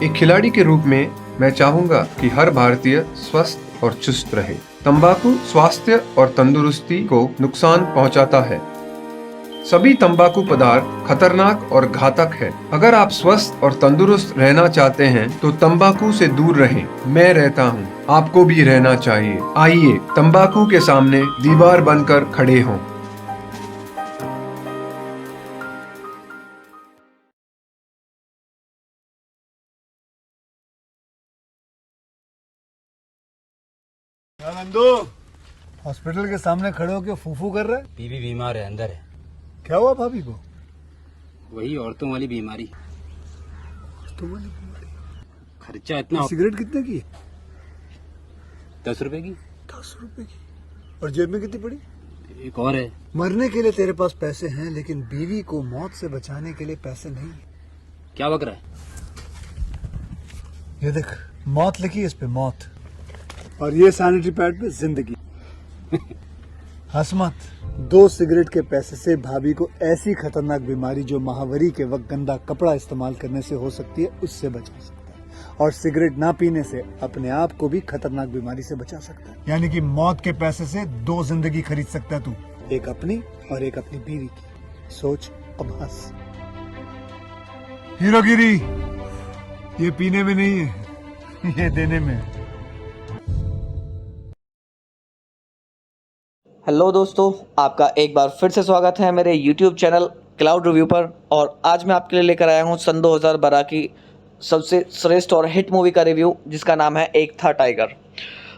एक खिलाड़ी के रूप में मैं चाहूंगा कि हर भारतीय स्वस्थ और चुस्त रहे। तंबाकू स्वास्थ्य और तंदुरुस्ती को नुकसान पहुंचाता है। सभी तंबाकू पदार्थ खतरनाक और घातक है। अगर आप स्वस्थ और तंदुरुस्त रहना चाहते हैं तो तंबाकू से दूर रहें। मैं रहता हूं, आपको भी रहना चाहिए। आइए तंबाकू के सामने दीवार बनकर खड़े हों। नंदू, हॉस्पिटल के सामने खड़े होकर फूफू कर रहा है। बीवी बीमार है, अंदर है। क्या हुआ भाभी को? वही औरतों वाली बीमारी। खर्चा इतना। सिगरेट कितने की? 10 रुपए की। 10 रुपए की। और जेब में कितनी पड़ी? एक और है। मरने के लिए तेरे पास पैसे हैं, लेकिन बीवी को मौत से बचाने के लिए पैसे नहीं है। क्या बक रहा है? ये देख, मौत लिखी है इस पे, मौत। और ये सैनिटरी पैड पे जिंदगी। हंस मत। 2 सिगरेट के पैसे से भाभी को ऐसी खतरनाक बीमारी जो महावरी के वक्त गंदा कपड़ा इस्तेमाल करने से हो सकती है, उससे बचा सकता है। और सिगरेट ना पीने से अपने आप को भी खतरनाक बीमारी से बचा सकता है। यानी कि मौत के पैसे से 2 जिंदगी खरीद सकता है तू, एक अपनी और एक अपनी बीवी की। सोच अब हंस। हीरोगिरी ये पीने में नहीं है, ये देने में है। हेलो दोस्तों, आपका एक बार फिर से स्वागत है मेरे YouTube चैनल क्लाउड रिव्यू पर। और आज मैं आपके लिए लेकर आया हूं सन 2012 की सबसे श्रेष्ठ और हिट मूवी का रिव्यू, जिसका नाम है एक था टाइगर।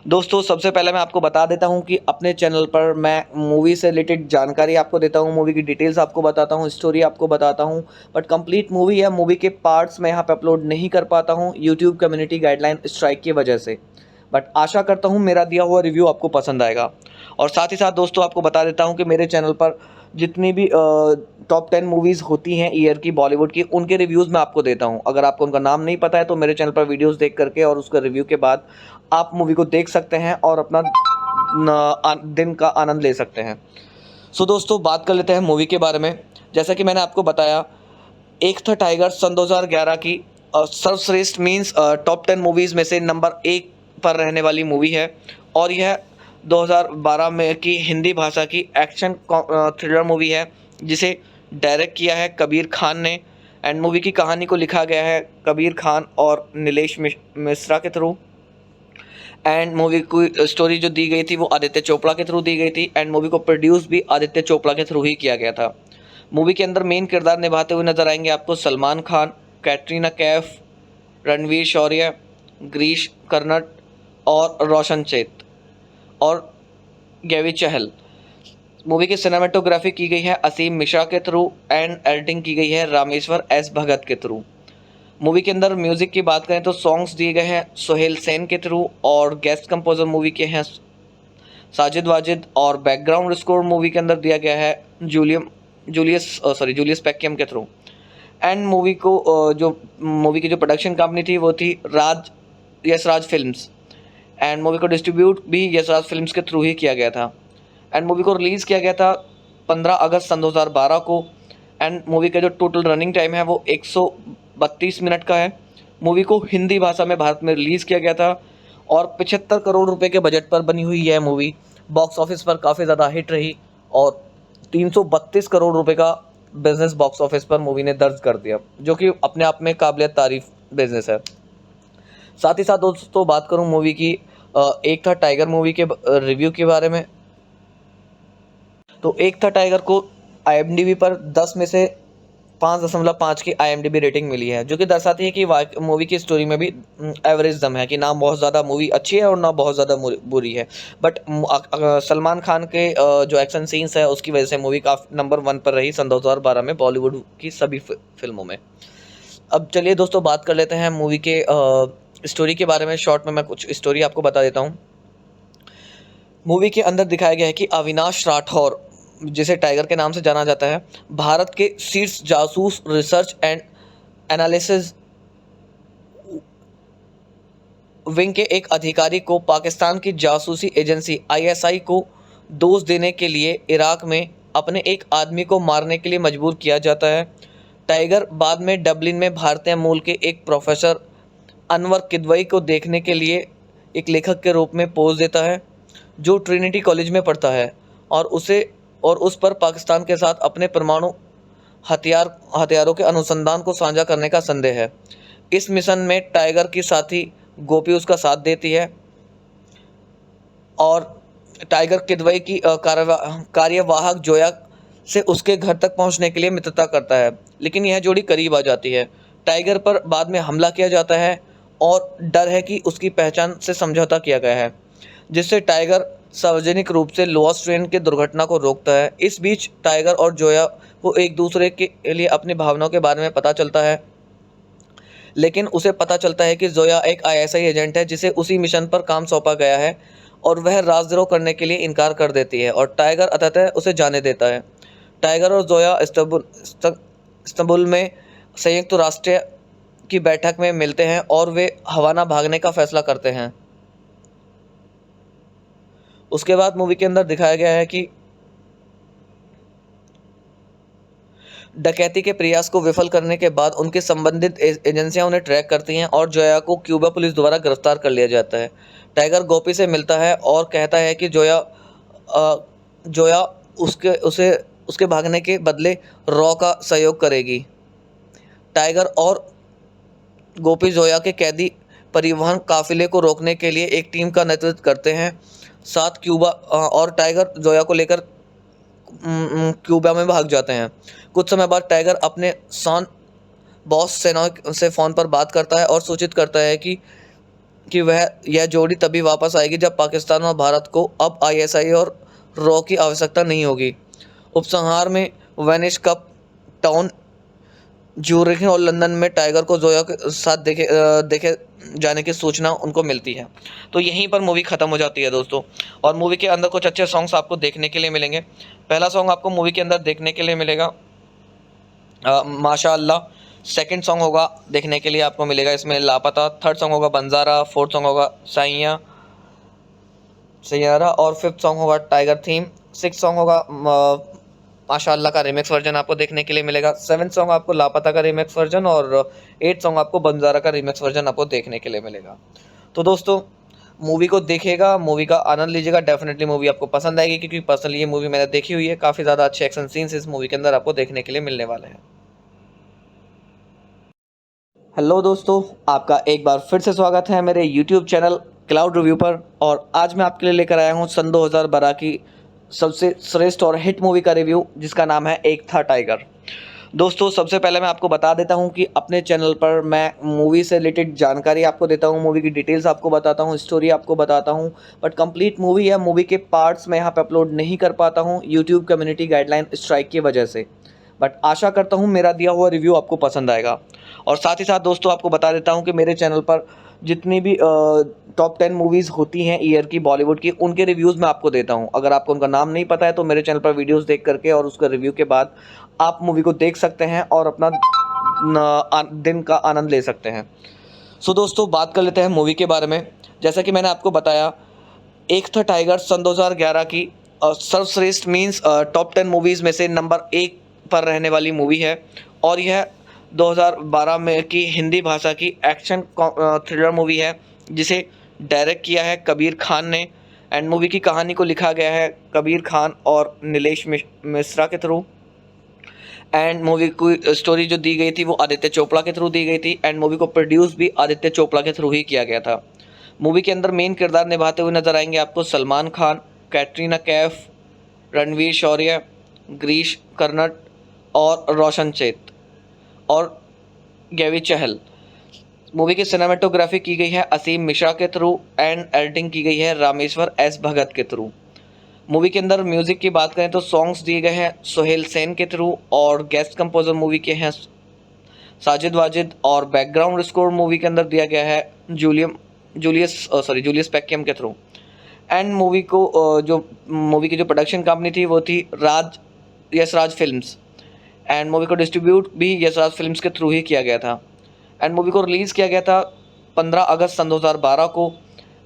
दोस्तों, सबसे पहले मैं आपको बता देता हूं कि अपने चैनल पर मैं मूवी से रिलेटेड जानकारी आपको देता हूं, मूवी की डिटेल्स आपको बताता हूं, स्टोरी आपको बताता हूं, बट कंप्लीट मूवी या मूवी के पार्ट्स मैं यहाँ पे अपलोड नहीं कर पाता हूँ यूट्यूब कम्युनिटी गाइडलाइन स्ट्राइक की वजह से। बट आशा करता हूँ मेरा दिया हुआ रिव्यू आपको पसंद आएगा। और साथ ही साथ दोस्तों, आपको बता देता हूँ कि मेरे चैनल पर जितनी भी टॉप 10 मूवीज़ होती हैं ईयर की बॉलीवुड की, उनके रिव्यूज़ मैं आपको देता हूँ। अगर आपको उनका नाम नहीं पता है तो मेरे चैनल पर वीडियोस देख करके और उसका रिव्यू के बाद आप मूवी को देख सकते हैं और अपना दिन का आनंद ले सकते हैं। सो दोस्तों, बात कर लेते हैं मूवी के बारे में। जैसा कि मैंने आपको बताया, एक था टाइगर सन 2011 की सर्वश्रेष्ठ मीन्स टॉप 10 मूवीज़ में से नंबर 1 पर रहने वाली मूवी है। और यह 2012 में की हिंदी भाषा की एक्शन थ्रिलर मूवी है, जिसे डायरेक्ट किया है कबीर खान ने। एंड मूवी की कहानी को लिखा गया है कबीर खान और नीलेश मिश्रा के थ्रू। एंड मूवी की स्टोरी जो दी गई थी वो आदित्य चोपड़ा के थ्रू दी गई थी। एंड मूवी को प्रोड्यूस भी आदित्य चोपड़ा के थ्रू ही किया गया था। मूवी के अंदर मेन किरदार निभाते हुए नजर आएंगे आपको सलमान खान, कैटरीना कैफ, रणवीर शौर्य, गिरीश कर्नाड और रोशन चेत और गैवी चहल। मूवी की सिनेमेटोग्राफी की गई है असीम मिश्रा के थ्रू एंड एडिटिंग की गई है रामेश्वर एस भगत के थ्रू। मूवी के अंदर म्यूजिक की बात करें तो सॉन्ग्स दिए गए हैं सोहेल सेन के थ्रू और गेस्ट कंपोजर मूवी के हैं साजिद वाजिद। और बैकग्राउंड स्कोर मूवी के अंदर दिया गया है जूलियस पैक्यम के थ्रू। एंड मूवी की जो प्रोडक्शन कंपनी थी वो थी यशराज फिल्म्स। एंड मूवी को डिस्ट्रीब्यूट भी यशराज फिल्म्स के थ्रू ही किया गया था। एंड मूवी को रिलीज़ किया गया था 15 अगस्त सन 2012 को। एंड मूवी का जो टोटल रनिंग टाइम है वो 132 मिनट का है। मूवी को हिंदी भाषा में भारत में रिलीज़ किया गया था और 75 करोड़ रुपए के बजट पर बनी हुई यह मूवी बॉक्स ऑफिस पर काफ़ी ज़्यादा हिट रही और 332 करोड़ रुपए का बिजनेस बॉक्स ऑफिस पर मूवी ने दर्ज कर दिया, जो कि अपने आप में काबिलियत तारीफ बिजनेस है। साथ ही साथ दोस्तों, बात करूं मूवी की एक था टाइगर मूवी के रिव्यू के बारे में, तो एक था टाइगर को IMDb पर 10 में से 5.5 की IMDb रेटिंग मिली है, जो कि दर्शाती है कि मूवी की स्टोरी में भी एवरेज दम है, कि ना बहुत ज़्यादा मूवी अच्छी है और ना बहुत ज़्यादा बुरी है। बट सलमान खान के जो एक्शन सीन्स है उसकी वजह से मूवी काफ़ी नंबर 1 पर रही सन 2012 में बॉलीवुड की सभी फिल्मों में। अब चलिए दोस्तों, बात कर लेते हैं मूवी के स्टोरी के बारे में। शॉर्ट में मैं कुछ स्टोरी आपको बता देता हूँ। मूवी के अंदर दिखाया गया है कि अविनाश राठौर, जिसे टाइगर के नाम से जाना जाता है, भारत के शीर्ष जासूस रिसर्च एंड एनालिसिस विंग के एक अधिकारी को पाकिस्तान की जासूसी एजेंसी ISI को दोष देने के लिए इराक में अपने एक आदमी को मारने के लिए मजबूर किया जाता है। टाइगर बाद में डबलिन में भारतीय मूल के एक प्रोफेसर अनवर किदवई को देखने के लिए एक लेखक के रूप में पोज देता है, जो ट्रिनिटी कॉलेज में पढ़ता है और उस पर पाकिस्तान के साथ अपने परमाणु हथियारों के अनुसंधान को साझा करने का संदेह है। इस मिशन में टाइगर की साथी गोपी उसका साथ देती है और टाइगर किदवई की कार्यवाहक जोया से उसके घर तक पहुंचने के लिए मित्रता करता है, लेकिन यह जोड़ी करीब आ जाती है। टाइगर पर बाद में हमला किया जाता है और डर है कि उसकी पहचान से समझौता किया गया है, जिससे टाइगर सार्वजनिक रूप से लोअर्स ट्रेन की दुर्घटना को रोकता है। इस बीच टाइगर और जोया को एक दूसरे के लिए अपनी भावनाओं के बारे में पता चलता है, लेकिन उसे पता चलता है कि जोया एक आईएसआई एजेंट है जिसे उसी मिशन पर काम सौंपा गया है और वह राजद्रोह करने के लिए इनकार कर देती है और टाइगर अंततः उसे जाने देता है। टाइगर और जोया इस्तांबुल में संयुक्त राष्ट्र की बैठक में मिलते हैं और वे हवाना भागने का फैसला करते हैं। उसके बाद मूवी के अंदर दिखाया गया है कि डकैती के प्रयास को विफल करने के बाद उनके संबंधित एजेंसियां उन्हें ट्रैक करती हैं और जोया को क्यूबा पुलिस द्वारा गिरफ्तार कर लिया जाता है। टाइगर गोपी से मिलता है और कहता है कि जोया उसके भागने के बदले रॉ का सहयोग करेगी। टाइगर और गोपी जोया के कैदी परिवहन काफिले को रोकने के लिए एक टीम का नेतृत्व करते हैं। साथ क्यूबा और टाइगर जोया को लेकर क्यूबा में भाग जाते हैं। कुछ समय बाद टाइगर अपने बॉस सेना से फ़ोन पर बात करता है और सूचित करता है कि यह जोड़ी तभी वापस आएगी जब पाकिस्तान और भारत को अब आईएसआई और रॉ की आवश्यकता नहीं होगी। उपसंहार में वेनिस कप टाउन, ज्यूरिख और लंदन में टाइगर को जोया के साथ देखे जाने की सूचना उनको मिलती है। तो यहीं पर मूवी ख़त्म हो जाती है दोस्तों। और मूवी के अंदर कुछ अच्छे सॉन्ग्स आपको देखने के लिए मिलेंगे। पहला सॉन्ग आपको मूवी के अंदर देखने के लिए मिलेगा माशाअल्लाह। सेकंड सॉन्ग होगा देखने के लिए आपको मिलेगा इसमें लापता। थर्ड सॉन्ग होगा बंजारा। फोर्थ सॉन्ग होगा सैयारा और फिफ्थ सॉन्ग होगा टाइगर थीम। सिक्स सॉन्ग होगा माशाअल्लाह का रिमिक्स वर्जन आपको देखने के लिए मिलेगा। सेवंथ सॉन्ग आपको लापता का रिमिक्स वर्जन और एट सॉन्ग आपको बंजारा का रिमिक्स वर्जन आपको देखने के लिए मिलेगा। तो दोस्तों मूवी को देखिएगा, मूवी का आनंद लीजिएगा। डेफिनेटली मूवी आपको पसंद आएगी क्योंकि पर्सनली ये मूवी मैंने देखी हुई है। काफ़ी ज़्यादा अच्छे एक्शन सीन्स इस मूवी के अंदर आपको देखने के लिए मिलने वाले हैं। हेलो दोस्तों, आपका एक बार फिर से स्वागत है मेरे यूट्यूब चैनल क्लाउड रिव्यू पर। और आज मैं आपके लिए लेकर आया हूँ सन 2012 की सबसे श्रेष्ठ और हिट मूवी का रिव्यू, जिसका नाम है एक था टाइगर। दोस्तों सबसे पहले मैं आपको बता देता हूं कि अपने चैनल पर मैं मूवी से रिलेटेड जानकारी आपको देता हूं, मूवी की डिटेल्स आपको बताता हूं, स्टोरी आपको बताता हूं, बट कंप्लीट मूवी या मूवी के पार्ट्स मैं यहां पे अपलोड नहीं कर पाता हूं यूट्यूब कम्युनिटी गाइडलाइन स्ट्राइक की वजह से। बट आशा करता हूं मेरा दिया हुआ रिव्यू आपको पसंद आएगा। और साथ ही साथ दोस्तों आपको बता देता हूँ कि मेरे चैनल पर जितनी भी टॉप 10 मूवीज़ होती हैं ईयर की बॉलीवुड की, उनके रिव्यूज़ मैं आपको देता हूं। अगर आपको उनका नाम नहीं पता है तो मेरे चैनल पर वीडियोस देख करके और उसका रिव्यू के बाद आप मूवी को देख सकते हैं और अपना दिन का आनंद ले सकते हैं। सो दोस्तों बात कर लेते हैं मूवी के बारे में। जैसा कि मैंने आपको बताया, एक था टाइगर सन 2011 की सर्वश्रेष्ठ मीन्स टॉप 10 मूवीज़ में से नंबर 1 पर रहने वाली मूवी है। और यह 2012 में की हिंदी भाषा की एक्शन थ्रिलर मूवी है, जिसे डायरेक्ट किया है कबीर खान ने। एंड मूवी की कहानी को लिखा गया है कबीर खान और नीलेश मिश्रा के थ्रू। एंड मूवी की स्टोरी जो दी गई थी वो आदित्य चोपड़ा के थ्रू दी गई थी। एंड मूवी को प्रोड्यूस भी आदित्य चोपड़ा के थ्रू ही किया गया था। मूवी के अंदर मेन किरदार निभाते हुए नजर आएंगे आपको सलमान खान, कैटरीना कैफ, रणवीर शौर्य, गिरीश कर्नाड और रोशन चेत और गैवी चहल। मूवी की सिनेमेटोग्राफी की गई है असीम मिश्रा के थ्रू एंड एडिटिंग की गई है रामेश्वर एस भगत के थ्रू। मूवी के अंदर म्यूज़िक की बात करें तो सॉन्ग्स दिए गए हैं सोहेल सेन के थ्रू और गेस्ट कंपोजर मूवी के हैं साजिद वाजिद। और बैकग्राउंड स्कोर मूवी के अंदर दिया गया है जूलियस पैक्यम के थ्रू। एंड मूवी की जो प्रोडक्शन कंपनी थी वो थी यशराज फिल्म्स। एंड मूवी को डिस्ट्रीब्यूट भी यशराज फिल्म्स के थ्रू ही किया गया था। एंड मूवी को रिलीज़ किया गया था 15 अगस्त सन 2012 को।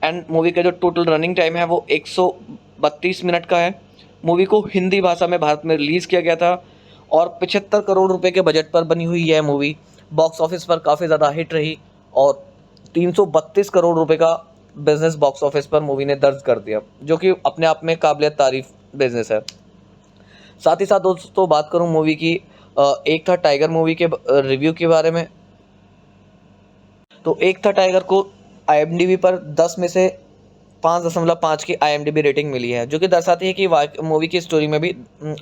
एंड मूवी का जो टोटल रनिंग टाइम है वो 132 मिनट का है। मूवी को हिंदी भाषा में भारत में रिलीज़ किया गया था और 75 करोड़ रुपए के बजट पर बनी हुई यह मूवी बॉक्स ऑफिस पर काफ़ी ज़्यादा हिट रही और 332 करोड़ रुपए का बिजनेस बॉक्स ऑफिस पर मूवी ने दर्ज कर दिया, जो कि अपने आप में काबिल तारीफ बिजनेस है। साथ ही साथ दोस्तों बात करूं मूवी की एक था टाइगर मूवी के रिव्यू के बारे में, तो एक था टाइगर को IMDb पर 10 में से 5.5 की IMDb रेटिंग मिली है, जो कि दर्शाती है कि मूवी की स्टोरी में भी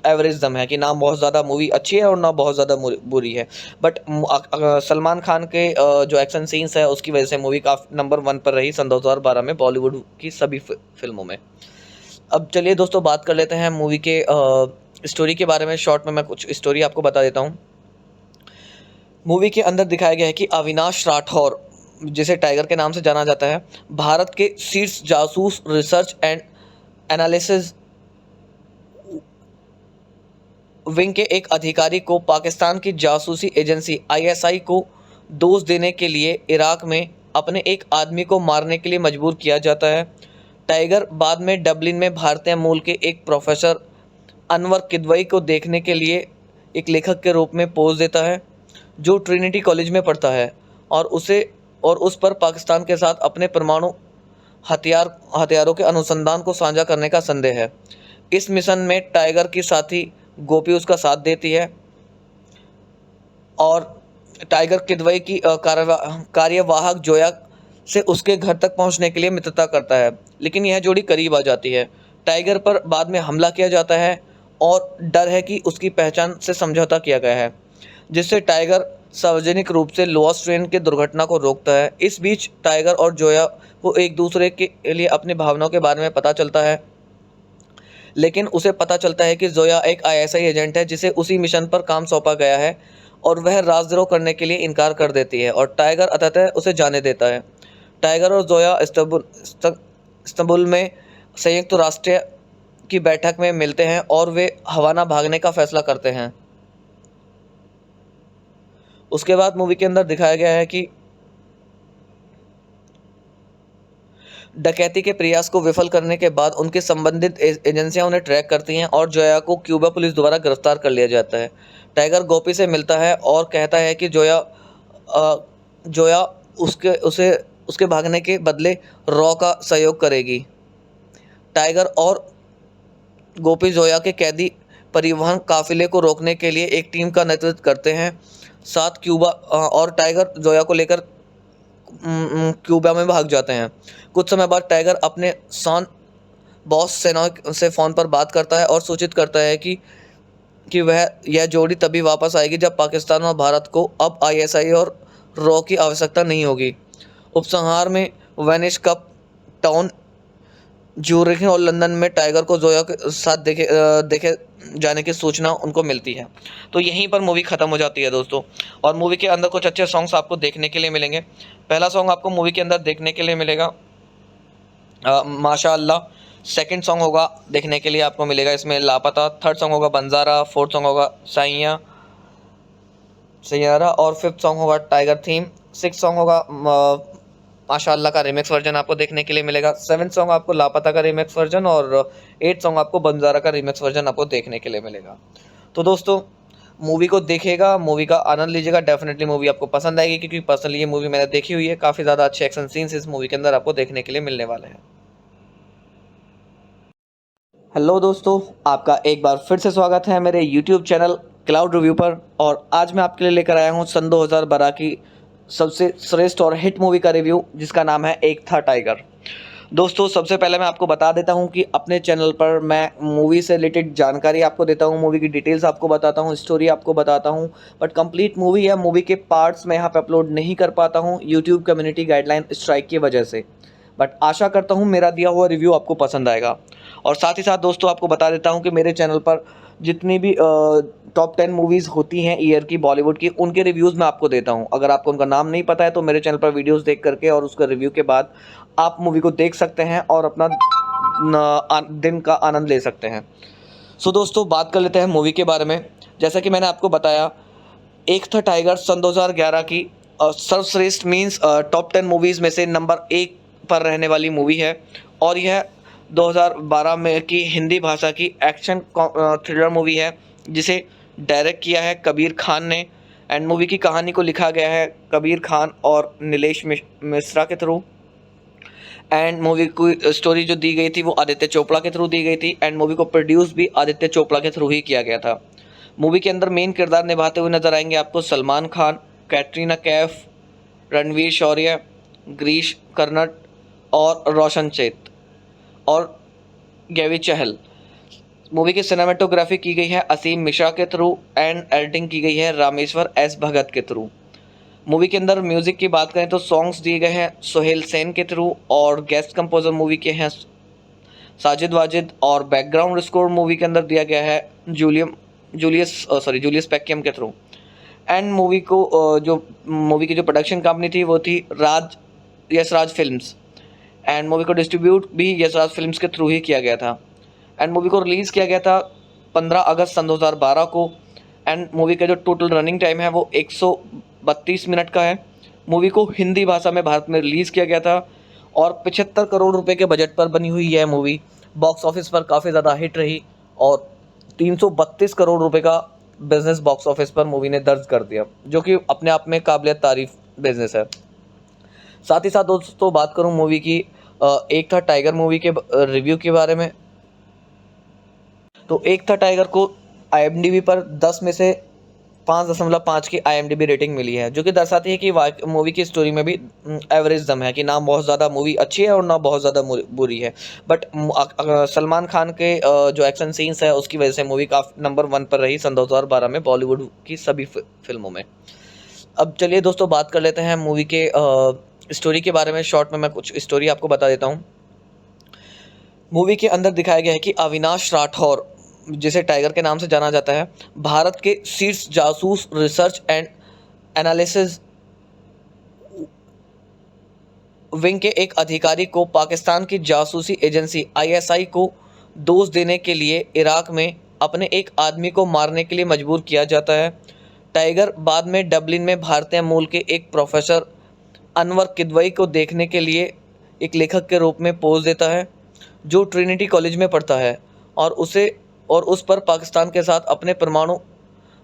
एवरेज दम है, कि ना बहुत ज़्यादा मूवी अच्छी है और ना बहुत ज़्यादा बुरी है। बट सलमान खान के जो एक्शन सीन्स है उसकी वजह से मूवी काफ़ी नंबर 1 पर रही सन 2012 में बॉलीवुड की सभी फिल्मों में। अब चलिए दोस्तों बात कर लेते हैं मूवी के स्टोरी के बारे में। शॉर्ट में मैं कुछ स्टोरी आपको बता देता हूँ। मूवी के अंदर दिखाया गया है कि अविनाश राठौर, जिसे टाइगर के नाम से जाना जाता है, भारत के शीर्ष जासूस रिसर्च एंड एनालिसिस विंग के एक अधिकारी को पाकिस्तान की जासूसी एजेंसी ISI को दोष देने के लिए इराक में अपने एक आदमी को मारने के लिए मजबूर किया जाता है। टाइगर बाद में डबलिन में भारतीय मूल के एक प्रोफेसर अनवर किदवई को देखने के लिए एक लेखक के रूप में पोज देता है, जो ट्रिनिटी कॉलेज में पढ़ता है, और उस पर पाकिस्तान के साथ अपने परमाणु हथियारों के अनुसंधान को साझा करने का संदेह है। इस मिशन में टाइगर की साथी गोपी उसका साथ देती है और टाइगर किदवई की कार्यवाहक जोया से उसके घर तक पहुंचने के लिए मित्रता करता है, लेकिन यह जोड़ी करीब आ जाती है। टाइगर पर बाद में हमला किया जाता है और डर है कि उसकी पहचान से समझौता किया गया है, जिससे टाइगर सार्वजनिक रूप से लोअर्स ट्रेन के दुर्घटना को रोकता है। इस बीच टाइगर और जोया को एक दूसरे के लिए अपनी भावनाओं के बारे में पता चलता है, लेकिन उसे पता चलता है कि जोया एक ISI एजेंट है जिसे उसी मिशन पर काम सौंपा गया है, और वह राजद्रोह करने के लिए इनकार कर देती है और टाइगर अंततः उसे जाने देता है। टाइगर और जोया इस्तांबुल में संयुक्त राष्ट्र की बैठक में मिलते हैं और वे हवाना भागने का फैसला करते हैं। उसके बाद मूवी के अंदर दिखाया गया है कि डकैती के प्रयास को विफल करने के बाद उनकी संबंधित एजेंसियां उन्हें ट्रैक करती हैं और जोया को क्यूबा पुलिस द्वारा गिरफ्तार कर लिया जाता है। टाइगर गोपी से मिलता है और कहता है कि जोया उसके भागने के बदले रॉ का सहयोग करेगी। टाइगर और गोपी जोया के कैदी परिवहन काफिले को रोकने के लिए एक टीम का नेतृत्व करते हैं। साथ क्यूबा और टाइगर जोया को लेकर क्यूबा में भाग जाते हैं। कुछ समय बाद टाइगर अपने बॉस सेना से फ़ोन पर बात करता है और सूचित करता है कि यह जोड़ी तभी वापस आएगी जब पाकिस्तान और भारत को अब ISI और रॉ की आवश्यकता नहीं होगी। उपसंहार में वेनिस कप टाउन, ज्यूरिख और लंदन में टाइगर को जोया के साथ देखे जाने की सूचना उनको मिलती है। तो यहीं पर मूवी ख़त्म हो जाती है दोस्तों, और मूवी के अंदर कुछ अच्छे सॉन्ग्स आपको देखने के लिए मिलेंगे। पहला सॉन्ग आपको मूवी के अंदर देखने के लिए मिलेगा माशाअल्लाह। सेकंड सॉन्ग होगा देखने के लिए आपको मिलेगा इसमें लापता। थर्ड सॉन्ग होगा बंजारा। फोर्थ सॉन्ग होगा सैयारा और फिफ्थ सॉन्ग होगा टाइगर थीम। सिक्स सॉन्ग होगा माशाअल्लाह का रिमिक्स वर्जन आपको देखने के लिए मिलेगा। सेवन्थ सॉन्ग आपको लापता का रिमिक्स वर्जन और एट सॉन्ग आपको बंजारा का रिमिक्स वर्जन आपको देखने के लिए मिलेगा। तो दोस्तों मूवी को देखिएगा, मूवी का आनंद लीजिएगा। डेफिनेटली मूवी आपको पसंद आएगी, क्योंकि पर्सनली ये मूवी मैंने देखी हुई है। काफ़ी ज़्यादा अच्छे एक्शन सीन्स इस मूवी के अंदर आपको देखने के लिए मिलने वाले हैं। हेलो दोस्तों, आपका एक बार फिर से स्वागत है मेरे YouTube चैनल क्लाउड रिव्यू पर, और आज मैं आपके लिए लेकर आया हूँ सन 2012 की सबसे श्रेष्ठ और हिट मूवी का रिव्यू, जिसका नाम है एक था टाइगर। दोस्तों सबसे पहले मैं आपको बता देता हूं कि अपने चैनल पर मैं मूवी से रिलेटेड जानकारी आपको देता हूं, मूवी की डिटेल्स आपको बताता हूं, स्टोरी आपको बताता हूं, बट कंप्लीट मूवी या मूवी के पार्ट्स मैं यहां पे अपलोड नहीं कर पाता हूं यूट्यूब कम्युनिटी गाइडलाइन स्ट्राइक की वजह से। बट आशा करता हूं मेरा दिया हुआ रिव्यू आपको पसंद आएगा। और साथ ही साथ दोस्तों आपको बता देता हूँ कि मेरे चैनल पर जितनी भी टॉप 10 मूवीज़ होती हैं ईयर की बॉलीवुड की, उनके रिव्यूज़ मैं आपको देता हूं। अगर आपको उनका नाम नहीं पता है तो मेरे चैनल पर वीडियोस देख करके और उसका रिव्यू के बाद आप मूवी को देख सकते हैं और अपना दिन का आनंद ले सकते हैं। सो दोस्तों बात कर लेते हैं मूवी के बारे में। जैसा कि मैंने आपको बताया, एक था टाइगर सन 2011 की सर्वश्रेष्ठ मीन्स टॉप 10 मूवीज़ में से नंबर 1 पर रहने वाली मूवी है, और यह 2012 में की हिंदी भाषा की एक्शन थ्रिलर मूवी है, जिसे डायरेक्ट किया है कबीर खान ने एंड मूवी की कहानी को लिखा गया है कबीर खान और नीलेश मिश्रा के थ्रू। एंड मूवी की स्टोरी जो दी गई थी वो आदित्य चोपड़ा के थ्रू दी गई थी। एंड मूवी को प्रोड्यूस भी आदित्य चोपड़ा के थ्रू ही किया गया था। मूवी के अंदर मेन किरदार निभाते हुए नजर आएंगे आपको सलमान खान, कैटरीना कैफ, रणवीर शौर्य, गिरीश कर्नाड और रोशन चेत और गैवी चहल। मूवी की सिनेमेटोग्राफी की गई है असीम मिश्रा के थ्रू एंड एडिटिंग की गई है रामेश्वर एस भगत के थ्रू। मूवी के अंदर म्यूजिक की बात करें तो सॉन्ग्स दिए गए हैं सोहेल सेन के थ्रू और गेस्ट कंपोजर मूवी के हैं साजिद वाजिद और बैकग्राउंड स्कोर मूवी के अंदर दिया गया है जूलियस पैक्यम के थ्रू। एंड मूवी की जो प्रोडक्शन कंपनी थी वो थी यशराज फिल्म्स। एंड मूवी को डिस्ट्रीब्यूट भी यशराज फिल्म्स के थ्रू ही किया गया था। एंड मूवी को रिलीज़ किया गया था 15 अगस्त सन 2012 को। एंड मूवी का जो टोटल रनिंग टाइम है वो 132 मिनट का है। मूवी को हिंदी भाषा में भारत में रिलीज़ किया गया था और 75 करोड़ रुपए के बजट पर बनी हुई यह मूवी बॉक्स ऑफिस पर काफ़ी ज़्यादा हिट रही और 332 करोड़ रुपए का बिजनेस बॉक्स ऑफिस पर मूवी ने दर्ज कर दिया, जो कि अपने आप में काबिल तारीफ बिजनेस है। साथ ही साथ दोस्तों बात करूं मूवी की एक था टाइगर मूवी के रिव्यू के बारे में, तो एक था टाइगर को IMDb पर 10 में से 5.5 की IMDb रेटिंग मिली है, जो कि दर्शाती है कि मूवी की स्टोरी में भी एवरेज दम है कि ना बहुत ज़्यादा मूवी अच्छी है और ना बहुत ज़्यादा बुरी है। बट सलमान खान के जो एक्शन सीन्स है उसकी वजह से मूवी काफ़ी नंबर 1 पर रही सन 2012 में बॉलीवुड की सभी फिल्मों में। अब चलिए दोस्तों बात कर लेते हैं मूवी के स्टोरी के बारे में। शॉर्ट में मैं कुछ स्टोरी आपको बता देता हूँ। मूवी के अंदर दिखाया गया है कि अविनाश राठौर, जिसे टाइगर के नाम से जाना जाता है, भारत के शीर्ष जासूस रिसर्च एंड एनालिसिस विंग के एक अधिकारी को पाकिस्तान की जासूसी एजेंसी ISI को दोष देने के लिए इराक में अपने एक आदमी को मारने के लिए मजबूर किया जाता है। टाइगर बाद में डबलिन में भारतीय मूल के एक प्रोफेसर अनवर किदवई को देखने के लिए एक लेखक के रूप में पोज देता है, जो ट्रिनिटी कॉलेज में पढ़ता है और उस पर पाकिस्तान के साथ अपने परमाणु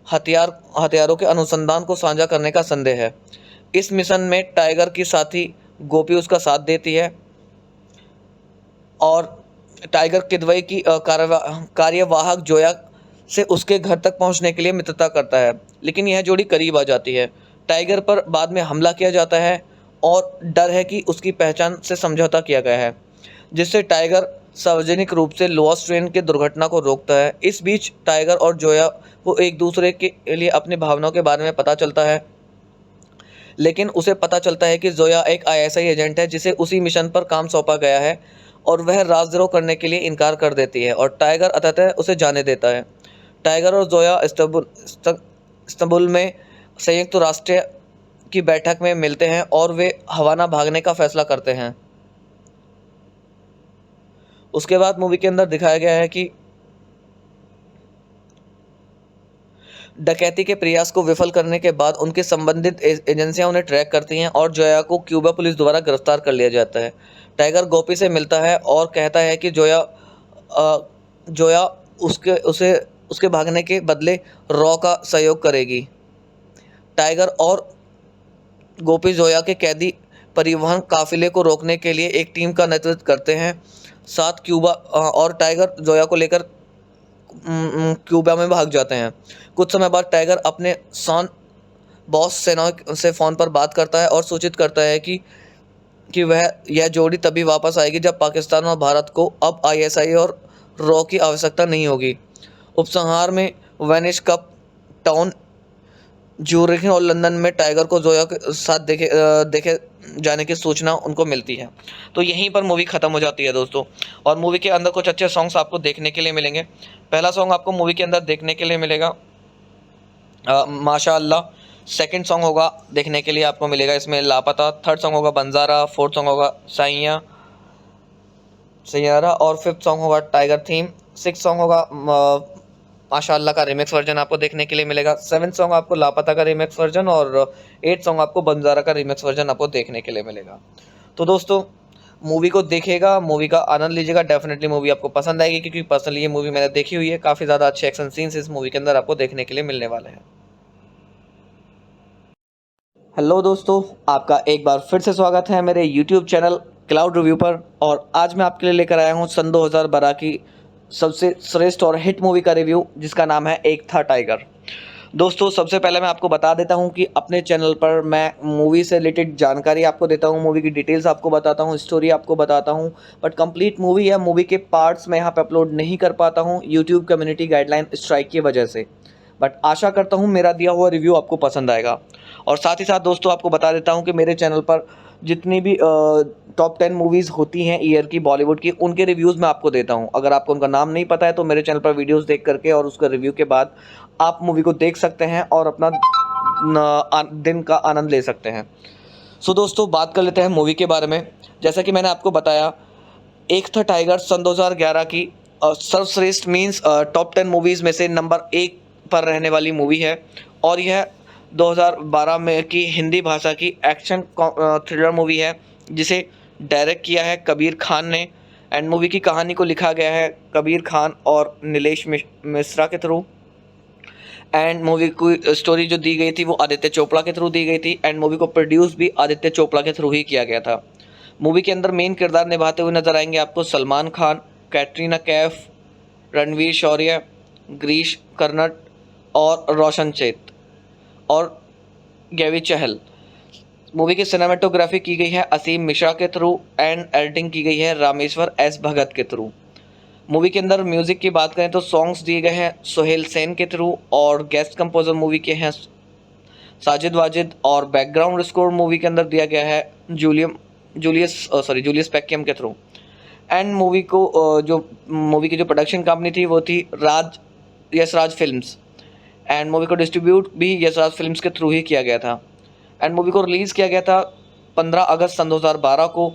हथियारों के अनुसंधान को साझा करने का संदेह है। इस मिशन में टाइगर की साथी गोपी उसका साथ देती है और टाइगर किदवई की कार्यवाहक जोया से उसके घर तक पहुंचने के लिए मित्रता करता है, लेकिन यह जोड़ी करीब आ जाती है। टाइगर पर बाद में हमला किया जाता है और डर है कि उसकी पहचान से समझौता किया गया है, जिससे टाइगर सार्वजनिक रूप से लोअर्स ट्रेन के दुर्घटना को रोकता है। इस बीच टाइगर और जोया को एक दूसरे के लिए अपनी भावनाओं के बारे में पता चलता है, लेकिन उसे पता चलता है कि जोया एक ISI एजेंट है जिसे उसी मिशन पर काम सौंपा गया है और वह राजद्रोह करने के लिए इनकार कर देती है और टाइगर अंततः उसे जाने देता है। टाइगर और जोया इस्तांबुल में संयुक्त राष्ट्र की बैठक में मिलते हैं और वे हवाना भागने का फैसला करते हैं। उसके बाद मूवी के अंदर दिखाया गया है कि डकैती के प्रयास को विफल करने के बाद उनके संबंधित एजेंसियां उन्हें ट्रैक करती हैं और जोया को क्यूबा पुलिस द्वारा गिरफ्तार कर लिया जाता है। टाइगर गोपी से मिलता है और कहता है कि जोया उसके भागने के बदले रॉ का सहयोग करेगी। टाइगर और गोपी जोया के कैदी परिवहन काफिले को रोकने के लिए एक टीम का नेतृत्व करते हैं। साथ क्यूबा और टाइगर जोया को लेकर क्यूबा में भाग जाते हैं। कुछ समय बाद टाइगर अपने बॉस सेना से फ़ोन पर बात करता है और सूचित करता है कि यह जोड़ी तभी वापस आएगी जब पाकिस्तान और भारत को अब ISI और रॉ की आवश्यकता नहीं होगी। उपसंहार में वेनिस कप टाउन, ज्यूरिख और लंदन में टाइगर को जोया के साथ देखे जाने की सूचना उनको मिलती है। तो यहीं पर मूवी ख़त्म हो जाती है दोस्तों। और मूवी के अंदर कुछ अच्छे सॉन्ग्स आपको देखने के लिए मिलेंगे। पहला सॉन्ग आपको मूवी के अंदर देखने के लिए मिलेगा माशाअल्लाह। सेकंड सॉन्ग होगा देखने के लिए आपको मिलेगा इसमें लापता। थर्ड सॉन्ग होगा बंजारा। फोर्थ सॉन्ग होगा सैयारा और फिफ्थ सॉन्ग होगा टाइगर थीम। सिक्स सॉन्ग होगा माशाअल्लाह का रिमिक्स वर्जन आपको देखने के लिए मिलेगा। सेवन्थ सॉन्ग आपको लापता का रिमिक्स वर्जन और 8th सॉन्ग आपको बंजारा का रिमिक्स वर्जन आपको देखने के लिए मिलेगा। तो दोस्तों मूवी को देखिएगा, मूवी का आनंद लीजिएगा। डेफिनेटली मूवी आपको पसंद आएगी, क्योंकि पर्सनली ये मूवी मैंने देखी हुई है। काफ़ी ज़्यादा अच्छे एक्शन सीन्स इस मूवी के अंदर आपको देखने के लिए मिलने वाले हैं। हेलो दोस्तों, आपका एक बार फिर से स्वागत है मेरे YouTube चैनल क्लाउड रिव्यू पर। और आज मैं आपके लिए लेकर आया हूं सन 2012 की सबसे श्रेष्ठ और हिट मूवी का रिव्यू, जिसका नाम है एक था टाइगर। दोस्तों, सबसे पहले मैं आपको बता देता हूं कि अपने चैनल पर मैं मूवी से रिलेटेड जानकारी आपको देता हूं, मूवी की डिटेल्स आपको बताता हूं, स्टोरी आपको बताता हूं, बट कंप्लीट मूवी या मूवी के पार्ट्स मैं यहां पे अपलोड नहीं कर पाता हूं यूट्यूब कम्युनिटी गाइडलाइन स्ट्राइक की वजह से। बट आशा करता हूं मेरा दिया हुआ रिव्यू आपको पसंद आएगा। और साथ ही साथ दोस्तों, आपको बता देता हूं कि मेरे चैनल पर जितनी भी टॉप 10 मूवीज़ होती हैं ईयर की बॉलीवुड की, उनके रिव्यूज़ मैं आपको देता हूं। अगर आपको उनका नाम नहीं पता है तो मेरे चैनल पर वीडियोस देख करके और उसका रिव्यू के बाद आप मूवी को देख सकते हैं और अपना दिन का आनंद ले सकते हैं। सो दोस्तों, बात कर लेते हैं मूवी के बारे में। जैसा कि मैंने आपको बताया, एक था टाइगर सन 2011 की सर्वश्रेष्ठ मीन्स टॉप 10 मूवीज़ में से नंबर 1 पर रहने वाली मूवी है। और यह 2012 में की हिंदी भाषा की एक्शन थ्रिलर मूवी है, जिसे डायरेक्ट किया है कबीर खान ने। एंड मूवी की कहानी को लिखा गया है कबीर खान और नीलेश मिश्रा के थ्रू। एंड मूवी की स्टोरी जो दी गई थी वो आदित्य चोपड़ा के थ्रू दी गई थी। एंड मूवी को प्रोड्यूस भी आदित्य चोपड़ा के थ्रू ही किया गया था। मूवी के अंदर मेन किरदार निभाते हुए नजर आएंगे आपको सलमान खान, कैटरीना कैफ, रणवीर शौर्य, गिरीश कर्नाड और रोशन चेत और गैवी चहल। मूवी की सिनेमेटोग्राफी की गई है असीम मिश्रा के थ्रू एंड एडिटिंग की गई है रामेश्वर एस भगत के थ्रू। मूवी के अंदर म्यूज़िक की बात करें तो सॉन्ग्स दिए गए हैं सोहेल सेन के थ्रू और गेस्ट कंपोजर मूवी के हैं साजिद वाजिद। और बैकग्राउंड स्कोर मूवी के अंदर दिया गया है जूलियस पैकियम के थ्रू। एंड मूवी की जो प्रोडक्शन कंपनी थी वो थी यशराज फिल्म्स। एंड मूवी को डिस्ट्रीब्यूट भी यशराज फिल्म्स के थ्रू ही किया गया था। एंड मूवी को रिलीज़ किया गया था 15 अगस्त सन 2012 को।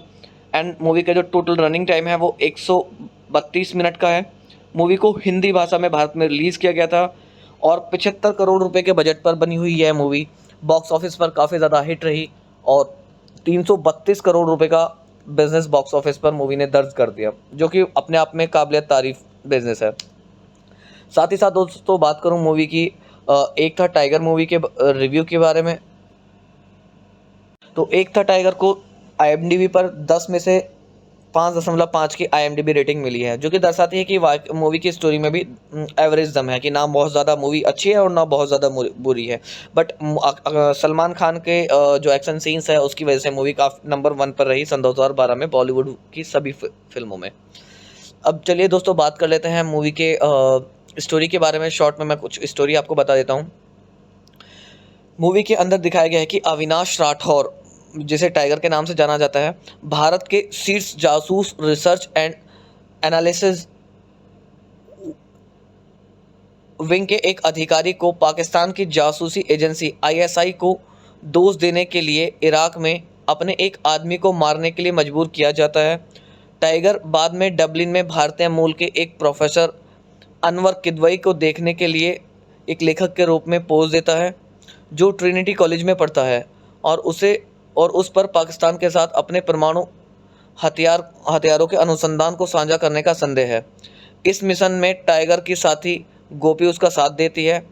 एंड मूवी का जो टोटल रनिंग टाइम है वो 132 मिनट का है। मूवी को हिंदी भाषा में भारत में रिलीज़ किया गया था और 75 करोड़ रुपए के बजट पर बनी हुई यह मूवी बॉक्स ऑफिस पर काफ़ी ज़्यादा हिट रही और 332 करोड़ रुपए का बिजनेस बॉक्स ऑफिस पर मूवी ने दर्ज कर दिया, जो कि अपने आप में काबिल तारीफ बिजनेस है। साथ ही साथ दोस्तों, बात करूं मूवी की एक था टाइगर मूवी के रिव्यू के बारे में, तो एक था टाइगर को IMDb पर 10 में से 5.5 की IMDb रेटिंग मिली है, जो कि दर्शाती है कि मूवी की स्टोरी में भी एवरेज दम है, कि ना बहुत ज़्यादा मूवी अच्छी है और ना बहुत ज़्यादा बुरी है। बट सलमान खान के जो एक्शन सीन्स है उसकी वजह से मूवी काफ़ी नंबर 1 पर रही सन 2012 में बॉलीवुड की सभी फिल्मों में। अब चलिए दोस्तों, बात कर लेते हैं मूवी के स्टोरी के बारे में। शॉर्ट में मैं कुछ स्टोरी आपको बता देता हूँ। मूवी के अंदर दिखाया गया है कि अविनाश राठौर, जिसे टाइगर के नाम से जाना जाता है, भारत के शीर्ष जासूस रिसर्च एंड एनालिसिस विंग के एक अधिकारी को पाकिस्तान की जासूसी एजेंसी ISI को दोष देने के लिए इराक में अपने एक आदमी को मारने के लिए मजबूर किया जाता है। टाइगर बाद में डबलिन में भारतीय मूल के एक प्रोफेसर अनवर किदवई को देखने के लिए एक लेखक के रूप में पोज देता है, जो ट्रिनिटी कॉलेज में पढ़ता है और उस पर पाकिस्तान के साथ अपने परमाणु हथियारों के अनुसंधान को साझा करने का संदेह है। इस मिशन में टाइगर की साथी गोपी उसका साथ देती है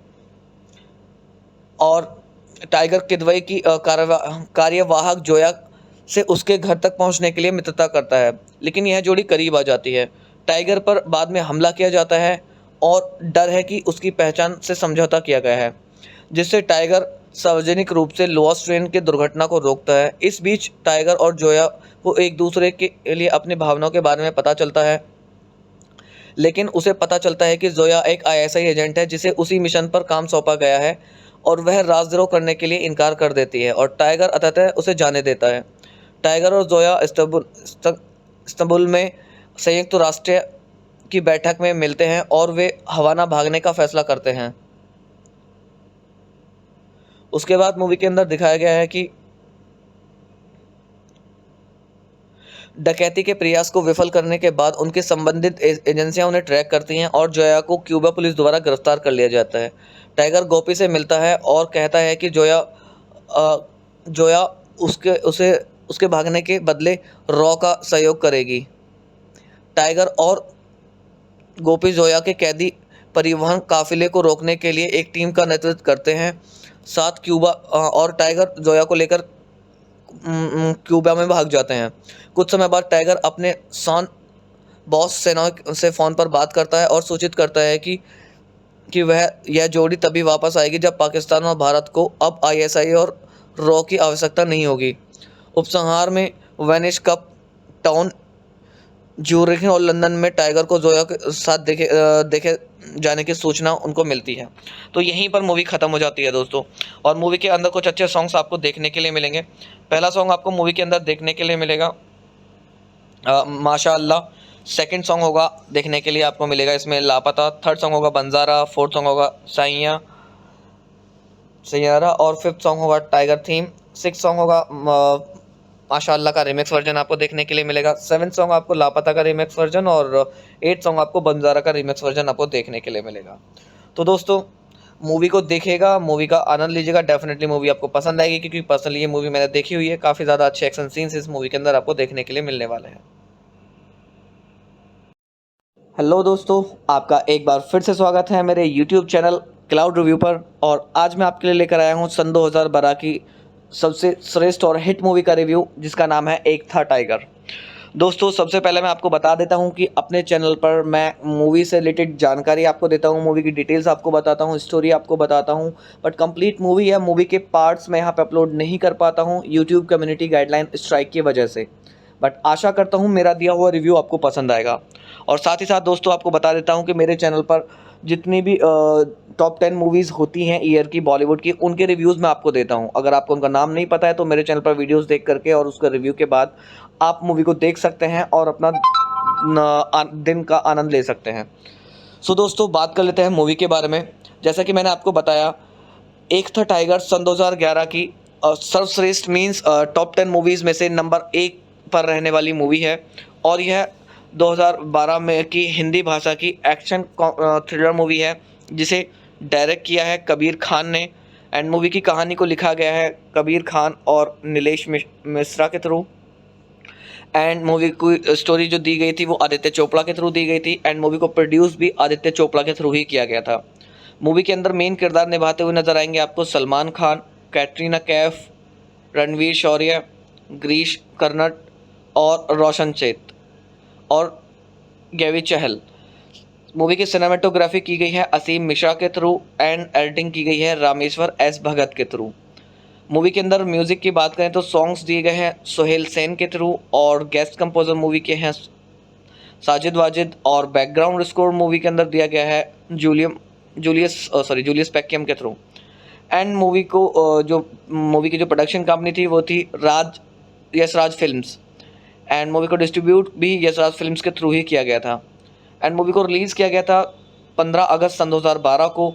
और टाइगर किदवई की कार्यवाहक जोया से उसके घर तक पहुंचने के लिए मित्रता करता है, लेकिन यह जोड़ी करीब आ जाती है। टाइगर पर बाद में हमला किया जाता है और डर है कि उसकी पहचान से समझौता किया गया है, जिससे टाइगर सार्वजनिक रूप से लोअर्स ट्रेन की दुर्घटना को रोकता है। इस बीच टाइगर और जोया को एक दूसरे के लिए अपनी भावनाओं के बारे में पता चलता है, लेकिन उसे पता चलता है कि जोया एक ISI एजेंट है जिसे उसी मिशन पर काम सौंपा गया है और वह राजद्रोह करने के लिए इनकार कर देती है और टाइगर अंततः उसे जाने देता है। टाइगर और जोया इस्तांबुल में संयुक्त राष्ट्र की बैठक में मिलते हैं और वे हवाना भागने का फैसला करते हैं। उसके बाद मूवी के अंदर दिखाया गया है कि डकैती के प्रयास को विफल करने के बाद उनके संबंधित एजेंसियां उन्हें ट्रैक करती हैं और जोया को क्यूबा पुलिस द्वारा गिरफ्तार कर लिया जाता है। टाइगर गोपी से मिलता है और कहता है कि जोया उसके भागने के बदले रॉ का सहयोग करेगी। टाइगर और गोपी जोया के कैदी परिवहन काफिले को रोकने के लिए एक टीम का नेतृत्व करते हैं। साथ क्यूबा और टाइगर जोया को लेकर क्यूबा में भाग जाते हैं। कुछ समय बाद टाइगर अपने बॉस सेना से फ़ोन पर बात करता है और सूचित करता है कि वह यह जोड़ी तभी वापस आएगी जब पाकिस्तान और भारत को अब आईएसआई और रॉ की आवश्यकता नहीं होगी। उपसंहार में वेनिस कप टाउन, ज्यूरिख और लंदन में टाइगर को जोया के साथ देखे जाने की सूचना उनको मिलती है। तो यहीं पर मूवी ख़त्म हो जाती है दोस्तों। और मूवी के अंदर कुछ अच्छे सॉन्ग्स आपको देखने के लिए मिलेंगे। पहला सॉन्ग आपको मूवी के अंदर देखने के लिए मिलेगा माशाअल्लाह। सेकंड सॉन्ग होगा देखने के लिए आपको मिलेगा इसमें लापता। थर्ड सॉन्ग होगा बंजारा। फोर्थ सॉन्ग होगा सैयारा और फिफ्थ सॉन्ग होगा टाइगर थीम। सिक्स सॉन्ग होगा माशाअल्लाह का रिमिक्स वर्जन आपको देखने के लिए मिलेगा। सेवन्थ सॉन्ग आपको लापता का रिमिक्स वर्जन और एट सॉन्ग आपको बंजारा का रिमिक्स वर्जन आपको देखने के लिए मिलेगा। तो दोस्तों मूवी को देखिएगा, मूवी का आनंद लीजिएगा। डेफिनेटली मूवी आपको पसंद आएगी क्योंकि पर्सनली ये मूवी मैंने देखी हुई है। काफ़ी ज़्यादा अच्छे एक्शन सीन्स इस मूवी के अंदर आपको देखने के लिए मिलने वाले हैं। हेलो दोस्तों, आपका एक बार फिर से स्वागत है मेरे YouTube चैनल क्लाउड रिव्यू पर। और आज मैं आपके लिए लेकर आया हूँ सन 2012 की सबसे श्रेष्ठ और हिट मूवी का रिव्यू, जिसका नाम है एक था टाइगर। दोस्तों सबसे पहले मैं आपको बता देता हूं कि अपने चैनल पर मैं मूवी से रिलेटेड जानकारी आपको देता हूं, मूवी की डिटेल्स आपको बताता हूं, स्टोरी आपको बताता हूं, बट कंप्लीट मूवी या मूवी के पार्ट्स मैं यहां पे अपलोड नहीं कर पाता हूं यूट्यूब कम्युनिटी गाइडलाइन स्ट्राइक की वजह से। बट आशा करता हूं मेरा दिया हुआ रिव्यू आपको पसंद आएगा। और साथ ही साथ दोस्तों आपको बता देता हूँ कि मेरे चैनल पर जितनी भी टॉप 10 मूवीज़ होती हैं ईयर की बॉलीवुड की, उनके रिव्यूज़ मैं आपको देता हूं। अगर आपको उनका नाम नहीं पता है तो मेरे चैनल पर वीडियोस देख करके और उसका रिव्यू के बाद आप मूवी को देख सकते हैं और अपना दिन का आनंद ले सकते हैं। सो दोस्तों बात कर लेते हैं मूवी के बारे में। जैसा कि मैंने आपको बताया, एक था टाइगर सन 2011 की सर्वश्रेष्ठ मीन्स टॉप 10 मूवीज़ में से नंबर 1 पर रहने वाली मूवी है। और यह 2012 में की हिंदी भाषा की एक्शन थ्रिलर मूवी है, जिसे डायरेक्ट किया है कबीर खान ने। एंड मूवी की कहानी को लिखा गया है कबीर खान और नीलेश मिश्रा के थ्रू। एंड मूवी की स्टोरी जो दी गई थी वो आदित्य चोपड़ा के थ्रू दी गई थी। एंड मूवी को प्रोड्यूस भी आदित्य चोपड़ा के थ्रू ही किया गया था। मूवी के अंदर मेन किरदार निभाते हुए नजर आएंगे आपको सलमान खान, कैटरीना कैफ, रणवीर शौर्य, गिरीश कर्नाड और रोशन चेत और गैवी चहल। मूवी की सिनेमेटोग्राफी की गई है असीम मिश्रा के थ्रू एंड एडिटिंग की गई है रामेश्वर एस भगत के थ्रू। मूवी के अंदर म्यूज़िक की बात करें तो सॉन्ग्स दिए गए हैं सोहेल सेन के थ्रू और गेस्ट कंपोजर मूवी के हैं साजिद वाजिद। और बैकग्राउंड स्कोर मूवी के अंदर दिया गया है जूलियस पैकियम के थ्रू। एंड मूवी की जो प्रोडक्शन कंपनी थी वो थी यशराज फिल्म्स। एंड मूवी को डिस्ट्रीब्यूट भी यशराज फिल्म्स के थ्रू ही किया गया था। एंड मूवी को रिलीज़ किया गया था 15 अगस्त सन 2012 को।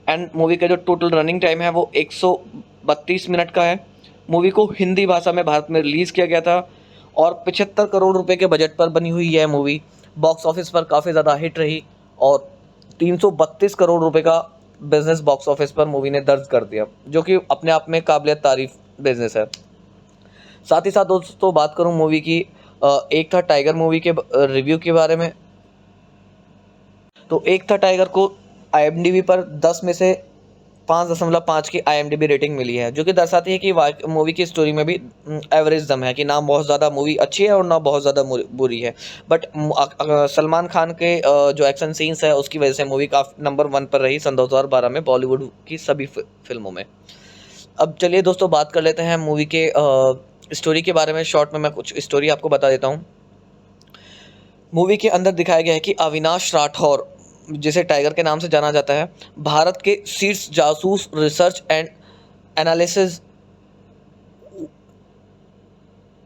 एंड मूवी का जो टोटल रनिंग टाइम है वो 132 मिनट का है। मूवी को हिंदी भाषा में भारत में रिलीज़ किया गया था और 75 करोड़ रुपए के बजट पर बनी हुई यह मूवी बॉक्स ऑफिस पर काफ़ी ज़्यादा हिट रही और 332 करोड़ रुपए का बिजनेस बॉक्स ऑफिस पर मूवी ने दर्ज कर दिया, जो कि अपने आप में काबिलियत तारीफ बिजनेस है। साथ ही साथ दोस्तों बात करूं मूवी की एक था टाइगर मूवी के रिव्यू के बारे में, तो एक था टाइगर को IMDb पर 10 में से 5.5 की IMDb रेटिंग मिली है, जो कि दर्शाती है कि मूवी की स्टोरी में भी एवरेज दम है कि ना बहुत ज़्यादा मूवी अच्छी है और ना बहुत ज़्यादा बुरी है। बट सलमान खान के जो एक्शन सीन्स है उसकी वजह से मूवी काफ़ी नंबर 1 पर रही सन 2012 में बॉलीवुड की सभी फिल्मों में। अब चलिए दोस्तों बात कर लेते हैं मूवी के स्टोरी के बारे में। शॉर्ट में मैं कुछ स्टोरी आपको बता देता हूँ। मूवी के अंदर दिखाया गया है कि अविनाश राठौर, जिसे टाइगर के नाम से जाना जाता है, भारत के शीर्ष जासूस रिसर्च एंड एनालिसिस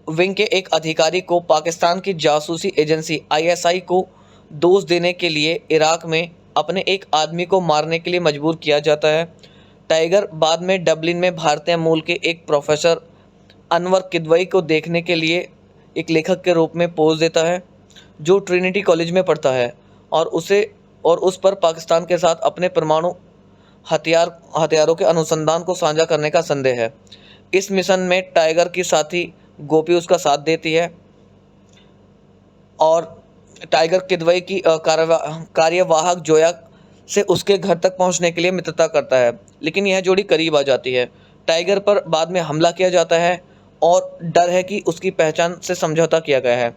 विंग के एक अधिकारी को पाकिस्तान की जासूसी एजेंसी ISI को दोष देने के लिए इराक में अपने एक आदमी को मारने के लिए मजबूर किया जाता है। टाइगर बाद में डबलिन में भारतीय मूल के एक प्रोफेसर अनवर किदवई को देखने के लिए एक लेखक के रूप में पोज देता है, जो ट्रिनिटी कॉलेज में पढ़ता है और उस पर पाकिस्तान के साथ अपने परमाणु हथियारों के अनुसंधान को साझा करने का संदेह है। इस मिशन में टाइगर की साथी गोपी उसका साथ देती है और टाइगर किदवई की कार्यवाहक जोया से उसके घर तक पहुंचने के लिए मित्रता करता है, लेकिन यह जोड़ी करीब आ जाती है। टाइगर पर बाद में हमला किया जाता है और डर है कि उसकी पहचान से समझौता किया गया है,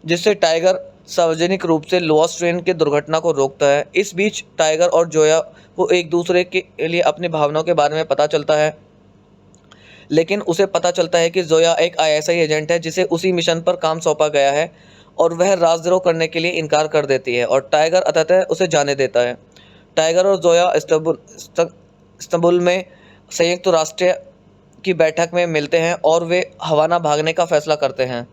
जिससे टाइगर सार्वजनिक रूप से लोअर्स ट्रेन की दुर्घटना को रोकता है। इस बीच टाइगर और जोया को एक दूसरे के लिए अपनी भावनाओं के बारे में पता चलता है, लेकिन उसे पता चलता है कि जोया एक आईएसआई एजेंट है जिसे उसी मिशन पर काम सौंपा गया है और वह राजद्रोह करने के लिए इनकार कर देती है और टाइगर अंततः उसे जाने देता है। टाइगर और जोया इस्तांबुल में संयुक्त राष्ट्र की बैठक में मिलते हैं और वे हवाना भागने का फैसला करते हैं।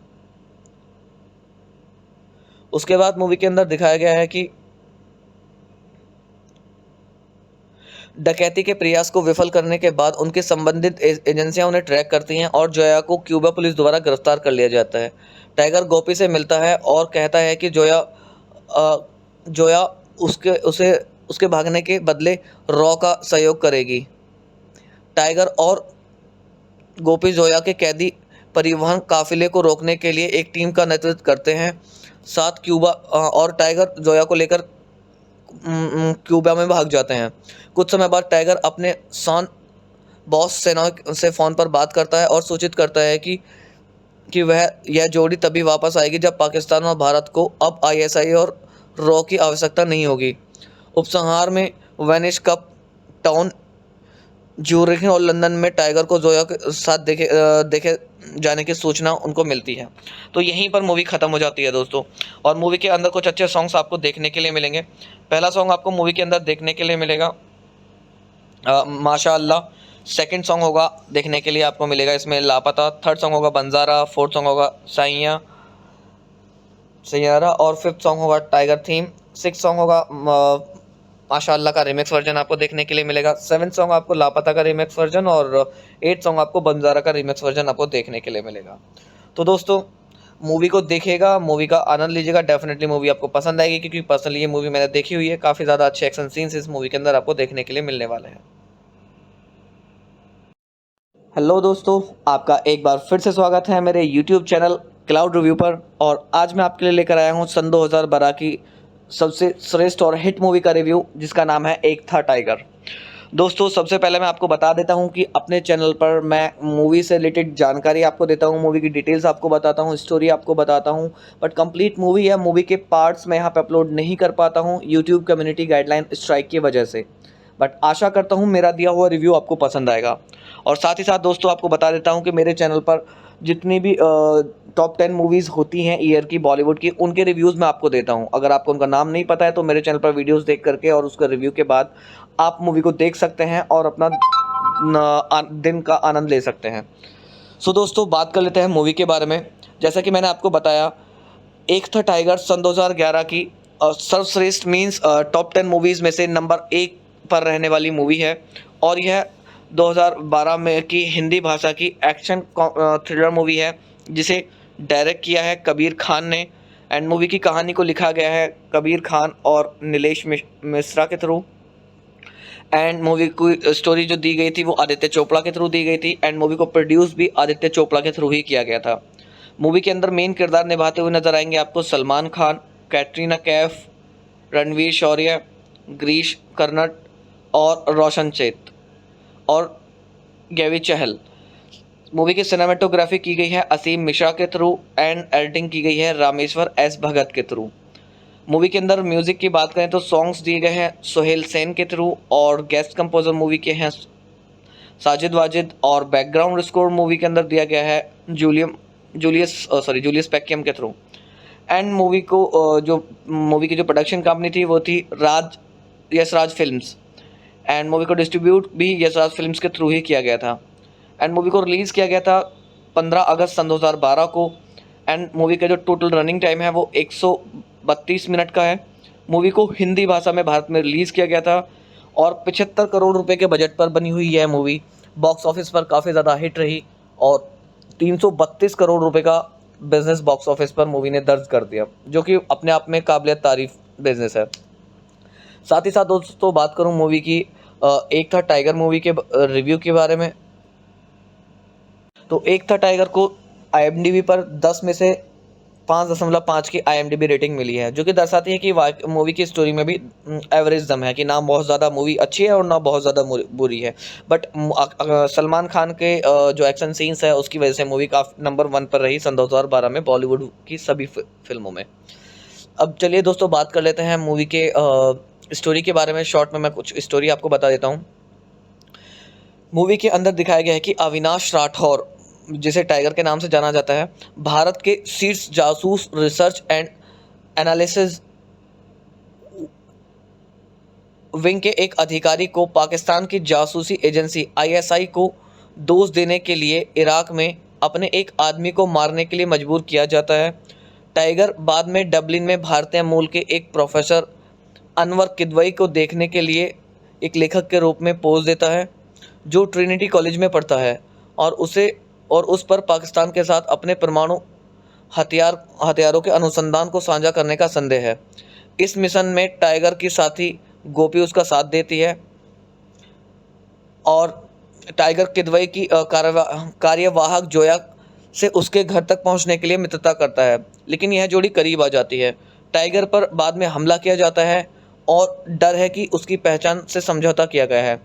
उसके बाद मूवी के अंदर दिखाया गया है कि डकैती के प्रयास को विफल करने के बाद उनकी संबंधित एजेंसियां उन्हें ट्रैक करती हैं और जोया को क्यूबा पुलिस द्वारा गिरफ्तार कर लिया जाता है। टाइगर गोपी से मिलता है और कहता है कि जोया उसके भागने के बदले रॉ का सहयोग करेगी। टाइगर और गोपी जोया के कैदी परिवहन काफिले को रोकने के लिए एक टीम का नेतृत्व करते हैं। साथ क्यूबा और टाइगर जोया को लेकर क्यूबा में भाग जाते हैं। कुछ समय बाद टाइगर अपने बॉस सेना से फ़ोन पर बात करता है और सूचित करता है कि यह जोड़ी तभी वापस आएगी जब पाकिस्तान और भारत को अब आईएसआई और रॉ की आवश्यकता नहीं होगी। उपसंहार में वेनिस कप टाउन, ज्यूरिख और लंदन में टाइगर को जोया के साथ देखे जाने की सूचना उनको मिलती है। तो यहीं पर मूवी ख़त्म हो जाती है दोस्तों। और मूवी के अंदर कुछ अच्छे सॉन्ग्स आपको देखने के लिए मिलेंगे। पहला सॉन्ग आपको मूवी के अंदर देखने के लिए मिलेगा माशाअल्लाह। सेकंड सॉन्ग होगा देखने के लिए आपको मिलेगा इसमें लापता। थर्ड सॉन्ग होगा बंजारा। फोर्थ सॉन्ग होगा सैयारा और फिफ्थ सॉन्ग होगा टाइगर थीम। सिक्स सॉन्ग होगा माशाअल्लाह का रिमिक्स वर्जन आपको देखने के लिए मिलेगा। सेवन्थ सॉन्ग आपको लापता का रिमिक्स वर्जन और एट सॉन्ग आपको बंजारा का रिमिक्स वर्जन आपको देखने के लिए मिलेगा। तो दोस्तों मूवी को देखिएगा, मूवी का आनंद लीजिएगा। डेफिनेटली मूवी आपको पसंद आएगी क्योंकि पर्सनली ये मूवी मैंने देखी हुई है। काफ़ी ज़्यादा अच्छे एक्शन सीन्स इस मूवी के अंदर आपको देखने के लिए मिलने वाले हैं। हेलो दोस्तों, आपका एक बार फिर से स्वागत है मेरे यूट्यूब चैनल क्लाउड रिव्यू पर। और आज मैं आपके लिए लेकर आया हूँ सन 2012 की सबसे श्रेष्ठ और हिट मूवी का रिव्यू, जिसका नाम है एक था टाइगर। दोस्तों सबसे पहले मैं आपको बता देता हूं कि अपने चैनल पर मैं मूवी से रिलेटेड जानकारी आपको देता हूं, मूवी की डिटेल्स आपको बताता हूं, स्टोरी आपको बताता हूं, बट कंप्लीट मूवी या मूवी के पार्ट्स मैं यहां पे अपलोड नहीं कर पाता हूं यूट्यूब कम्युनिटी गाइडलाइन स्ट्राइक की वजह से। बट आशा करता हूं मेरा दिया हुआ रिव्यू आपको पसंद आएगा। और साथ ही साथ दोस्तों आपको बता देता हूं कि मेरे चैनल पर जितनी भी टॉप 10 मूवीज़ होती हैं ईयर की बॉलीवुड की, उनके रिव्यूज़ मैं आपको देता हूं। अगर आपको उनका नाम नहीं पता है तो मेरे चैनल पर वीडियोज़ देख करके और उसका रिव्यू के बाद आप मूवी को देख सकते हैं और अपना दिन का आनंद ले सकते हैं। सो दोस्तों बात कर लेते हैं मूवी के बारे में। जैसा कि मैंने आपको बताया, एक था टाइगर सन 2011 की सर्वश्रेष्ठ मीन्स टॉप 10 मूवीज़ में से नंबर 1 पर रहने वाली मूवी है। और यह 2012 में की हिंदी भाषा की एक्शन थ्रिलर मूवी है, जिसे डायरेक्ट किया है कबीर खान ने। एंड मूवी की कहानी को लिखा गया है कबीर खान और नीलेश मिश्रा के थ्रू। एंड मूवी की स्टोरी जो दी गई थी वो आदित्य चोपड़ा के थ्रू दी गई थी। एंड मूवी को प्रोड्यूस भी आदित्य चोपड़ा के थ्रू ही किया गया था। मूवी के अंदर मेन किरदार निभाते हुए नजर आएंगे आपको सलमान खान, कैटरीना कैफ, रणवीर शौर्य, गिरीश कर्नाड और रोशन चेत और गैवी चहल। मूवी की सिनेमेटोग्राफी की गई है असीम मिश्रा के थ्रू एंड एडिटिंग की गई है रामेश्वर एस भगत के थ्रू। मूवी के अंदर म्यूज़िक की बात करें तो सॉन्ग्स दिए गए हैं सोहेल सेन के थ्रू और गेस्ट कंपोजर मूवी के हैं साजिद वाजिद। और बैकग्राउंड स्कोर मूवी के अंदर दिया गया है जूलियस पैक्यम के थ्रू। एंड मूवी की जो प्रोडक्शन कंपनी थी वो थी यशराज फिल्म्स। एंड मूवी को डिस्ट्रीब्यूट भी यशराज फिल्म्स के थ्रू ही किया गया था। एंड मूवी को रिलीज़ किया गया था 15 अगस्त सन 2012 को। एंड मूवी का जो टोटल रनिंग टाइम है वो 132 मिनट का है। मूवी को हिंदी भाषा में भारत में रिलीज़ किया गया था और 75 करोड़ रुपए के बजट पर बनी हुई यह मूवी बॉक्स ऑफिस पर काफ़ी ज़्यादा हिट रही और 332 करोड़ रुपए का बिजनेस बॉक्स ऑफिस पर मूवी ने दर्ज कर दिया, जो कि अपने आप में काबिल तारीफ बिजनेस है। साथ ही साथ दोस्तों बात करूं मूवी की एक था टाइगर मूवी के रिव्यू के बारे में, तो एक था टाइगर को IMDb पर 10 में से 5.5 की IMDb रेटिंग मिली है, जो कि दर्शाती है कि मूवी की स्टोरी में भी एवरेज दम है, कि ना बहुत ज़्यादा मूवी अच्छी है और ना बहुत ज़्यादा बुरी है। बट सलमान खान के जो एक्शन सीन्स है उसकी वजह से मूवी काफ़ी नंबर 1 पर रही सन 2012 में बॉलीवुड की सभी फिल्मों में। अब चलिए दोस्तों बात कर लेते हैं मूवी के स्टोरी के बारे में। शॉर्ट में मैं कुछ स्टोरी आपको बता देता हूँ। मूवी के अंदर दिखाया गया है कि अविनाश राठौर, जिसे टाइगर के नाम से जाना जाता है, भारत के शीर्ष जासूस रिसर्च एंड एनालिसिस विंग के एक अधिकारी को पाकिस्तान की जासूसी एजेंसी ISI को दोष देने के लिए इराक में अपने एक आदमी को मारने के लिए मजबूर किया जाता है। टाइगर बाद में डबलिन में भारतीय मूल के एक प्रोफेसर अनवर किदवई को देखने के लिए एक लेखक के रूप में पोज देता है, जो ट्रिनिटी कॉलेज में पढ़ता है, और उस पर पाकिस्तान के साथ अपने परमाणु हथियारों के अनुसंधान को साझा करने का संदेह है। इस मिशन में टाइगर की साथी गोपी उसका साथ देती है और टाइगर किदवई की कार्यवाहक जोया से उसके घर तक पहुंचने के लिए मित्रता करता है, लेकिन यह जोड़ी करीब आ जाती है। टाइगर पर बाद में हमला किया जाता है और डर है कि उसकी पहचान से समझौता किया गया है,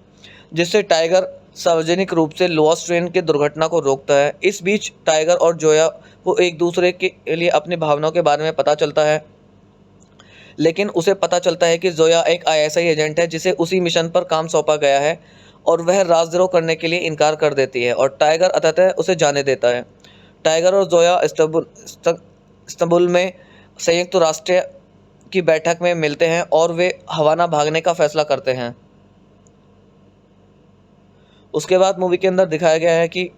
जिससे टाइगर सार्वजनिक रूप से लोअर्स ट्रेन की दुर्घटना को रोकता है। इस बीच टाइगर और जोया को एक दूसरे के लिए अपनी भावनाओं के बारे में पता चलता है, लेकिन उसे पता चलता है कि जोया एक ISI एजेंट है जिसे उसी मिशन पर काम सौंपा गया है, और वह राजद्रोह करने के लिए इनकार कर देती है, और टाइगर अंततः उसे जाने देता है। टाइगर और जोया इस्तांबुल में संयुक्त राष्ट्र की बैठक में मिलते हैं और वे हवाना भागने का फैसला करते हैं। उसके बाद मूवी के अंदर दिखाया गया है कि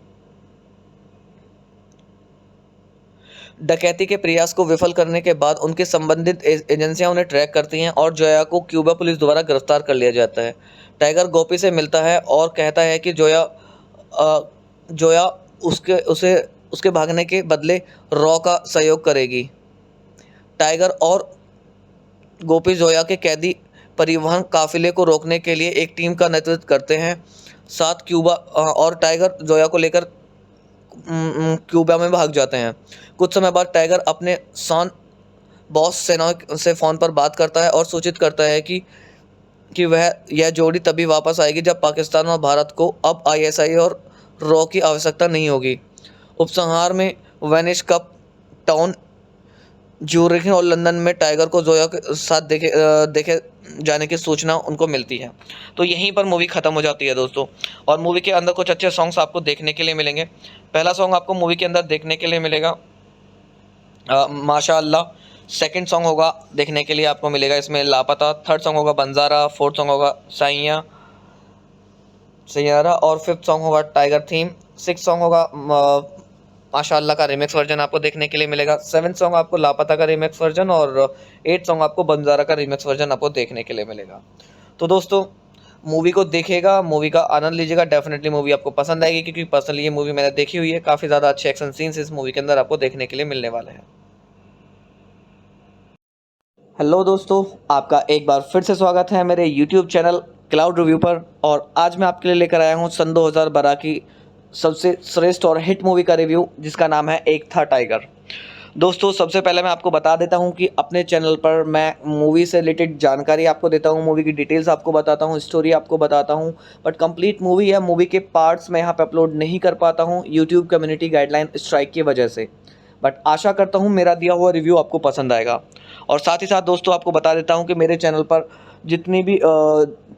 डकैती के प्रयास को विफल करने के बाद उनके संबंधित एजेंसियां उन्हें ट्रैक करती हैं और जोया को क्यूबा पुलिस द्वारा गिरफ्तार कर लिया जाता है। टाइगर गोपी से मिलता है और कहता है कि जोया उसके भागने के बदले रॉ का सहयोग करेगी। टाइगर और गोपी जोया के कैदी परिवहन काफिले को रोकने के लिए एक टीम का नेतृत्व करते हैं। साथ क्यूबा और टाइगर जोया को लेकर क्यूबा में भाग जाते हैं। कुछ समय बाद टाइगर अपने बॉस सेना से फ़ोन पर बात करता है और सूचित करता है कि यह जोड़ी तभी वापस आएगी जब पाकिस्तान और भारत को अब ISI और रॉ की आवश्यकता नहीं होगी। उपसंहार में वेनिस कप टाउन, ज्यूरिख और लंदन में टाइगर को जोया के साथ देखे जाने की सूचना उनको मिलती है। तो यहीं पर मूवी ख़त्म हो जाती है दोस्तों, और मूवी के अंदर कुछ अच्छे सॉन्ग्स आपको देखने के लिए मिलेंगे। पहला सॉन्ग आपको मूवी के अंदर देखने के लिए मिलेगा माशाअल्लाह। सेकंड सॉन्ग होगा देखने के लिए आपको मिलेगा इसमें लापता। थर्ड सॉन्ग होगा बंजारा। फोर्थ सॉन्ग होगा सैयारा और फिफ्थ सॉन्ग होगा टाइगर थीम। सिक्स सॉन्ग होगा माशाअल्लाह का रिमिक्स वर्जन आपको देखने के लिए मिलेगा। सेवन्थ सॉन्ग आपको लापता का रिमिक्स वर्जन और एट सॉन्ग आपको बंजारा का रिमिक्स वर्जन आपको देखने के लिए मिलेगा। तो दोस्तों मूवी को देखिएगा, मूवी का आनंद लीजिएगा। डेफिनेटली मूवी आपको पसंद आएगी, क्योंकि पर्सनली ये मूवी मैंने देखी हुई है। काफ़ी ज़्यादा अच्छे एक्शन सीन्स इस मूवी के अंदर आपको देखने के लिए मिलने वाले हैं। हेलो दोस्तों, आपका एक बार फिर से स्वागत है मेरे YouTube चैनल क्लाउड रिव्यू पर, और आज मैं आपके लिए लेकर आया हूँ सन 2012 की सबसे श्रेष्ठ और हिट मूवी का रिव्यू, जिसका नाम है एक था टाइगर। दोस्तों सबसे पहले मैं आपको बता देता हूं कि अपने चैनल पर मैं मूवी से रिलेटेड जानकारी आपको देता हूं, मूवी की डिटेल्स आपको बताता हूं, स्टोरी आपको बताता हूं, बट कंप्लीट मूवी या मूवी के पार्ट्स मैं यहां पे अपलोड नहीं कर पाता हूं यूट्यूब कम्युनिटी गाइडलाइन स्ट्राइक की वजह से। बट आशा करता हूं मेरा दिया हुआ रिव्यू आपको पसंद आएगा। और साथ ही साथ दोस्तों आपको बता देता हूँ कि मेरे चैनल पर जितनी भी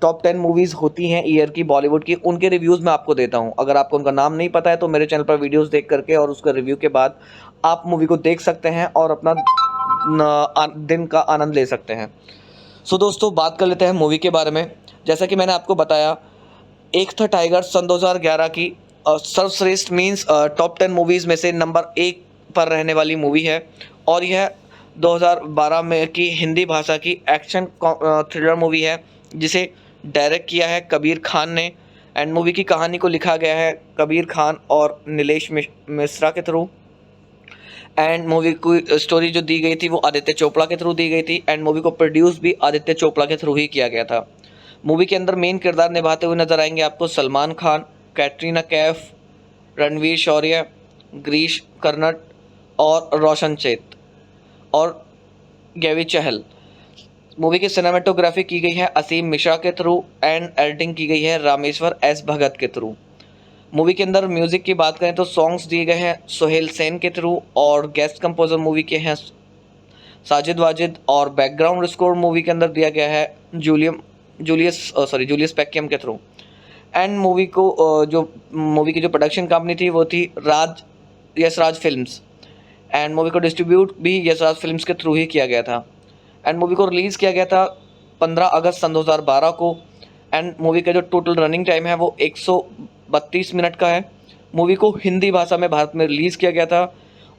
टॉप 10 मूवीज़ होती हैं ईयर की बॉलीवुड की, उनके रिव्यूज़ मैं आपको देता हूं। अगर आपको उनका नाम नहीं पता है तो मेरे चैनल पर वीडियोस देख करके और उसका रिव्यू के बाद आप मूवी को देख सकते हैं और अपना दिन का आनंद ले सकते हैं। सो दोस्तों बात कर लेते हैं मूवी के बारे में। जैसा कि मैंने आपको बताया, एक था टाइगर सन 2011 की सर्वश्रेष्ठ मीन्स टॉप 10 मूवीज़ में से नंबर 1 पर रहने वाली मूवी है, और यह 2012 में की हिंदी भाषा की एक्शन थ्रिलर मूवी है, जिसे डायरेक्ट किया है कबीर खान ने, एंड मूवी की कहानी को लिखा गया है कबीर खान और नीलेश मिश्रा के थ्रू, एंड मूवी की स्टोरी जो दी गई थी वो आदित्य चोपड़ा के थ्रू दी गई थी, एंड मूवी को प्रोड्यूस भी आदित्य चोपड़ा के थ्रू ही किया गया था। मूवी के अंदर मेन किरदार निभाते हुए नजर आएंगे आपको सलमान खान, कैटरीना कैफ, रणवीर शौर्य, गिरीश कर्नाड और रोशन चेत। और गैवी चहल। मूवी की सिनेमेटोग्राफी की गई है असीम मिश्रा के थ्रू एंड एडिटिंग की गई है रामेश्वर एस भगत के थ्रू। मूवी के अंदर म्यूज़िक की बात करें तो सॉन्ग्स दिए गए हैं सोहेल सेन के थ्रू और गेस्ट कंपोजर मूवी के हैं साजिद वाजिद और बैकग्राउंड स्कोर मूवी के अंदर दिया गया है जूलियस पैकियम के थ्रू। एंड मूवी की जो प्रोडक्शन कंपनी थी वो थी यशराज फिल्म्स एंड मूवी को डिस्ट्रीब्यूट भी यशराज फिल्म्स के थ्रू ही किया गया था। एंड मूवी को रिलीज़ किया गया था 15 अगस्त सन 2012 को। एंड मूवी का जो टोटल रनिंग टाइम है वो 132 मिनट का है। मूवी को हिंदी भाषा में भारत में रिलीज़ किया गया था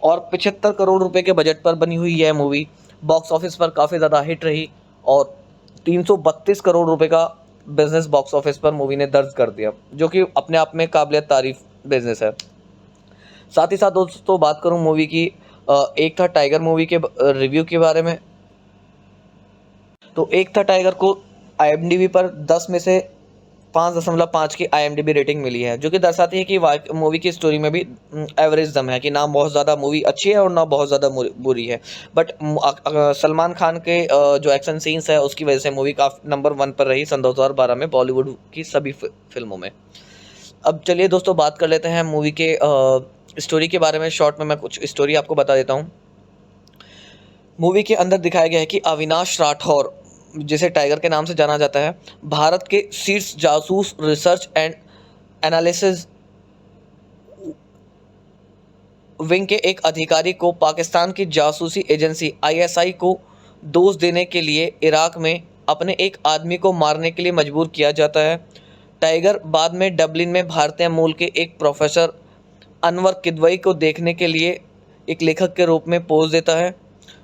और 75 करोड़ रुपए के बजट पर बनी हुई यह मूवी बॉक्स ऑफिस पर काफ़ी ज़्यादा हिट रही और 332 करोड़ रुपए का बिजनेस बॉक्स ऑफिस पर मूवी ने दर्ज कर दिया, जो कि अपने आप में काबिल तारीफ बिजनेस है। साथ ही साथ दोस्तों बात करूं मूवी की एक था टाइगर मूवी के रिव्यू के बारे में, तो एक था टाइगर को IMDb पर 10 में से 5.5 की IMDb रेटिंग मिली है, जो कि दर्शाती है कि मूवी की स्टोरी में भी एवरेज दम है कि ना बहुत ज़्यादा मूवी अच्छी है और ना बहुत ज़्यादा बुरी है। बट सलमान खान के जो एक्शन सीन्स है उसकी वजह से मूवी काफ़ी नंबर 1 पर रही सन 2012 में बॉलीवुड की सभी फिल्मों में। अब चलिए दोस्तों बात कर लेते हैं मूवी के स्टोरी के बारे में। शॉर्ट में मैं कुछ स्टोरी आपको बता देता हूँ। मूवी के अंदर दिखाया गया है कि अविनाश राठौर, जिसे टाइगर के नाम से जाना जाता है, भारत के शीर्ष जासूस रिसर्च एंड एनालिसिस विंग के एक अधिकारी को पाकिस्तान की जासूसी एजेंसी ISI को दोष देने के लिए इराक में अपने एक आदमी को मारने के लिए मजबूर किया जाता है। टाइगर बाद में डबलिन में भारतीय मूल के एक प्रोफेसर अनवर किदवई को देखने के लिए एक लेखक के रूप में पोज देता है,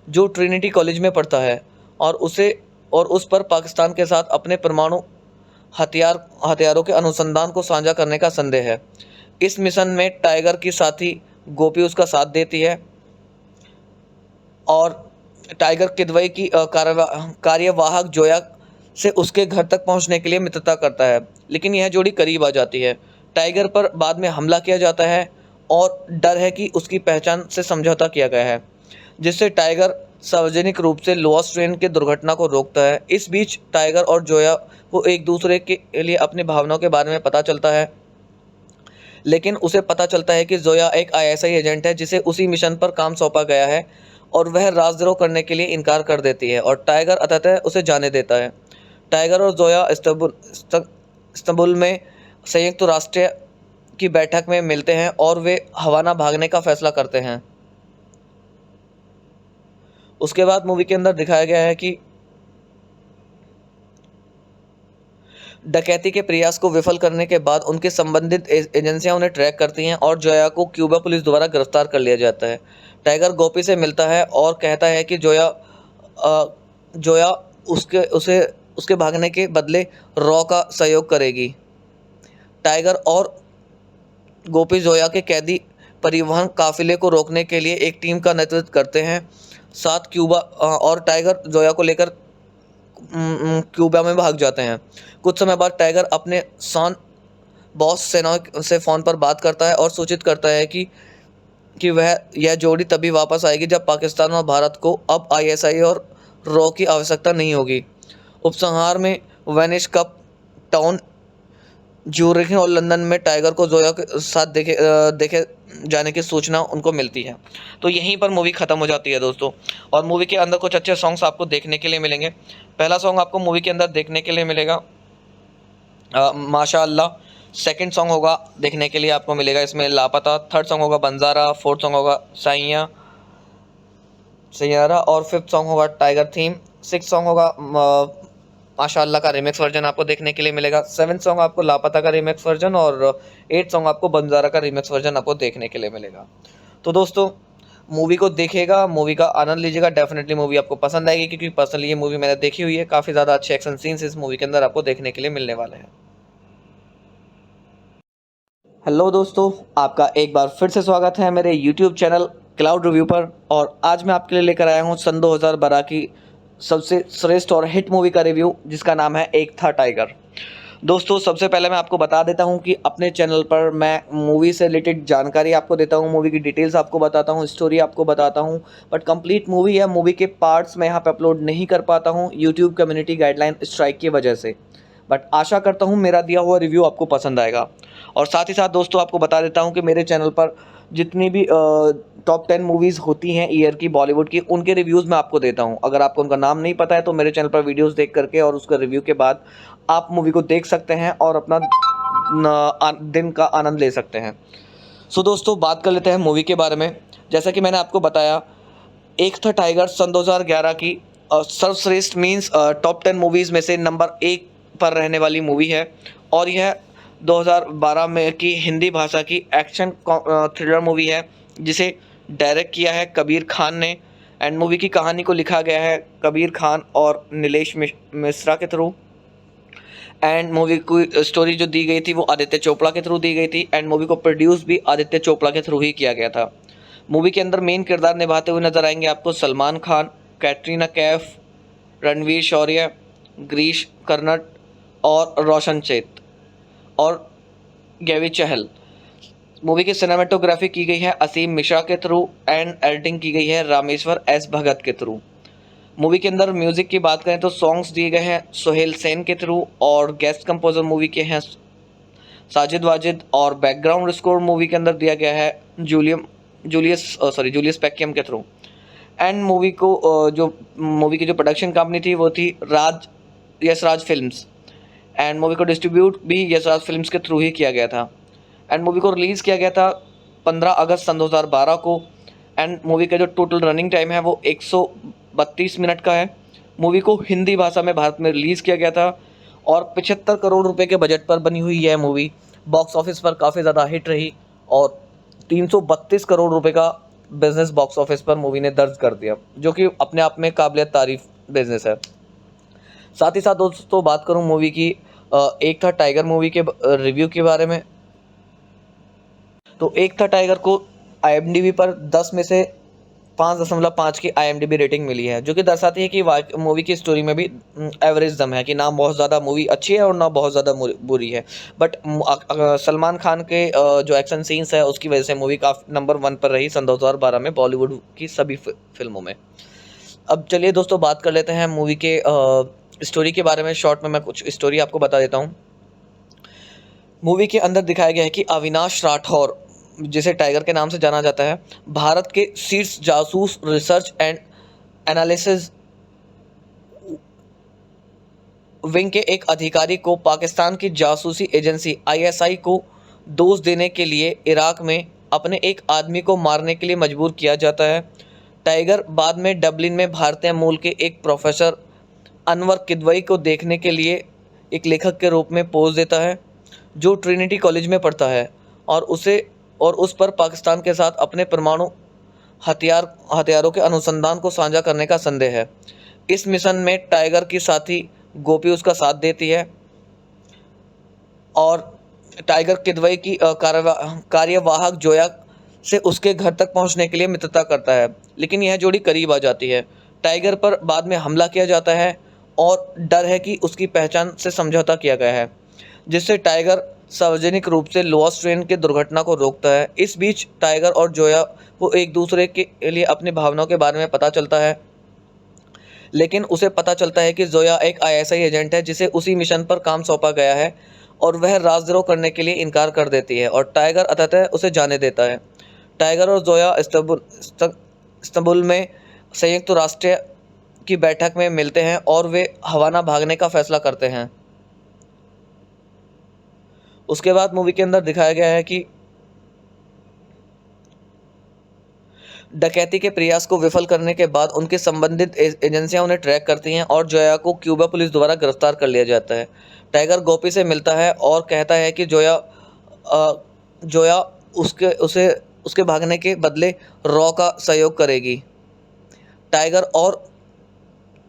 जो ट्रिनिटी कॉलेज में पढ़ता है और उस पर पाकिस्तान के साथ अपने परमाणु हथियारों के अनुसंधान को साझा करने का संदेह है। इस मिशन में टाइगर की साथी गोपी उसका साथ देती है और टाइगर किदवई की कार्यवाहक जोया से उसके घर तक पहुंचने के लिए मित्रता करता है, लेकिन यह जोड़ी करीब आ जाती है। टाइगर पर बाद में हमला किया जाता है और डर है कि उसकी पहचान से समझौता किया गया है, जिससे टाइगर सार्वजनिक रूप से लोअर्स ट्रेन के दुर्घटना को रोकता है। इस बीच टाइगर और जोया को एक दूसरे के लिए अपनी भावनाओं के बारे में पता चलता है, लेकिन उसे पता चलता है कि जोया एक ISI एजेंट है जिसे उसी मिशन पर काम सौंपा गया है और वह राजद्रोह करने के लिए इनकार कर देती है और टाइगर अंततः उसे जाने देता है। टाइगर और जोया इस्तांबुल में संयुक्त राष्ट्र की बैठक में मिलते हैं और वे हवाना भागने का फैसला करते हैं। उसके बाद मूवी के अंदर दिखाया गया है कि डकैती के प्रयास को विफल करने के बाद उनके संबंधित एजेंसियां उन्हें ट्रैक करती हैं और जोया को क्यूबा पुलिस द्वारा गिरफ्तार कर लिया जाता है। टाइगर गोपी से मिलता है और कहता है कि जोया उसके भागने के बदले रॉ का सहयोग करेगी। टाइगर और गोपी जोया के कैदी परिवहन काफिले को रोकने के लिए एक टीम का नेतृत्व करते हैं। साथ क्यूबा और टाइगर जोया को लेकर क्यूबा में भाग जाते हैं। कुछ समय बाद टाइगर अपने बॉस सेना से फ़ोन पर बात करता है और सूचित करता है कि यह जोड़ी तभी वापस आएगी जब पाकिस्तान और भारत को अब ISI और रॉ की आवश्यकता नहीं होगी। उपसंहार में वेनिस कप टाउन, ज्यूरिख और लंदन में टाइगर को जोया के साथ देखे जाने की सूचना उनको मिलती है। तो यहीं पर मूवी ख़त्म हो जाती है दोस्तों। और मूवी के अंदर कुछ अच्छे सॉन्ग्स आपको देखने के लिए मिलेंगे। पहला सॉन्ग आपको मूवी के अंदर देखने के लिए मिलेगा माशाअल्लाह। सेकंड सॉन्ग होगा देखने के लिए आपको मिलेगा इसमें लापता। थर्ड सॉन्ग होगा बंजारा। फोर्थ सॉन्ग होगा सैयारा और फिफ्थ सॉन्ग होगा टाइगर थीम। सिक्स सॉन्ग होगा माशाअल्लाह का रिमिक्स वर्जन आपको देखने के लिए मिलेगा। सेवन्थ सॉन्ग आपको लापता का रिमिक्स वर्जन और एट सॉन्ग आपको बंजारा का रिमिक्स वर्जन आपको देखने के लिए मिलेगा। तो दोस्तों मूवी को देखिएगा, मूवी का आनंद लीजिएगा। डेफिनेटली मूवी आपको पसंद आएगी क्योंकि पर्सनली ये मूवी मैंने देखी हुई है। काफ़ी ज़्यादा अच्छे एक्शन सीन्स इस मूवी के अंदर आपको देखने के लिए मिलने वाले हैं। हेलो दोस्तों, आपका एक बार फिर से स्वागत है मेरे YouTube चैनल क्लाउड रिव्यू पर। और आज मैं आपके लिए लेकर आया हूँ सन 2012 की सबसे श्रेष्ठ और हिट मूवी का रिव्यू, जिसका नाम है एक था टाइगर। दोस्तों सबसे पहले मैं आपको बता देता हूं कि अपने चैनल पर मैं मूवी से रिलेटेड जानकारी आपको देता हूं, मूवी की डिटेल्स आपको बताता हूं, स्टोरी आपको बताता हूं, बट कंप्लीट मूवी या मूवी के पार्ट्स मैं यहां पे अपलोड नहीं कर पाता हूं यूट्यूब कम्युनिटी गाइडलाइन स्ट्राइक की वजह से। बट आशा करता हूं मेरा दिया हुआ रिव्यू आपको पसंद आएगा। और साथ ही साथ दोस्तों आपको बता देता हूं कि मेरे चैनल पर जितनी भी टॉप 10 मूवीज़ होती हैं ईयर की बॉलीवुड की, उनके रिव्यूज़ मैं आपको देता हूं। अगर आपको उनका नाम नहीं पता है तो मेरे चैनल पर वीडियोस देख करके और उसका रिव्यू के बाद आप मूवी को देख सकते हैं और अपना दिन का आनंद ले सकते हैं। सो दोस्तों बात कर लेते हैं मूवी के बारे में। जैसा कि मैंने आपको बताया, एक था टाइगर सन 2011 की सर्वश्रेष्ठ मीन्स टॉप 10 मूवीज़ में से नंबर 1 पर रहने वाली मूवी है। और यह 2012 में की हिंदी भाषा की एक्शन थ्रिलर मूवी है जिसे डायरेक्ट किया है कबीर खान ने। एंड मूवी की कहानी को लिखा गया है कबीर खान और नीलेश मिश्रा के थ्रू। एंड मूवी की स्टोरी जो दी गई थी वो आदित्य चोपड़ा के थ्रू दी गई थी। एंड मूवी को प्रोड्यूस भी आदित्य चोपड़ा के थ्रू ही किया गया था। मूवी के अंदर मेन किरदार निभाते हुए नजर आएंगे आपको सलमान खान, कैटरीना कैफ, रणवीर शौर्य, गिरीश कर्नाड और रोशन चेत और गैवी चहल। मूवी की सिनेमेटोग्राफी की गई है असीम मिश्रा के थ्रू एंड एडिटिंग की गई है रामेश्वर एस भगत के थ्रू। मूवी के अंदर म्यूजिक की बात करें तो सॉन्ग्स दिए गए हैं सोहेल सेन के थ्रू और गेस्ट कंपोजर मूवी के हैं साजिद वाजिद। और बैकग्राउंड स्कोर मूवी के अंदर दिया गया है जूलियस पैकियम के थ्रू। एंड मूवी को जो मूवी की जो प्रोडक्शन कंपनी थी वो थी यशराज फिल्म्स। एंड मूवी को डिस्ट्रीब्यूट भी यशराज फिल्म्स के थ्रू ही किया गया था। एंड मूवी को रिलीज़ किया गया था 15 अगस्त सन 2012 को। एंड मूवी का जो टोटल रनिंग टाइम है वो 132 मिनट का है। मूवी को हिंदी भाषा में भारत में रिलीज़ किया गया था और 75 करोड़ रुपए के बजट पर बनी हुई यह मूवी बॉक्स ऑफिस पर काफ़ी ज़्यादा हिट रही और 332 करोड़ रुपए का बिजनेस बॉक्स ऑफिस पर मूवी ने दर्ज कर दिया, जो कि अपने आप में काबिलियत तारीफ बिजनेस है। साथ ही साथ दोस्तों बात करूं मूवी की एक था टाइगर मूवी के रिव्यू के बारे में, तो एक था टाइगर को IMDb पर 10 में से 5.5 की IMDb रेटिंग मिली है, जो कि दर्शाती है कि मूवी की स्टोरी में भी एवरेज दम है कि ना बहुत ज़्यादा मूवी अच्छी है और ना बहुत ज़्यादा बुरी है। बट सलमान खान के जो एक्शन सीन्स है उसकी वजह से मूवी काफ़ी नंबर 1 पर रही सन 2012 में बॉलीवुड की सभी फिल्मों में। अब चलिए दोस्तों बात कर लेते हैं मूवी के स्टोरी के बारे में। शॉर्ट में मैं कुछ स्टोरी आपको बता देता हूँ। मूवी के अंदर दिखाया गया है कि अविनाश राठौर, जिसे टाइगर के नाम से जाना जाता है, भारत के शीर्ष जासूस रिसर्च एंड एनालिसिस विंग के एक अधिकारी को पाकिस्तान की जासूसी एजेंसी ISI को दोष देने के लिए इराक में अपने एक आदमी को मारने के लिए मजबूर किया जाता है। टाइगर बाद में डबलिन में भारतीय मूल के एक प्रोफेसर अनवर किदवई को देखने के लिए एक लेखक के रूप में पोज देता है, जो ट्रिनिटी कॉलेज में पढ़ता है और उस पर पाकिस्तान के साथ अपने परमाणु हथियारों के अनुसंधान को साझा करने का संदेह है। इस मिशन में टाइगर की साथी गोपी उसका साथ देती है और टाइगर किदवई की कार्यवाहक जोया से उसके घर तक पहुंचने के लिए मित्रता करता है, लेकिन यह जोड़ी करीब आ जाती है। टाइगर पर बाद में हमला किया जाता है और डर है कि उसकी पहचान से समझौता किया गया है, जिससे टाइगर सार्वजनिक रूप से लोअर्स ट्रेन के दुर्घटना को रोकता है। इस बीच टाइगर और जोया को एक दूसरे के लिए अपनी भावनाओं के बारे में पता चलता है, लेकिन उसे पता चलता है कि जोया एक ISI एजेंट है जिसे उसी मिशन पर काम सौंपा गया है और वह राजद्रोह करने के लिए इनकार कर देती है और टाइगर अंततः उसे जाने देता है। टाइगर और जोया इस्तांबुल में संयुक्त राष्ट्र की बैठक में मिलते हैं और वे हवाना भागने का फैसला करते हैं। उसके बाद मूवी के अंदर दिखाया गया है कि डकैती के प्रयास को विफल करने के बाद उनकी संबंधित एजेंसियां उन्हें ट्रैक करती हैं और जोया को क्यूबा पुलिस द्वारा गिरफ्तार कर लिया जाता है। टाइगर गोपी से मिलता है और कहता है कि जोया उसके भागने के बदले रॉ का सहयोग करेगी। टाइगर और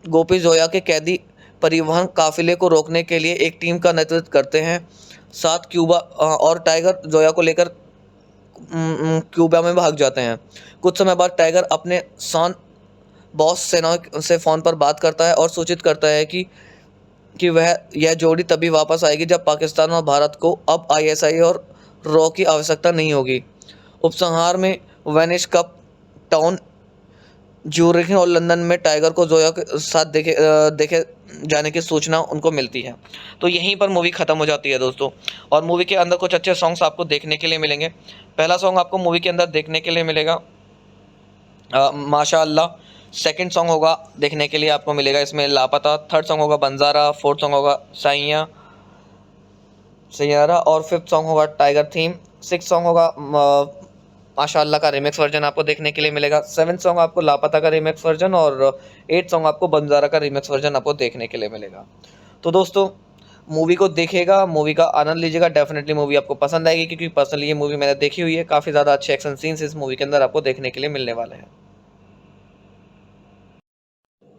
गोपी जोया के कैदी परिवहन काफिले को रोकने के लिए एक टीम का नेतृत्व करते हैं। साथ क्यूबा और टाइगर जोया को लेकर क्यूबा में भाग जाते हैं। कुछ समय बाद टाइगर अपने बॉस सेना से फ़ोन पर बात करता है और सूचित करता है कि कि वह यह जोड़ी तभी वापस आएगी जब पाकिस्तान और भारत को अब आईएसआई और रॉ की आवश्यकता नहीं होगी। उपसंहार में वेनिस कप, टाउन, ज्यूरिख और लंदन में टाइगर को जोया के साथ देखे जाने की सूचना उनको मिलती है। तो यहीं पर मूवी ख़त्म हो जाती है दोस्तों। और मूवी के अंदर कुछ अच्छे सॉन्ग्स आपको देखने के लिए मिलेंगे। पहला सॉन्ग आपको मूवी के अंदर देखने के लिए मिलेगा माशाअल्लाह। सेकंड सॉन्ग होगा देखने के लिए आपको मिलेगा इसमें लापता। थर्ड सॉन्ग होगा बंजारा। फोर्थ सॉन्ग होगा सैयारा। और फिफ्थ सॉन्ग होगा टाइगर थीम। सिक्स सॉन्ग होगा माशाअल्लाह का रिमिक्स वर्जन आपको देखने के लिए मिलेगा। सेवन्थ सॉन्ग आपको लापता का रिमिक्स वर्जन और एट सॉन्ग आपको बंजारा का रिमिक्स वर्जन आपको देखने के लिए मिलेगा। तो दोस्तों मूवी को देखिएगा, मूवी का आनंद लीजिएगा। डेफिनेटली मूवी आपको पसंद आएगी क्योंकि पर्सनली ये मूवी मैंने देखी हुई है। काफ़ी ज़्यादा अच्छे एक्शन सीन्स इस मूवी के अंदर आपको देखने के लिए मिलने वाले हैं।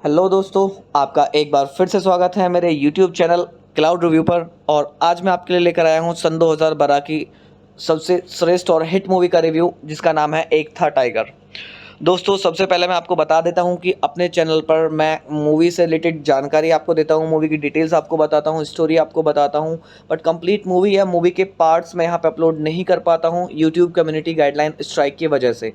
हेलो दोस्तों, आपका एक बार फिर से स्वागत है मेरे YouTube चैनल क्लाउड रिव्यू पर। और आज मैं आपके लिए लेकर आया हूँ सन 2012 की सबसे श्रेष्ठ और हिट मूवी का रिव्यू, जिसका नाम है एक था टाइगर। दोस्तों सबसे पहले मैं आपको बता देता हूं कि अपने चैनल पर मैं मूवी से रिलेटेड जानकारी आपको देता हूं, मूवी की डिटेल्स आपको बताता हूं, स्टोरी आपको बताता हूं, बट कंप्लीट मूवी या मूवी के पार्ट्स मैं यहां पे अपलोड नहीं कर पाता हूं यूट्यूब कम्युनिटी गाइडलाइन स्ट्राइक की वजह से।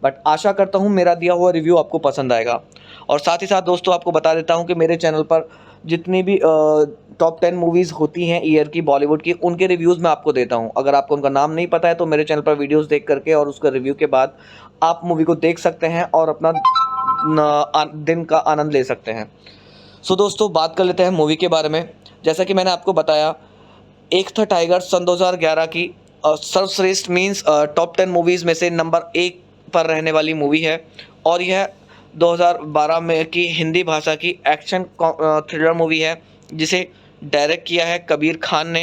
बट आशा करता हूं मेरा दिया हुआ रिव्यू आपको पसंद आएगा। और साथ ही साथ दोस्तों आपको बता देता हूं कि मेरे चैनल पर जितनी भी टॉप 10 मूवीज़ होती हैं ईयर की बॉलीवुड की, उनके रिव्यूज़ मैं आपको देता हूं। अगर आपको उनका नाम नहीं पता है तो मेरे चैनल पर वीडियोज़ देख करके और उसका रिव्यू के बाद आप मूवी को देख सकते हैं और अपना दिन का आनंद ले सकते हैं। सो दोस्तों बात कर लेते हैं मूवी के बारे में। जैसा कि मैंने आपको बताया, एक था टाइगर सन 2011 की सर्वश्रेष्ठ मीन्स टॉप 10 मूवीज़ में से नंबर 1 पर रहने वाली मूवी है। और यह 2012 में की हिंदी भाषा की एक्शन थ्रिलर मूवी है, जिसे डायरेक्ट किया है कबीर खान ने।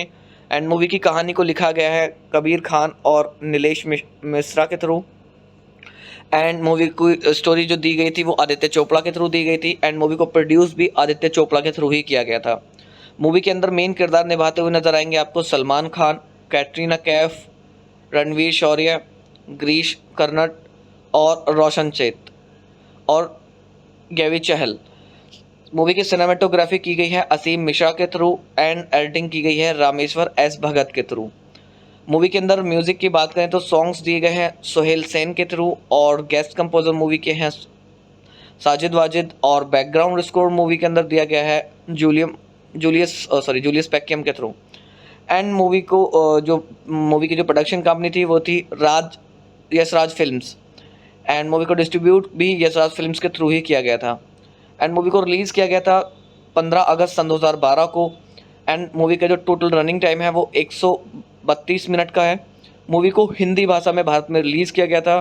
एंड मूवी की कहानी को लिखा गया है कबीर खान और नीलेश मिश्रा के थ्रू। एंड मूवी की स्टोरी जो दी गई थी वो आदित्य चोपड़ा के थ्रू दी गई थी। एंड मूवी को प्रोड्यूस भी आदित्य चोपड़ा के थ्रू ही किया गया था। मूवी के अंदर मेन किरदार निभाते हुए नजर आएंगे आपको सलमान खान, कैटरीना कैफ, रणवीर शौर्य, गिरीश कर्नाड और रोशन चेत और गैवी चहल। मूवी की सिनेमेटोग्राफी की गई है असीम मिश्रा के थ्रू एंड एडिटिंग की गई है रामेश्वर एस भगत के थ्रू। मूवी के अंदर म्यूज़िक की बात करें तो सॉन्ग्स दिए गए हैं सोहेल सेन के थ्रू और गेस्ट कंपोजर मूवी के हैं साजिद वाजिद। और बैकग्राउंड स्कोर मूवी के अंदर दिया गया है जूलियस पैक्यम के थ्रू। एंड मूवी की जो प्रोडक्शन कंपनी थी वो थी यशराज फिल्म्स। एंड मूवी को डिस्ट्रीब्यूट भी यशराज फिल्म्स के थ्रू ही किया गया था। एंड मूवी को रिलीज़ किया गया था 15 अगस्त सन 2012 को। एंड मूवी का जो टोटल रनिंग टाइम है वो 132 मिनट का है। मूवी को हिंदी भाषा में भारत में रिलीज़ किया गया था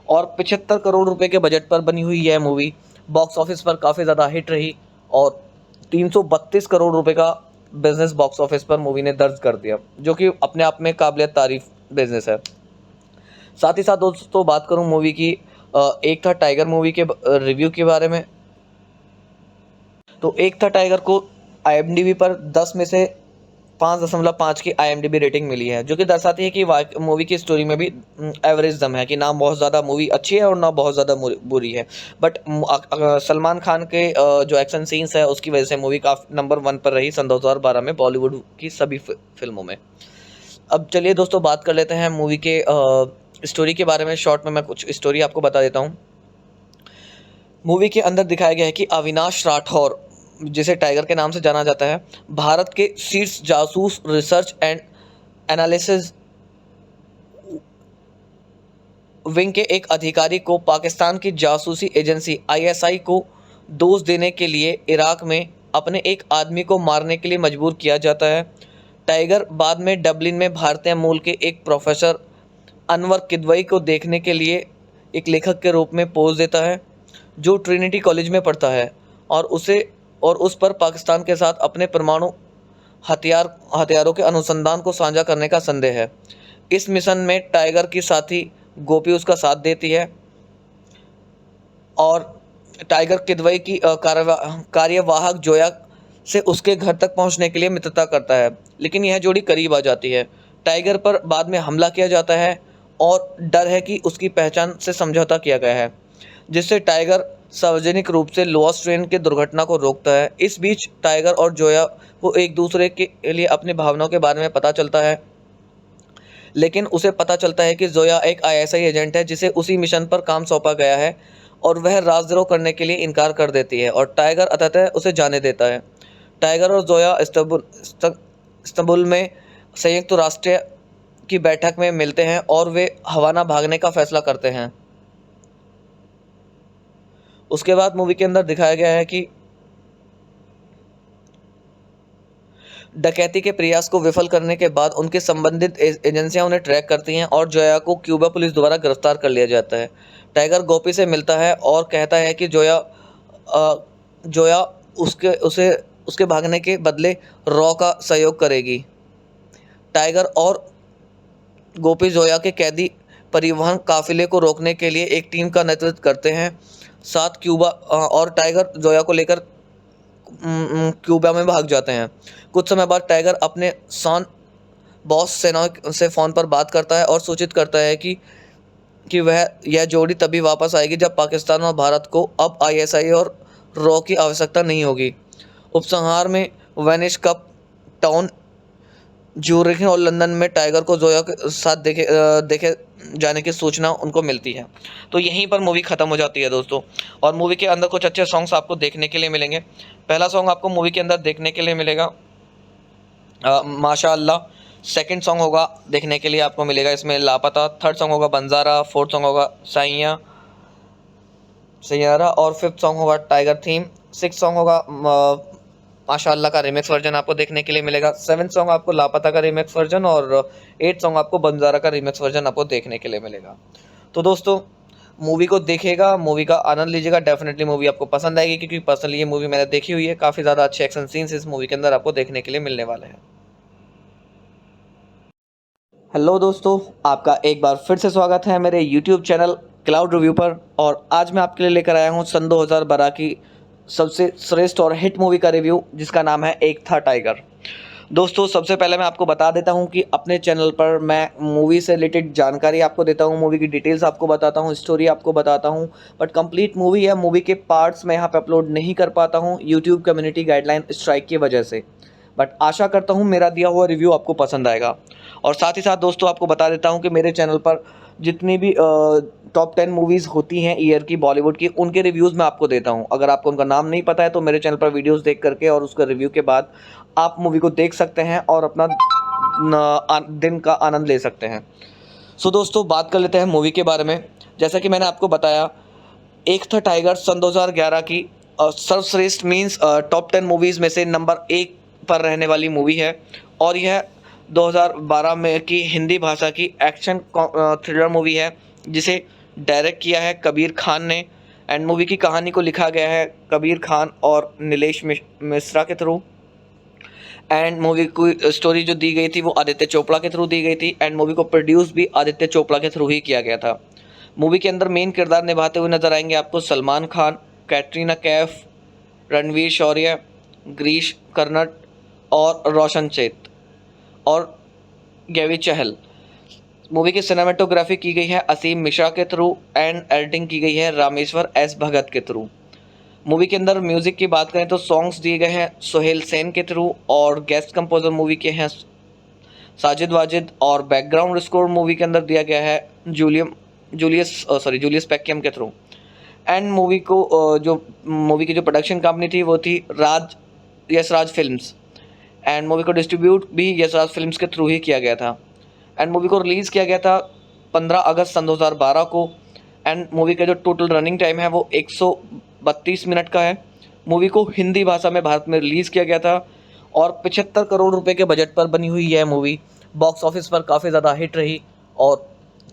और 75 करोड़ रुपए के बजट पर बनी हुई यह मूवी बॉक्स ऑफिस पर काफ़ी ज़्यादा हिट रही और 332 करोड़ रुपए का बिजनेस बॉक्स ऑफिस पर मूवी ने दर्ज कर दिया, जो कि अपने आप में काबिल तारीफ बिजनेस है। साथ ही साथ दोस्तों बात करूं मूवी की एक था टाइगर मूवी के रिव्यू के बारे में, तो एक था टाइगर को IMDb पर 10 में से 5.5 की IMDb रेटिंग मिली है, जो कि दर्शाती है कि मूवी की स्टोरी में भी एवरेज दम है कि ना बहुत ज़्यादा मूवी अच्छी है और ना बहुत ज़्यादा बुरी है। बट सलमान खान के जो एक्शन सीन्स है उसकी वजह से मूवी काफ़ी नंबर 1 पर रही सन 2012 में बॉलीवुड की सभी फिल्मों में। अब चलिए दोस्तों बात कर लेते हैं मूवी के स्टोरी के बारे में। शॉर्ट में मैं कुछ स्टोरी आपको बता देता हूँ। मूवी के अंदर दिखाया गया है कि अविनाश राठौर, जिसे टाइगर के नाम से जाना जाता है, भारत के शीर्ष जासूस रिसर्च एंड एनालिसिस विंग के एक अधिकारी को पाकिस्तान की जासूसी एजेंसी ISI को दोष देने के लिए इराक में अपने एक आदमी को मारने के लिए मजबूर किया जाता है। टाइगर बाद में डबलिन में भारतीय मूल के एक प्रोफेसर अनवर किदवई को देखने के लिए एक लेखक के रूप में पोज देता है, जो ट्रिनिटी कॉलेज में पढ़ता है और उस पर पाकिस्तान के साथ अपने परमाणु हथियारों के अनुसंधान को साझा करने का संदेह है। इस मिशन में टाइगर की साथी गोपी उसका साथ देती है और टाइगर किदवई की कार्यवाहक जोया से उसके घर तक पहुंचने के लिए मित्रता करता है, लेकिन यह जोड़ी करीब आ जाती है। टाइगर पर बाद में हमला किया जाता है और डर है कि उसकी पहचान से समझौता किया गया है, जिससे टाइगर सार्वजनिक रूप से लोअर्स ट्रेन की दुर्घटना को रोकता है। इस बीच टाइगर और जोया को एक दूसरे के लिए अपनी भावनाओं के बारे में पता चलता है, लेकिन उसे पता चलता है कि जोया एक आईएसआई एजेंट है जिसे उसी मिशन पर काम सौंपा गया है और वह राजद्रोह करने के लिए इनकार कर देती है और टाइगर अंततः उसे जाने देता है। टाइगर और जोया इस्तांबुल में संयुक्त राष्ट्र की बैठक में मिलते हैं और वे हवाना भागने का फैसला करते हैं। उसके बाद मूवी के अंदर दिखाया गया है कि डकैती के प्रयास को विफल करने के बाद उनके संबंधित एजेंसियां उन्हें ट्रैक करती हैं और जोया को क्यूबा पुलिस द्वारा गिरफ्तार कर लिया जाता है। टाइगर गोपी से मिलता है और कहता है कि जोया उसके भागने के बदले रॉ का सहयोग करेगी। टाइगर और गोपी जोया के कैदी परिवहन काफिले को रोकने के लिए एक टीम का नेतृत्व करते हैं। साथ क्यूबा और टाइगर जोया को लेकर क्यूबा में भाग जाते हैं। कुछ समय बाद टाइगर अपने सान बॉस सेना से फ़ोन पर बात करता है और सूचित करता है कि यह जोड़ी तभी वापस आएगी जब पाकिस्तान और भारत को अब आईएसआई और रॉ की आवश्यकता नहीं होगी। उपसंहार में वेनिस कप टाउन, ज्यूरिख और लंदन में टाइगर को जोया के साथ देखे जाने की सूचना उनको मिलती है। तो यहीं पर मूवी ख़त्म हो जाती है दोस्तों। और मूवी के अंदर कुछ अच्छे सॉन्ग्स आपको देखने के लिए मिलेंगे। पहला सॉन्ग आपको मूवी के अंदर देखने के लिए मिलेगा माशाअल्लाह। सेकंड सॉन्ग होगा देखने के लिए आपको मिलेगा इसमें लापता। थर्ड सॉन्ग होगा बंजारा। फोर्थ सॉन्ग होगा सैयारा और फिफ्थ सॉन्ग होगा टाइगर थीम। सिक्स सॉन्ग होगा माशाअल्लाह का रिमिक्स वर्जन आपको देखने के लिए मिलेगा। सेवन्थ सॉन्ग आपको लापता का रिमिक्स वर्जन और एट सॉन्ग आपको बंजारा का रिमिक्स वर्जन आपको देखने के लिए मिलेगा। तो दोस्तों मूवी को देखिएगा, मूवी का आनंद लीजिएगा। डेफिनेटली मूवी आपको पसंद आएगी क्योंकि पर्सनली ये मूवी मैंने देखी हुई है। काफ़ी ज़्यादा अच्छे एक्शन सीन्स इस मूवी के अंदर आपको देखने के लिए मिलने वाले हैं। हेलो दोस्तों, आपका एक बार फिर से स्वागत है मेरे यूट्यूब चैनल क्लाउड रिव्यू पर। और आज मैं आपके लिए लेकर आया हूँ सन 2012 की सबसे श्रेष्ठ और हिट मूवी का रिव्यू, जिसका नाम है एक था टाइगर। दोस्तों सबसे पहले मैं आपको बता देता हूं कि अपने चैनल पर मैं मूवी से रिलेटेड जानकारी आपको देता हूं, मूवी की डिटेल्स आपको बताता हूं, स्टोरी आपको बताता हूं, बट कंप्लीट मूवी या मूवी के पार्ट्स मैं यहां पे अपलोड नहीं कर पाता हूं यूट्यूब कम्युनिटी गाइडलाइन स्ट्राइक की वजह से। बट आशा करता हूं मेरा दिया हुआ रिव्यू आपको पसंद आएगा। और साथ ही साथ दोस्तों आपको बता देता हूँ कि मेरे चैनल पर जितनी भी टॉप 10 मूवीज़ होती हैं ईयर की बॉलीवुड की, उनके रिव्यूज़ मैं आपको देता हूं। अगर आपको उनका नाम नहीं पता है तो मेरे चैनल पर वीडियोस देख करके और उसका रिव्यू के बाद आप मूवी को देख सकते हैं और अपना दिन का आनंद ले सकते हैं। सो दोस्तों बात कर लेते हैं मूवी के बारे में। जैसा कि मैंने आपको बताया, एक था टाइगर सन 2011 की सर्वश्रेष्ठ मीन्स टॉप 10 मूवीज़ में से नंबर 1 पर रहने वाली मूवी है। और यह 2012 में की हिंदी भाषा की एक्शन थ्रिलर मूवी है, जिसे डायरेक्ट किया है कबीर खान ने। एंड मूवी की कहानी को लिखा गया है कबीर खान और नीलेश मिश्रा के थ्रू। एंड मूवी को स्टोरी जो दी गई थी वो आदित्य चोपड़ा के थ्रू दी गई थी। एंड मूवी को प्रोड्यूस भी आदित्य चोपड़ा के थ्रू ही किया गया था। मूवी के अंदर मेन किरदार निभाते हुए नजर आएंगे आपको सलमान खान, कैटरीना कैफ, रणवीर शौर्य, गिरीश कर्नाड और रोशन चेत और गैवी चहल। मूवी की सिनेमेटोग्राफी की गई है असीम मिश्रा के थ्रू एंड एडिटिंग की गई है रामेश्वर एस भगत के थ्रू। मूवी के अंदर म्यूज़िक की बात करें तो सॉन्ग्स दिए गए हैं सोहेल सेन के थ्रू और गेस्ट कंपोजर मूवी के हैं साजिद वाजिद। और बैकग्राउंड स्कोर मूवी के अंदर दिया गया है जूलियस पैकियम के थ्रू। एंड मूवी की जो प्रोडक्शन कंपनी थी वो थी यशराज फिल्म्स। एंड मूवी को डिस्ट्रीब्यूट भी यशराज फिल्म्स के थ्रू ही किया गया था। एंड मूवी को रिलीज़ किया गया था 15 अगस्त सन 2012 को। एंड मूवी का जो टोटल रनिंग टाइम है वो 132 मिनट का है। मूवी को हिंदी भाषा में भारत में रिलीज़ किया गया था और 75 करोड़ रुपए के बजट पर बनी हुई यह मूवी बॉक्स ऑफिस पर काफ़ी ज़्यादा हिट रही और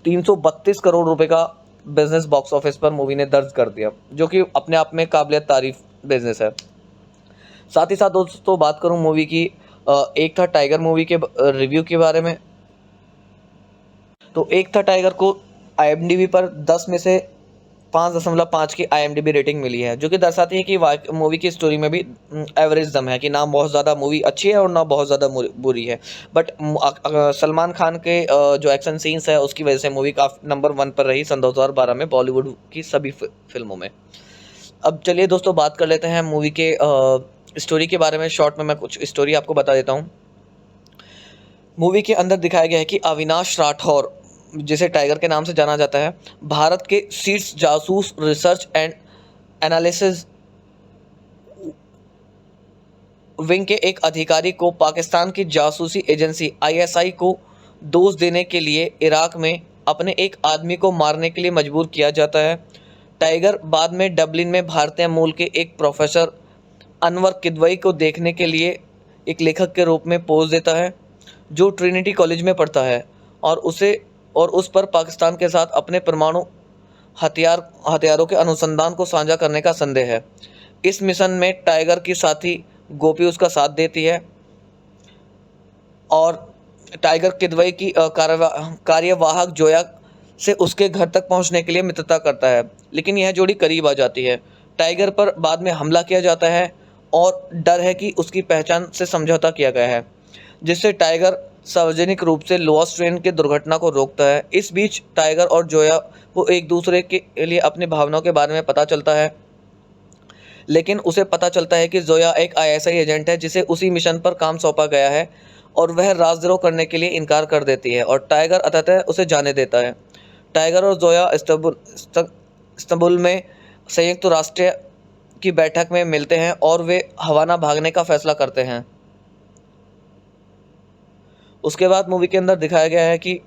332 करोड़ रुपए का बिजनेस बॉक्स ऑफिस पर मूवी ने दर्ज कर दिया, जो कि अपने आप में काबिल तारीफ बिजनेस है। साथ ही साथ दोस्तों बात करूं मूवी की एक था टाइगर मूवी के रिव्यू के बारे में, तो एक था टाइगर को IMDb पर 10 में से 5.5 की IMDb रेटिंग मिली है, जो कि दर्शाती है कि मूवी की स्टोरी में भी एवरेज दम है कि ना बहुत ज़्यादा मूवी अच्छी है और ना बहुत ज़्यादा बुरी है। बट सलमान खान के जो एक्शन सीन्स है उसकी वजह से मूवी काफ़ी नंबर 1 पर रही सन 2012 में बॉलीवुड की सभी फिल्मों में। अब चलिए दोस्तों बात कर लेते हैं मूवी के स्टोरी के बारे में। शॉर्ट में मैं कुछ स्टोरी आपको बता देता हूँ। मूवी के अंदर दिखाया गया है कि अविनाश राठौर, जिसे टाइगर के नाम से जाना जाता है, भारत के शीर्ष जासूस रिसर्च एंड एनालिसिस विंग के एक अधिकारी को पाकिस्तान की जासूसी एजेंसी आईएसआई को दोष देने के लिए इराक में अपने एक आदमी को मारने के लिए मजबूर किया जाता है। टाइगर बाद में डबलिन में भारतीय मूल के एक प्रोफेसर अनवर किदवई को देखने के लिए एक लेखक के रूप में पोज देता है, जो ट्रिनिटी कॉलेज में पढ़ता है और उस पर पाकिस्तान के साथ अपने परमाणु हथियारों के अनुसंधान को साझा करने का संदेह है। इस मिशन में टाइगर की साथी गोपी उसका साथ देती है और टाइगर किदवई की कार्यवाहक जोया से उसके घर तक पहुंचने के लिए मित्रता करता है, लेकिन यह जोड़ी करीब आ जाती है। टाइगर पर बाद में हमला किया जाता है और डर है कि उसकी पहचान से समझौता किया गया है, जिससे टाइगर सार्वजनिक रूप से लोअर्स ट्रेन की दुर्घटना को रोकता है। इस बीच टाइगर और जोया को एक दूसरे के लिए अपनी भावनाओं के बारे में पता चलता है, लेकिन उसे पता चलता है कि जोया एक आईएसआई एजेंट है जिसे उसी मिशन पर काम सौंपा गया है और वह राजद्रोह करने के लिए इनकार कर देती है और टाइगर अंततः उसे जाने देता है। टाइगर और जोया इस्तांबुल में संयुक्त राष्ट्र की बैठक में मिलते हैं और वे हवाना भागने का फैसला करते हैं। उसके बाद मूवी के अंदर दिखाया गया है कि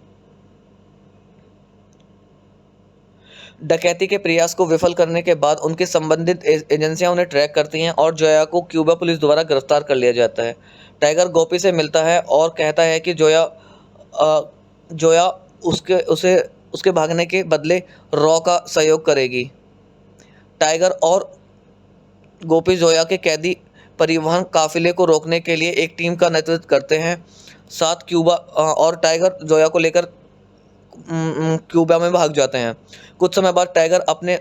डकैती के प्रयास को विफल करने के बाद उनके संबंधित एजेंसियां उन्हें ट्रैक करती हैं और जोया को क्यूबा पुलिस द्वारा गिरफ्तार कर लिया जाता है। टाइगर गोपी से मिलता है और कहता है कि जोया उसके भागने के बदले रॉ का सहयोग करेगी। टाइगर और गोपी जोया के कैदी परिवहन काफिले को रोकने के लिए एक टीम का नेतृत्व करते हैं। साथ क्यूबा और टाइगर जोया को लेकर क्यूबा में भाग जाते हैं। कुछ समय बाद टाइगर अपने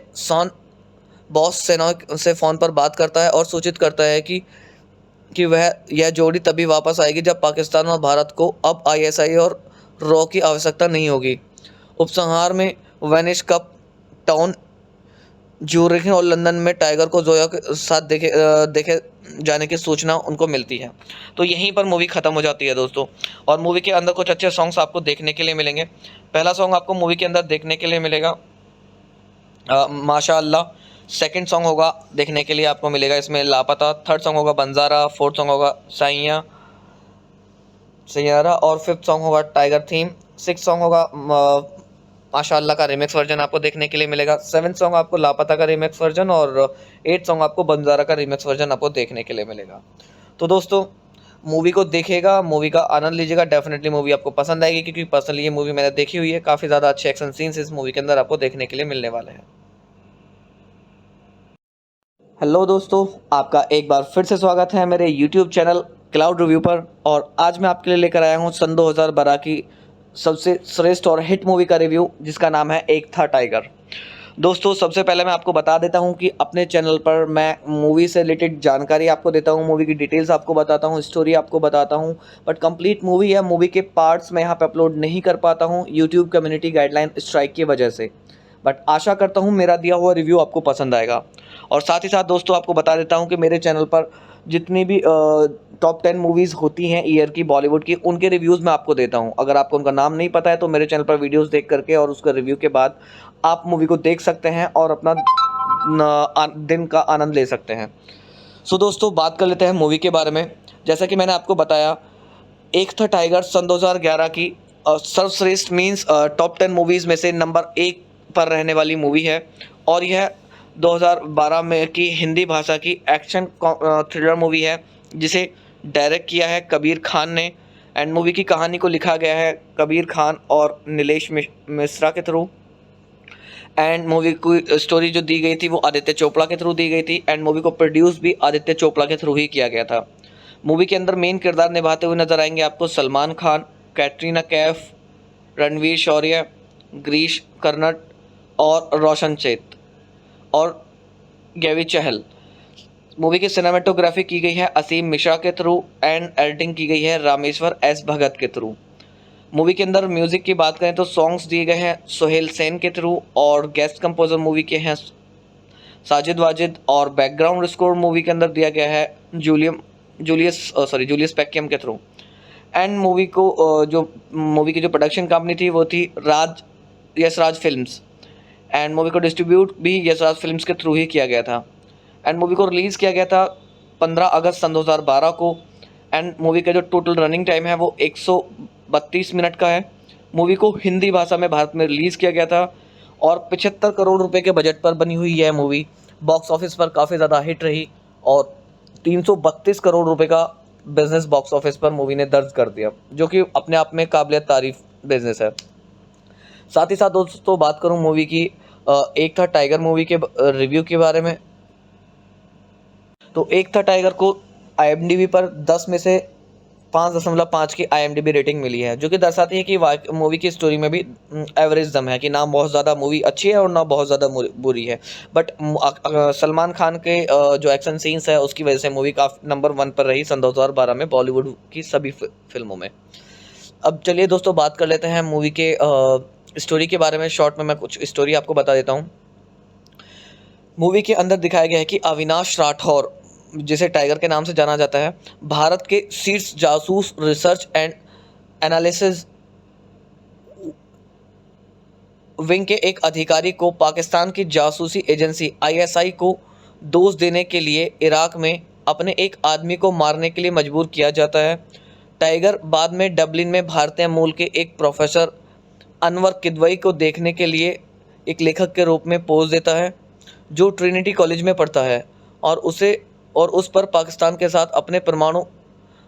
बॉस सेना से फ़ोन पर बात करता है और सूचित करता है कि यह जोड़ी तभी वापस आएगी जब पाकिस्तान और भारत को अब आईएसआई और रॉ की आवश्यकता नहीं होगी। उपसंहार में वेनिस कप टाउन, ज्यूरिख और लंदन में टाइगर को जोया के साथ देखे जाने की सूचना उनको मिलती है। तो यहीं पर मूवी ख़त्म हो जाती है दोस्तों। और मूवी के अंदर कुछ अच्छे सॉन्ग्स आपको देखने के लिए मिलेंगे। पहला सॉन्ग आपको मूवी के अंदर देखने के लिए मिलेगा माशाअल्लाह। सेकंड सॉन्ग होगा देखने के लिए आपको मिलेगा इसमें लापता। थर्ड सॉन्ग होगा बंजारा। फोर्थ सॉन्ग होगा सैयारा और फिफ्थ सॉन्ग होगा टाइगर थीम। सिक्स सॉन्ग होगा माशाअल्लाह का रिमिक्स वर्जन आपको देखने के लिए मिलेगा। सेवंथ सॉन्ग आपको लापता का रिमिक्स वर्जन और एट सॉन्ग आपको बंजारा का रिमिक्स वर्जन आपको देखने के लिए मिलेगा। तो दोस्तों मूवी को देखिएगा, मूवी का आनंद लीजिएगा। डेफिनेटली मूवी आपको पसंद आएगी क्योंकि पर्सनली ये मूवी मैंने देखी हुई है। काफ़ी ज़्यादा अच्छे एक्शन सीन्स इस मूवी के अंदर आपको देखने के लिए मिलने वाले हैं। हेलो दोस्तों, आपका एक बार फिर से स्वागत है मेरे यूट्यूब चैनल क्लाउड रिव्यू पर। और आज मैं आपके लिए लेकर आया हूँ सन 2012 की सबसे श्रेष्ठ और हिट मूवी का रिव्यू, जिसका नाम है एक था टाइगर। दोस्तों सबसे पहले मैं आपको बता देता हूं कि अपने चैनल पर मैं मूवी से रिलेटेड जानकारी आपको देता हूं, मूवी की डिटेल्स आपको बताता हूं, स्टोरी आपको बताता हूं, बट कंप्लीट मूवी या मूवी के पार्ट्स मैं यहां पे अपलोड नहीं कर पाता हूं यूट्यूब कम्युनिटी गाइडलाइन स्ट्राइक की वजह से। बट आशा करता हूं मेरा दिया हुआ रिव्यू आपको पसंद आएगा। और साथ ही साथ दोस्तों आपको बता देता हूँ कि मेरे चैनल पर जितनी भी टॉप 10 मूवीज़ होती हैं ईयर की बॉलीवुड की, उनके रिव्यूज़ मैं आपको देता हूं। अगर आपको उनका नाम नहीं पता है तो मेरे चैनल पर वीडियोस देख करके और उसका रिव्यू के बाद आप मूवी को देख सकते हैं और अपना दिन का आनंद ले सकते हैं। सो दोस्तों बात कर लेते हैं मूवी के बारे में। जैसा कि मैंने आपको बताया, एक था टाइगर सन 2011 की सर्वश्रेष्ठ मीन्स टॉप 10 मूवीज़ में से नंबर 1 पर रहने वाली मूवी है। और यह 2012 में की हिंदी भाषा की एक्शन थ्रिलर मूवी है, जिसे डायरेक्ट किया है कबीर खान ने। एंड मूवी की कहानी को लिखा गया है कबीर खान और नीलेश मिश्रा के थ्रू। एंड मूवी की स्टोरी जो दी गई थी वो आदित्य चोपड़ा के थ्रू दी गई थी। एंड मूवी को प्रोड्यूस भी आदित्य चोपड़ा के थ्रू ही किया गया था। मूवी के अंदर मेन किरदार निभाते हुए नजर आएंगे आपको सलमान खान, कैटरीना कैफ, रणवीर शौर्य, गिरीश कर्नाड और रोशन चेत और गैवी चहल। मूवी की सिनेमेटोग्राफी की गई है असीम मिश्रा के थ्रू एंड एडिटिंग की गई है रामेश्वर एस भगत के थ्रू। मूवी के अंदर म्यूज़िक की बात करें तो सॉन्ग्स दिए गए हैं सोहेल सेन के थ्रू और गेस्ट कंपोजर मूवी के हैं साजिद वाजिद, और बैकग्राउंड स्कोर मूवी के अंदर दिया गया है जूलियस पेक्कियम के थ्रू। एंड मूवी को जो मूवी की जो प्रोडक्शन कंपनी थी वो थी यशराज फिल्म्स, एंड मूवी को डिस्ट्रीब्यूट भी यशराज फिल्म्स के थ्रू ही किया गया था। एंड मूवी को रिलीज़ किया गया था 15 अगस्त सन 2012 को। एंड मूवी का जो टोटल रनिंग टाइम है वो 132 मिनट का है। मूवी को हिंदी भाषा में भारत में रिलीज़ किया गया था और 75 करोड़ रुपए के बजट पर बनी हुई यह मूवी बॉक्स ऑफिस पर काफ़ी ज़्यादा हिट रही और 332 करोड़ रुपए का बिजनेस बॉक्स ऑफिस पर मूवी ने दर्ज कर दिया, जो कि अपने आप में काबिल तारीफ बिजनेस है। साथ ही साथ दोस्तों बात करूं मूवी की एक था टाइगर मूवी के रिव्यू के बारे में, तो एक था टाइगर को IMDb पर 10 में से 5.5 की IMDb रेटिंग मिली है, जो कि दर्शाती है कि मूवी की स्टोरी में भी एवरेज दम है कि ना बहुत ज़्यादा मूवी अच्छी है और ना बहुत ज़्यादा बुरी है। बट सलमान खान के जो एक्शन सीन्स है उसकी वजह से मूवी काफ़ी नंबर 1 पर रही सन 2012 में बॉलीवुड की सभी फिल्मों में। अब चलिए दोस्तों बात कर लेते हैं मूवी के स्टोरी के बारे में। शॉर्ट में मैं कुछ स्टोरी आपको बता देता हूँ। मूवी के अंदर दिखाया गया है कि अविनाश राठौर, जिसे टाइगर के नाम से जाना जाता है, भारत के शीर्ष जासूस रिसर्च एंड एनालिसिस विंग के एक अधिकारी को पाकिस्तान की जासूसी एजेंसी ISI को दोष देने के लिए इराक में अपने एक आदमी को मारने के लिए मजबूर किया जाता है। टाइगर बाद में डबलिन में भारतीय मूल के एक प्रोफेसर अनवर किदवई को देखने के लिए एक लेखक के रूप में पोज देता है, जो ट्रिनिटी कॉलेज में पढ़ता है और उस पर पाकिस्तान के साथ अपने परमाणु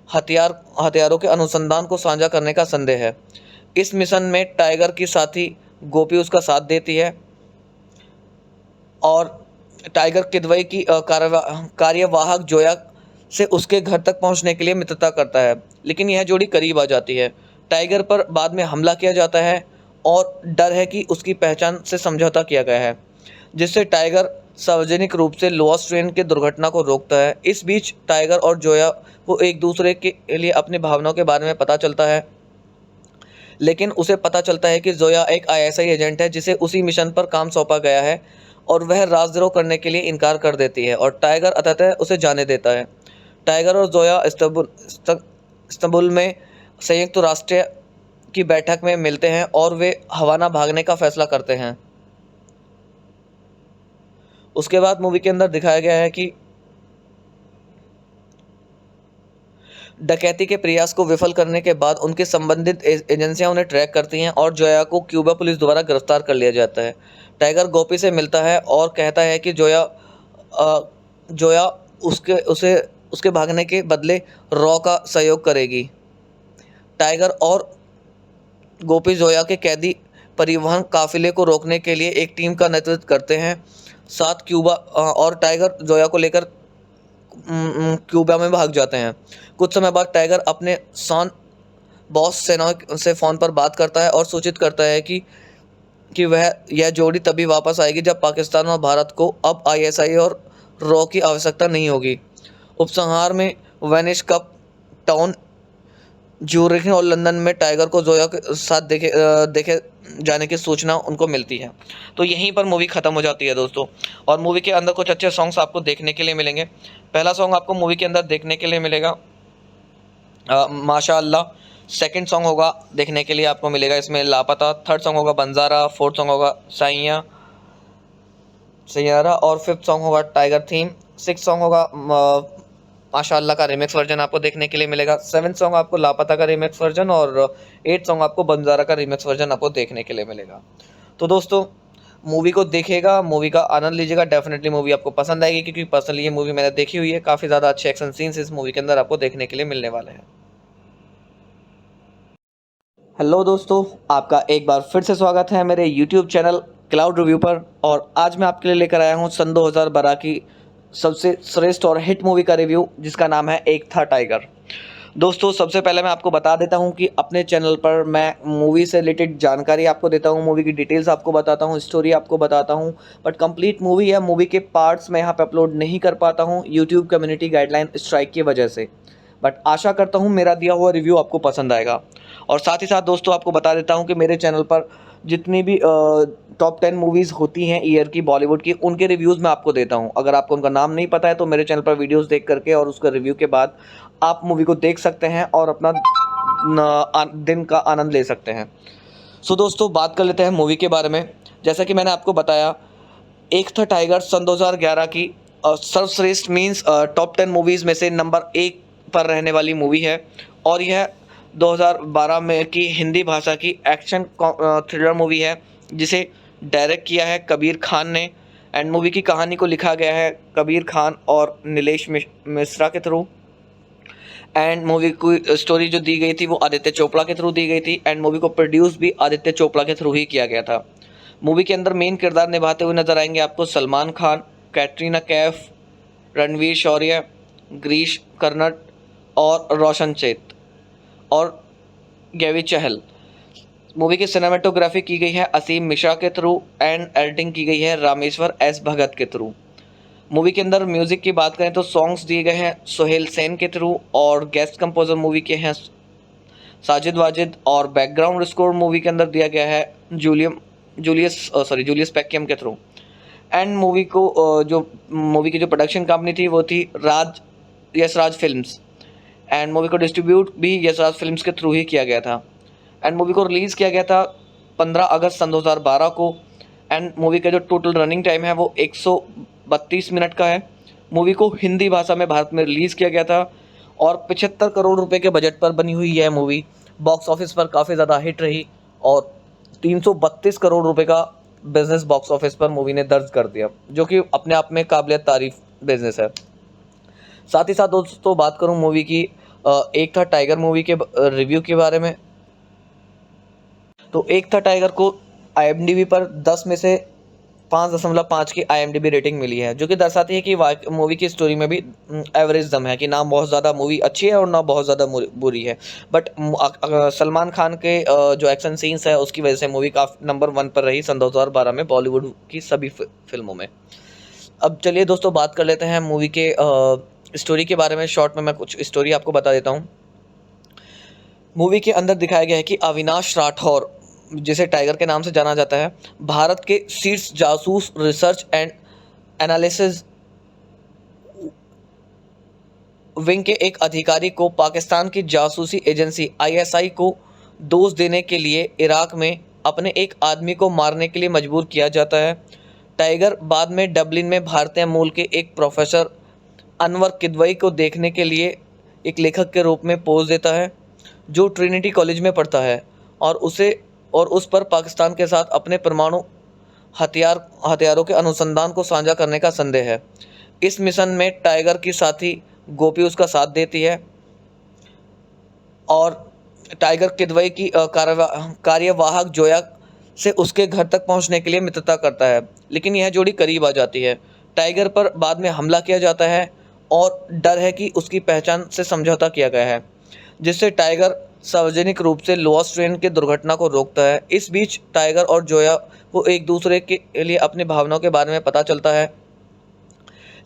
हथियारों के अनुसंधान को साझा करने का संदेह है। इस मिशन में टाइगर की साथी गोपी उसका साथ देती है और टाइगर किदवई की कार्यवाहक जोया से उसके घर तक पहुंचने के लिए मित्रता करता है, लेकिन यह जोड़ी करीब आ जाती है। टाइगर पर बाद में हमला किया जाता है और डर है कि उसकी पहचान से समझौता किया गया है, जिससे टाइगर सार्वजनिक रूप से लोअर्स ट्रेन के दुर्घटना को रोकता है। इस बीच टाइगर और जोया को एक दूसरे के लिए अपनी भावनाओं के बारे में पता चलता है, लेकिन उसे पता चलता है कि जोया एक ISI एजेंट है जिसे उसी मिशन पर काम सौंपा गया है और वह राजद्रोह करने के लिए इनकार कर देती है और टाइगर अंततः उसे जाने देता है। टाइगर और जोया इस्तांबुल में संयुक्त राष्ट्र की बैठक में मिलते हैं और वे हवाना भागने का फैसला करते हैं। उसके बाद मूवी के अंदर दिखाया गया है कि डकैती के प्रयास को विफल करने के बाद उनके संबंधित एजेंसियां उन्हें ट्रैक करती हैं और जोया को क्यूबा पुलिस द्वारा गिरफ्तार कर लिया जाता है। टाइगर गोपी से मिलता है और कहता है कि जोया उसके भागने के बदले रॉ का सहयोग करेगी। टाइगर और गोपी जोया के कैदी परिवहन काफिले को रोकने के लिए एक टीम का नेतृत्व करते हैं। साथ क्यूबा और टाइगर जोया को लेकर क्यूबा में भाग जाते हैं। कुछ समय बाद टाइगर अपने बॉस सेना से फ़ोन पर बात करता है और सूचित करता है कि यह जोड़ी तभी वापस आएगी जब पाकिस्तान और भारत को अब ISI और रॉ की आवश्यकता नहीं होगी। उपसंहार में वेनिस कप टाउन, ज्यूरिख और लंदन में टाइगर को जोया के साथ देखे जाने की सूचना उनको मिलती है। तो यहीं पर मूवी ख़त्म हो जाती है दोस्तों। और मूवी के अंदर कुछ अच्छे सॉन्ग्स आपको देखने के लिए मिलेंगे। पहला सॉन्ग आपको मूवी के अंदर देखने के लिए मिलेगा माशाअल्लाह। सेकंड सॉन्ग होगा देखने के लिए आपको मिलेगा इसमें लापता। थर्ड सॉन्ग होगा बंजारा। फोर्थ सॉन्ग होगा सैयारा और फिफ्थ सॉन्ग होगा टाइगर थीम। सिक्स सॉन्ग होगा माशाअल्लाह का रिमिक्स वर्जन आपको देखने के लिए मिलेगा। सेवन्थ सॉन्ग आपको लापता का रिमिक्स वर्जन और एट सॉन्ग आपको बंजारा का रिमिक्स वर्जन आपको देखने के लिए मिलेगा। तो दोस्तों मूवी को देखिएगा, मूवी का आनंद लीजिएगा। डेफिनेटली मूवी आपको पसंद आएगी, क्योंकि पर्सनली ये मूवी मैंने देखी हुई है। काफ़ी ज़्यादा अच्छे एक्शन सीन्स इस मूवी के अंदर आपको देखने के लिए मिलने वाले हैं। हेलो दोस्तों, आपका एक बार फिर से स्वागत है मेरे YouTube चैनल क्लाउड रिव्यू पर। और आज मैं आपके लिए लेकर आया हूँ सन 2012 की सबसे श्रेष्ठ और हिट मूवी का रिव्यू, जिसका नाम है एक था टाइगर। दोस्तों सबसे पहले मैं आपको बता देता हूं कि अपने चैनल पर मैं मूवी से रिलेटेड जानकारी आपको देता हूं, मूवी की डिटेल्स आपको बताता हूं, स्टोरी आपको बताता हूं, बट कंप्लीट मूवी या मूवी के पार्ट्स मैं यहां पे अपलोड नहीं कर पाता हूं यूट्यूब कम्युनिटी गाइडलाइन स्ट्राइक की वजह से। बट आशा करता हूं मेरा दिया हुआ रिव्यू आपको पसंद आएगा। और साथ ही साथ दोस्तों आपको बता देता हूँ कि मेरे चैनल पर जितनी भी टॉप 10 मूवीज़ होती हैं ईयर की बॉलीवुड की, उनके रिव्यूज़ मैं आपको देता हूं। अगर आपको उनका नाम नहीं पता है तो मेरे चैनल पर वीडियोस देख करके और उसका रिव्यू के बाद आप मूवी को देख सकते हैं और अपना दिन का आनंद ले सकते हैं। सो दोस्तों, बात कर लेते हैं मूवी के बारे में। जैसा कि मैंने आपको बताया, एक था टाइगर सन 2011 की सर्वश्रेष्ठ मीन्स टॉप 10 मूवीज़ में से नंबर 1 पर रहने वाली मूवी है और यह 2012 में की हिंदी भाषा की एक्शन थ्रिलर मूवी है जिसे डायरेक्ट किया है कबीर खान ने। एंड मूवी की कहानी को लिखा गया है कबीर खान और नीलेश मिश्रा के थ्रू। एंड मूवी की स्टोरी जो दी गई थी वो आदित्य चोपड़ा के थ्रू दी गई थी एंड मूवी को प्रोड्यूस भी आदित्य चोपड़ा के थ्रू ही किया गया था। मूवी के अंदर मेन किरदार निभाते हुए नजर आएंगे आपको सलमान खान, कैटरीना कैफ, रणवीर शौर्य, गिरीश कर्नाड और रोशन चेत और गैवी चहल। मूवी की सिनेमेटोग्राफी की गई है असीम मिश्रा के थ्रू एंड एडिटिंग की गई है रामेश्वर एस भगत के थ्रू। मूवी के अंदर म्यूज़िक की बात करें तो सॉन्ग्स दिए गए हैं सोहेल सेन के थ्रू और गेस्ट कंपोजर मूवी के हैं साजिद वाजिद और बैकग्राउंड स्कोर मूवी के अंदर दिया गया है जूलियस पैक्यम के थ्रू। एंड मूवी की जो प्रोडक्शन कंपनी थी वो थी यशराज फिल्म्स एंड मूवी को डिस्ट्रीब्यूट भी यशराज फिल्म्स के थ्रू ही किया गया था। एंड मूवी को रिलीज़ किया गया था 15 अगस्त सन 2012 को। एंड मूवी का जो टोटल रनिंग टाइम है वो 132 मिनट का है। मूवी को हिंदी भाषा में भारत में रिलीज़ किया गया था और 75 करोड़ रुपए के बजट पर बनी हुई यह मूवी बॉक्स ऑफिस पर काफ़ी ज़्यादा हिट रही और 332 करोड़ रुपए का बिजनेस बॉक्स ऑफिस पर मूवी ने दर्ज कर दिया, जो कि अपने आप में काबिलियत तारीफ बिजनेस है। साथ ही साथ दोस्तों, बात करूं मूवी की एक था टाइगर मूवी के रिव्यू के बारे में, तो एक था टाइगर को IMDb पर 10 में से 5.5 की IMDb रेटिंग मिली है, जो कि दर्शाती है कि मूवी की स्टोरी में भी एवरेज दम है कि ना बहुत ज़्यादा मूवी अच्छी है और ना बहुत ज़्यादा बुरी है। बट सलमान खान के जो एक्शन सीन्स है उसकी वजह से मूवी काफ़ी नंबर 1 पर रही सन 2012 में बॉलीवुड की सभी फिल्मों में। अब चलिए दोस्तों, बात कर लेते हैं मूवी के स्टोरी के बारे में। शॉर्ट में मैं कुछ स्टोरी आपको बता देता हूँ। मूवी के अंदर दिखाया गया है कि अविनाश राठौर, जिसे टाइगर के नाम से जाना जाता है, भारत के शीर्ष जासूस रिसर्च एंड एनालिसिस विंग के एक अधिकारी को पाकिस्तान की जासूसी एजेंसी ISI को दोष देने के लिए इराक में अपने एक आदमी को मारने के लिए मजबूर किया जाता है। टाइगर बाद में डबलिन में भारतीय मूल के एक प्रोफेसर अनवर किदवई को देखने के लिए एक लेखक के रूप में पोज देता है, जो ट्रिनिटी कॉलेज में पढ़ता है और उस पर पाकिस्तान के साथ अपने परमाणु हथियारों के अनुसंधान को साझा करने का संदेह है। इस मिशन में टाइगर की साथी गोपी उसका साथ देती है और टाइगर किदवई की कार्यवाहक जोया से उसके घर तक पहुंचने के लिए मित्रता करता है, लेकिन यह जोड़ी करीब आ जाती है। टाइगर पर बाद में हमला किया जाता है और डर है कि उसकी पहचान से समझौता किया गया है, जिससे टाइगर सार्वजनिक रूप से लोअर्स ट्रेन की दुर्घटना को रोकता है। इस बीच टाइगर और जोया को एक दूसरे के लिए अपनी भावनाओं के बारे में पता चलता है,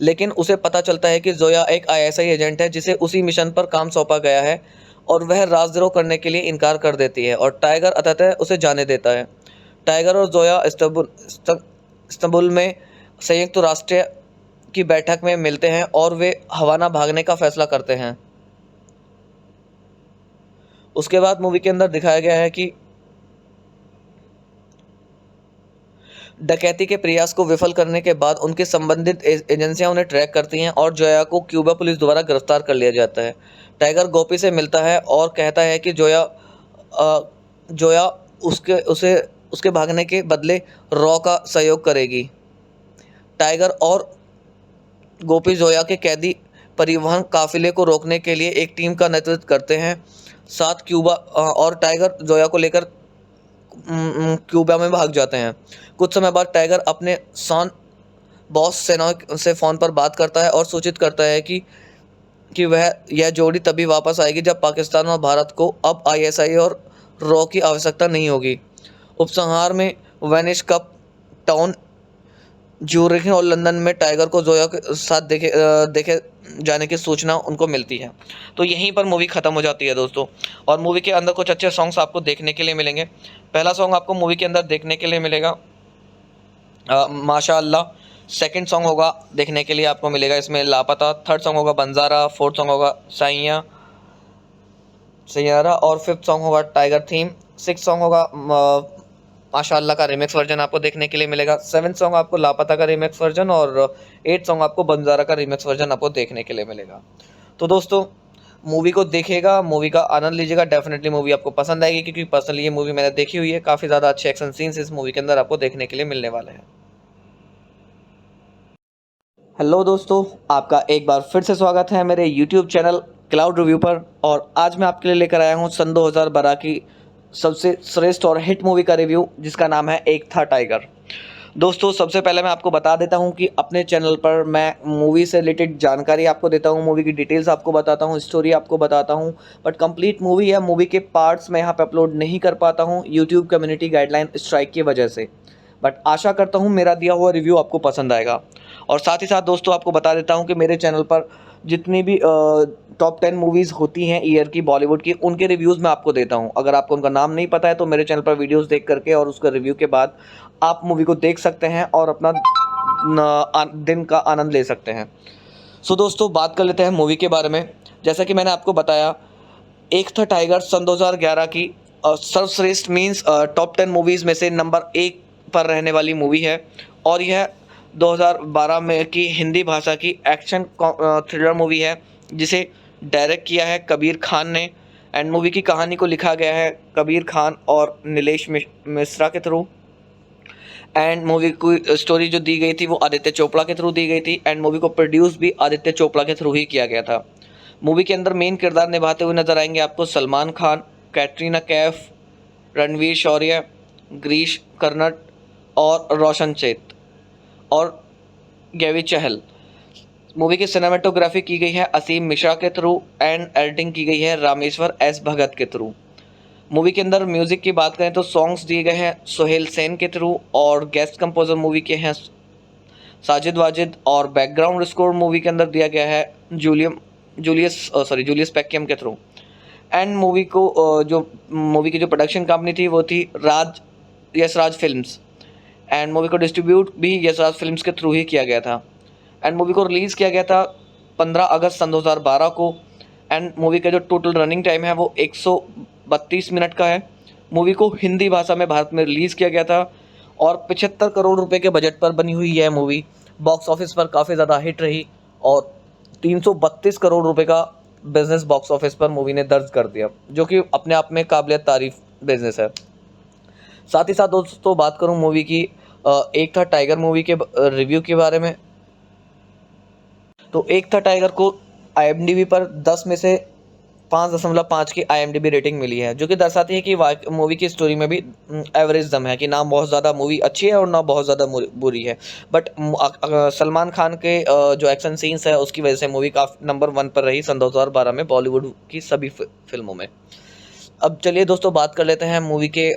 लेकिन उसे पता चलता है कि जोया एक ISI एजेंट है जिसे उसी मिशन पर काम सौंपा गया है और वह राजद्रोह करने के लिए इनकार कर देती है और टाइगर अंततः उसे जाने देता है। टाइगर और जोया इस्तांबुल में संयुक्त राष्ट्र की बैठक में मिलते हैं और वे हवाना भागने का फैसला करते हैं। उसके बाद मूवी के अंदर दिखाया गया है कि डकैती के प्रयास को विफल करने के बाद उनके संबंधित एजेंसियां उन्हें ट्रैक करती हैं और जोया को क्यूबा पुलिस द्वारा गिरफ्तार कर लिया जाता है। टाइगर गोपी से मिलता है और कहता है कि जोया उसके भागने के बदले रॉ का सहयोग करेगी। टाइगर और गोपी जोया के कैदी परिवहन काफिले को रोकने के लिए एक टीम का नेतृत्व करते हैं। साथ क्यूबा और टाइगर जोया को लेकर क्यूबा में भाग जाते हैं। कुछ समय बाद टाइगर अपने बॉस सेना से फ़ोन पर बात करता है और सूचित करता है कि यह जोड़ी तभी वापस आएगी जब पाकिस्तान और भारत को अब ISI और रॉ की आवश्यकता नहीं होगी। उपसंहार में वेनिस कप टाउन, ज्यूरिख और लंदन में टाइगर को जोया के साथ देखे जाने की सूचना उनको मिलती है। तो यहीं पर मूवी ख़त्म हो जाती है दोस्तों। और मूवी के अंदर कुछ अच्छे सॉन्ग्स आपको देखने के लिए मिलेंगे। पहला सॉन्ग आपको मूवी के अंदर देखने के लिए मिलेगा माशाअल्लाह। सेकंड सॉन्ग होगा देखने के लिए आपको मिलेगा इसमें लापता। थर्ड सॉन्ग होगा बंजारा। फोर्थ सॉन्ग होगा साइया सैयारा। और फिफ्थ सॉन्ग होगा टाइगर थीम। सिक्स सॉन्ग होगा माशाअल्लाह का रिमिक्स वर्जन आपको देखने के लिए मिलेगा। सेवन्थ सॉन्ग आपको लापता का रिमिक्स वर्जन और एट सॉन्ग आपको बंजारा का रिमिक्स वर्जन आपको देखने के लिए मिलेगा। तो दोस्तों मूवी को देखिएगा, मूवी का आनंद लीजिएगा। डेफिनेटली मूवी आपको पसंद आएगी क्योंकि पर्सनली ये मूवी मैंने देखी हुई है। काफ़ी ज़्यादा अच्छे एक्शन सीन्स इस मूवी के अंदर आपको देखने के लिए मिलने वाले हैं। हेलो दोस्तों, आपका एक बार फिर से स्वागत है मेरे YouTube चैनल क्लाउड रिव्यू पर। और आज मैं आपके लिए लेकर आया हूँ सन 2012 की सबसे श्रेष्ठ और हिट मूवी का रिव्यू, जिसका नाम है एक था टाइगर। दोस्तों सबसे पहले मैं आपको बता देता हूं कि अपने चैनल पर मैं मूवी से रिलेटेड जानकारी आपको देता हूं, मूवी की डिटेल्स आपको बताता हूं, स्टोरी आपको बताता हूं, बट कंप्लीट मूवी या मूवी के पार्ट्स मैं यहां पे अपलोड नहीं कर पाता हूं यूट्यूब कम्युनिटी गाइडलाइन स्ट्राइक की वजह से। बट आशा करता हूं मेरा दिया हुआ रिव्यू आपको पसंद आएगा। और साथ ही साथ दोस्तों आपको बता देता हूं कि मेरे चैनल पर जितनी भी टॉप 10 मूवीज़ होती हैं ईयर की बॉलीवुड की, उनके रिव्यूज़ मैं आपको देता हूं। अगर आपको उनका नाम नहीं पता है तो मेरे चैनल पर वीडियोस देख करके और उसका रिव्यू के बाद आप मूवी को देख सकते हैं और अपना दिन का आनंद ले सकते हैं। सो दोस्तों बात कर लेते हैं मूवी के बारे में। जैसा कि मैंने आपको बताया, एक था टाइगर सन 2011 की सर्वश्रेष्ठ मीन्स टॉप 10 मूवीज़ में से नंबर 1 पर रहने वाली मूवी है। और यह 2012 में की हिंदी भाषा की एक्शन थ्रिलर मूवी है, जिसे डायरेक्ट किया है कबीर खान ने। एंड मूवी की कहानी को लिखा गया है कबीर खान और नीलेश मिश्रा के थ्रू। एंड मूवी को स्टोरी जो दी गई थी वो आदित्य चोपड़ा के थ्रू दी गई थी। एंड मूवी को प्रोड्यूस भी आदित्य चोपड़ा के थ्रू ही किया गया था। मूवी के अंदर मेन किरदार निभाते हुए नजर आएंगे आपको सलमान खान, कैटरीना कैफ, रणवीर शौर्य, गिरीश कर्नड और रोशन चेत और गैवी चहल। मूवी की सिनेमेटोग्राफी की गई है असीम मिश्रा के थ्रू एंड एडिटिंग की गई है रामेश्वर एस भगत के थ्रू। मूवी के अंदर म्यूज़िक की बात करें तो सॉन्ग्स दिए गए हैं सोहेल सेन के थ्रू और गेस्ट कंपोजर मूवी के हैं साजिद वाजिद। और बैकग्राउंड स्कोर मूवी के अंदर दिया गया है जूलियस पैक्यम के थ्रू। एंड मूवी को जो मूवी की जो प्रोडक्शन कंपनी थी वो थी यशराज फिल्म्स। एंड मूवी को डिस्ट्रीब्यूट भी यशराज फिल्म्स के थ्रू ही किया गया था। एंड मूवी को रिलीज़ किया गया था 15 अगस्त सन 2012 को। एंड मूवी का जो टोटल रनिंग टाइम है वो 132 मिनट का है। मूवी को हिंदी भाषा में भारत में रिलीज़ किया गया था और 75 करोड़ रुपए के बजट पर बनी हुई यह मूवी बॉक्स ऑफिस पर काफ़ी ज़्यादा हिट रही और 332 करोड़ रुपए का बिजनेस बॉक्स ऑफिस पर मूवी ने दर्ज कर दिया, जो कि अपने आप में काबिल तारीफ बिजनेस है। साथ ही साथ दोस्तों बात करूं मूवी की एक था टाइगर मूवी के रिव्यू के बारे में, तो एक था टाइगर को IMDb पर 10 में से 5.5 की IMDb रेटिंग मिली है, जो कि दर्शाती है कि मूवी की स्टोरी में भी एवरेज दम है कि ना बहुत ज़्यादा मूवी अच्छी है और ना बहुत ज़्यादा बुरी है। बट सलमान खान के जो एक्शन सीन्स है उसकी वजह से मूवी काफ़ी नंबर 1 पर रही सन 2012 में बॉलीवुड की सभी फिल्मों में। अब चलिए दोस्तों बात कर लेते हैं मूवी के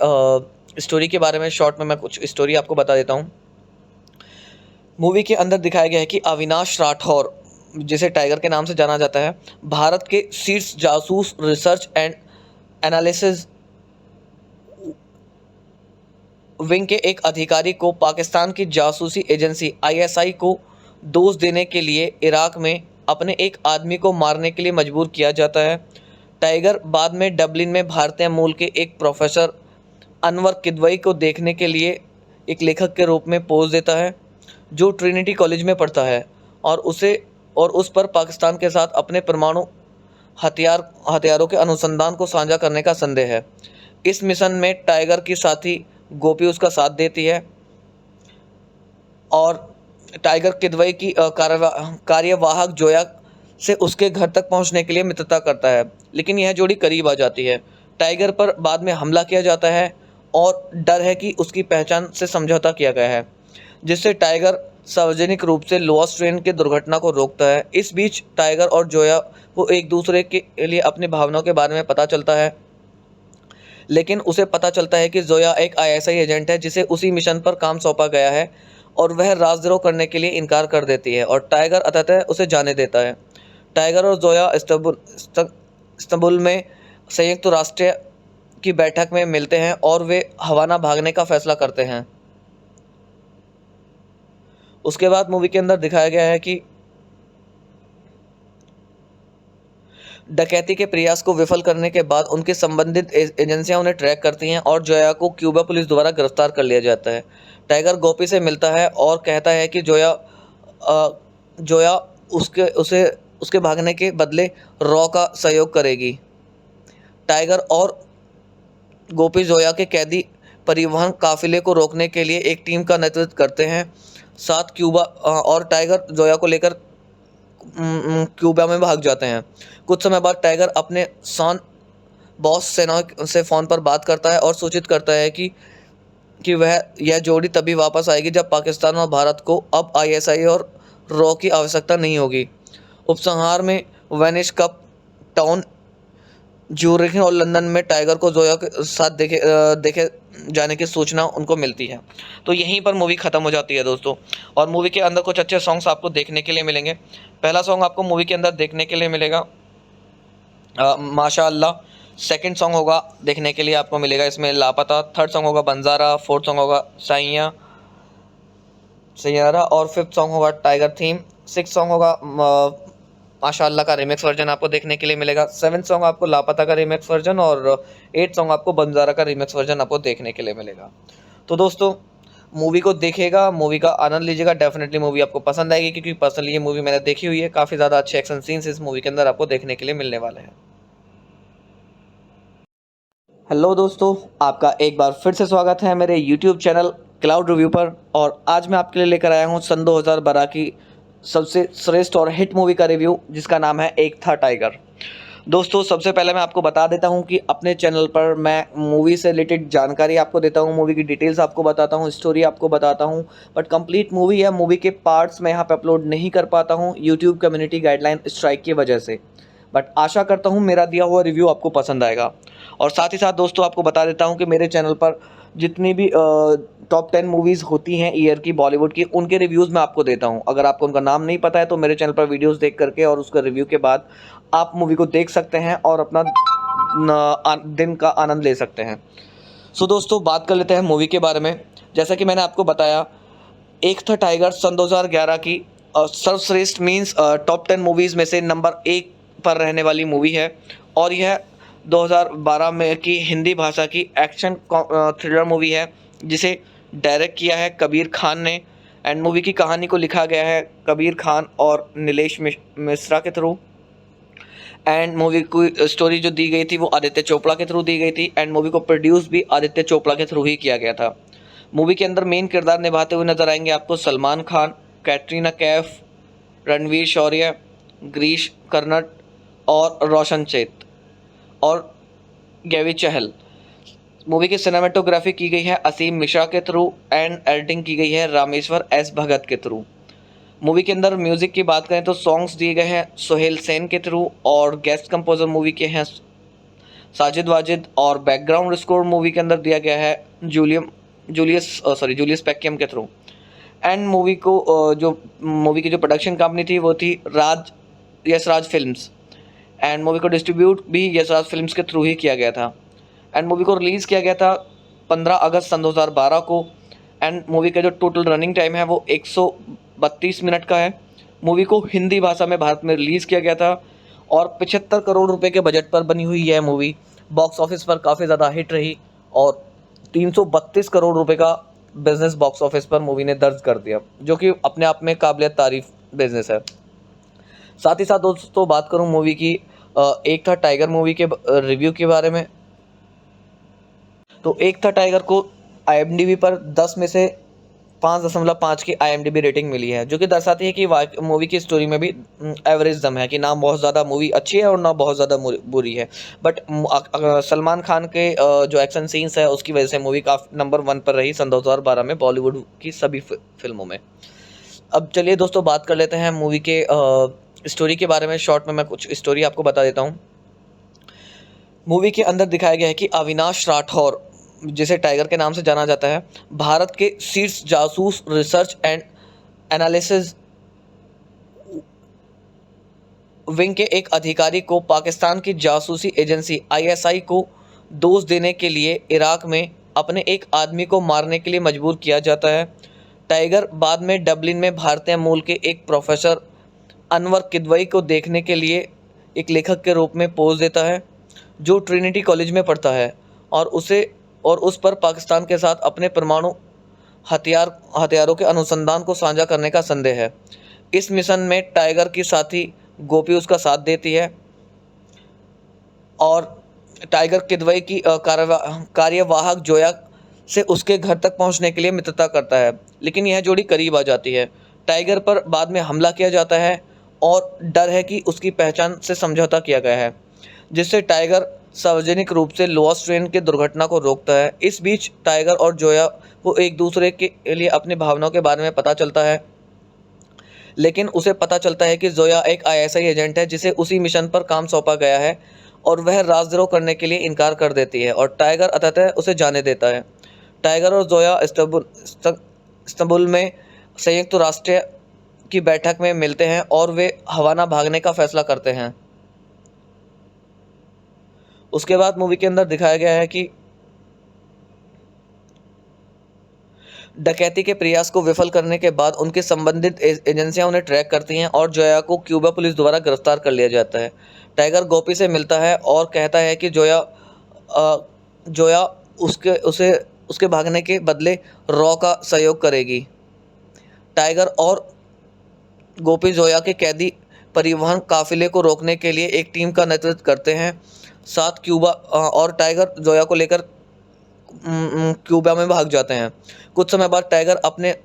स्टोरी के बारे में। शॉर्ट में मैं कुछ स्टोरी आपको बता देता हूँ। मूवी के अंदर दिखाया गया है कि अविनाश राठौर, जिसे टाइगर के नाम से जाना जाता है, भारत के शीर्ष जासूस रिसर्च एंड एनालिसिस विंग के एक अधिकारी को पाकिस्तान की जासूसी एजेंसी ISI को दोष देने के लिए इराक में अपने एक आदमी को मारने के लिए मजबूर किया जाता है। टाइगर बाद में डबलिन में भारतीय मूल के एक प्रोफेसर अनवर किदवई को देखने के लिए एक लेखक के रूप में पोज देता है, जो ट्रिनिटी कॉलेज में पढ़ता है और उस पर पाकिस्तान के साथ अपने परमाणु हथियारों के अनुसंधान को साझा करने का संदेह है। इस मिशन में टाइगर की साथी गोपी उसका साथ देती है और टाइगर किदवई की कार्यवाहक जोया से उसके घर तक पहुंचने के लिए मित्रता करता है, लेकिन यह जोड़ी करीब आ जाती है। टाइगर पर बाद में हमला किया जाता है और डर है कि उसकी पहचान से समझौता किया गया है, जिससे टाइगर सार्वजनिक रूप से लोअर्स ट्रेन की दुर्घटना को रोकता है। इस बीच टाइगर और जोया को एक दूसरे के लिए अपनी भावनाओं के बारे में पता चलता है, लेकिन उसे पता चलता है कि जोया एक ISI एजेंट है जिसे उसी मिशन पर काम सौंपा गया है और वह राजद्रोह करने के लिए इनकार कर देती है और टाइगर अंततः उसे जाने देता है। टाइगर और जोया इस्तांबुल में संयुक्त राष्ट्र की बैठक में मिलते हैं और वे हवाना भागने का फैसला करते हैं। उसके बाद मूवी के अंदर दिखाया गया है कि डकैती के प्रयास को विफल करने के बाद उनके संबंधित एजेंसियां उन्हें ट्रैक करती हैं और जोया को क्यूबा पुलिस द्वारा गिरफ्तार कर लिया जाता है। टाइगर गोपी से मिलता है और कहता है कि जोया उसके भागने के बदले रॉ का सहयोग करेगी। टाइगर और गोपी जोया के कैदी परिवहन काफिले को रोकने के लिए एक टीम का नेतृत्व करते हैं। साथ क्यूबा और टाइगर जोया को लेकर क्यूबा में भाग जाते हैं। कुछ समय बाद टाइगर अपने सन बॉस सेना से फ़ोन पर बात करता है और सूचित करता है कि यह जोड़ी तभी वापस आएगी जब पाकिस्तान और भारत को अब आईएसआई और रॉ की आवश्यकता नहीं होगी। उपसंहार में वेनिस कप टाउन, ज्यूरिख और लंदन में टाइगर को जोया के साथ देखे जाने की सूचना उनको मिलती है। तो यहीं पर मूवी ख़त्म हो जाती है दोस्तों। और मूवी के अंदर कुछ अच्छे सॉन्ग्स आपको देखने के लिए मिलेंगे। पहला सॉन्ग आपको मूवी के अंदर देखने के लिए मिलेगा माशाअल्लाह। सेकंड सॉन्ग होगा देखने के लिए आपको मिलेगा इसमें लापता। थर्ड सॉन्ग होगा बंजारा। फोर्थ सॉन्ग होगा सैयारा और फिफ्थ सॉन्ग होगा टाइगर थीम। सिक्स सॉन्ग होगा माशाअल्लाह का रिमिक्स वर्जन आपको देखने के लिए मिलेगा। सेवन्थ सॉन्ग आपको लापता का रिमिक्स वर्जन और एट सॉन्ग आपको बंजारा का रिमिक्स वर्जन आपको देखने के लिए मिलेगा। तो दोस्तों मूवी को देखिएगा, मूवी का आनंद लीजिएगा। डेफिनेटली मूवी आपको पसंद आएगी क्योंकि पर्सनली ये मूवी मैंने देखी हुई है। काफ़ी ज़्यादा अच्छे एक्शन सीन्स इस मूवी के अंदर आपको देखने के लिए मिलने वाले हैं। हेलो दोस्तों, आपका एक बार फिर से स्वागत है मेरे YouTube चैनल क्लाउड रिव्यू पर। और आज मैं आपके लिए लेकर आया हूँ सन 2012 की सबसे श्रेष्ठ और हिट मूवी का रिव्यू, जिसका नाम है एक था टाइगर। दोस्तों सबसे पहले मैं आपको बता देता हूं कि अपने चैनल पर मैं मूवी से रिलेटेड जानकारी आपको देता हूं, मूवी की डिटेल्स आपको बताता हूं, स्टोरी आपको बताता हूं, बट कंप्लीट मूवी या मूवी के पार्ट्स मैं यहां पे अपलोड नहीं कर पाता हूं यूट्यूब कम्युनिटी गाइडलाइन स्ट्राइक की वजह से। बट आशा करता हूं मेरा दिया हुआ रिव्यू आपको पसंद आएगा। और साथ ही साथ दोस्तों आपको बता देता हूँ कि मेरे चैनल पर जितनी भी टॉप 10 मूवीज़ होती हैं ईयर की बॉलीवुड की, उनके रिव्यूज़ मैं आपको देता हूं। अगर आपको उनका नाम नहीं पता है तो मेरे चैनल पर वीडियोस देख करके और उसका रिव्यू के बाद आप मूवी को देख सकते हैं और अपना दिन का आनंद ले सकते हैं। सो दोस्तों बात कर लेते हैं मूवी के बारे में। जैसा कि मैंने आपको बताया, एक था टाइगर सन 2011 की सर्वश्रेष्ठ मीन्स टॉप 10 मूवीज़ में से नंबर 1 पर रहने वाली मूवी है। और यह 2012 में की हिंदी भाषा की एक्शन थ्रिलर मूवी है, जिसे डायरेक्ट किया है कबीर खान ने। एंड मूवी की कहानी को लिखा गया है कबीर खान और नीलेश मिश्रा के थ्रू। एंड मूवी की स्टोरी जो दी गई थी वो आदित्य चोपड़ा के थ्रू दी गई थी। एंड मूवी को प्रोड्यूस भी आदित्य चोपड़ा के थ्रू ही किया गया था। मूवी के अंदर मेन किरदार निभाते हुए नजर आएंगे आपको सलमान खान, कैटरीना कैफ, रणवीर शौर्य, गिरीश कर्नाड और रोशन चेत और गैवी चहल। मूवी की सिनेमेटोग्राफी की गई है असीम मिश्रा के थ्रू एंड एडिटिंग की गई है रामेश्वर एस भगत के थ्रू। मूवी के अंदर म्यूज़िक की बात करें तो सॉन्ग्स दिए गए हैं सोहेल सेन के थ्रू और गेस्ट कंपोजर मूवी के हैं साजिद वाजिद। और बैकग्राउंड स्कोर मूवी के अंदर दिया गया है जूलियस पैक्यम के थ्रू। एंड मूवी की जो प्रोडक्शन कंपनी थी वो थी यशराज फिल्म्स। एंड मूवी को डिस्ट्रीब्यूट भी यशराज फिल्म्स के थ्रू ही किया गया था। एंड मूवी को रिलीज़ किया गया था 15 अगस्त सन 2012 को। एंड मूवी का जो टोटल रनिंग टाइम है वो 132 मिनट का है। मूवी को हिंदी भाषा में भारत में रिलीज़ किया गया था और 75 करोड़ रुपए के बजट पर बनी हुई यह मूवी बॉक्स ऑफिस पर काफ़ी ज़्यादा हिट रही और 332 करोड़ रुपए का बिजनेस बॉक्स ऑफिस पर मूवी ने दर्ज कर दिया, जो कि अपने आप में काबिलियत तारीफ बिजनेस है। साथ ही साथ दोस्तों बात करूं मूवी की एक था टाइगर मूवी के रिव्यू के बारे में, तो एक था टाइगर को IMDb पर 10 में से 5.5 की IMDb रेटिंग मिली है, जो कि दर्शाती है कि मूवी की स्टोरी में भी एवरेज दम है कि ना बहुत ज़्यादा मूवी अच्छी है और ना बहुत ज़्यादा बुरी है। बट सलमान खान के जो एक्शन सीन्स है उसकी वजह से मूवी काफ़ी नंबर 1 पर रही सन 2012 में बॉलीवुड की सभी फिल्मों में। अब चलिए दोस्तों बात कर लेते हैं मूवी के स्टोरी के बारे में। शॉर्ट में मैं कुछ स्टोरी आपको बता देता हूँ। मूवी के अंदर दिखाया गया है कि अविनाश राठौर, जिसे टाइगर के नाम से जाना जाता है, भारत के शीर्ष जासूस रिसर्च एंड एनालिसिस विंग के एक अधिकारी को पाकिस्तान की जासूसी एजेंसी ISI को दोष देने के लिए इराक में अपने एक आदमी को मारने के लिए मजबूर किया जाता है। टाइगर बाद में डबलिन में भारतीय मूल के एक प्रोफेसर अनवर किदवई को देखने के लिए एक लेखक के रूप में पोज देता है, जो ट्रिनिटी कॉलेज में पढ़ता है और उस पर पाकिस्तान के साथ अपने परमाणु हथियारों के अनुसंधान को साझा करने का संदेह है। इस मिशन में टाइगर की साथी गोपी उसका साथ देती है और टाइगर किदवई की कार्यवाहक जोया से उसके घर तक पहुंचने के लिए मित्रता करता है, लेकिन यह जोड़ी करीब आ जाती है। टाइगर पर बाद में हमला किया जाता है और डर है कि उसकी पहचान से समझौता किया गया है, जिससे टाइगर सार्वजनिक रूप से लोअर्स ट्रेन की दुर्घटना को रोकता है। इस बीच टाइगर और जोया को एक दूसरे के लिए अपनी भावनाओं के बारे में पता चलता है, लेकिन उसे पता चलता है कि जोया एक ISI एजेंट है जिसे उसी मिशन पर काम सौंपा गया है और वह राजद्रोह करने के लिए इनकार कर देती है और टाइगर अंततः उसे जाने देता है। टाइगर और जोया इस्तांबुल में संयुक्त राष्ट्र की बैठक में मिलते हैं और वे हवाना भागने का फैसला करते हैं। उसके बाद मूवी के अंदर दिखाया गया है कि डकैती के प्रयास को विफल करने के बाद उनकी संबंधित एजेंसियां उन्हें ट्रैक करती हैं और जोया को क्यूबा पुलिस द्वारा गिरफ्तार कर लिया जाता है। टाइगर गोपी से मिलता है और कहता है कि जोया उसके भागने के बदले रॉ का सहयोग करेगी। टाइगर और गोपी जोया के कैदी परिवहन काफिले को रोकने के लिए एक टीम का नेतृत्व करते हैं। साथ क्यूबा और टाइगर जोया को लेकर क्यूबा में भाग जाते हैं। कुछ समय बाद टाइगर अपने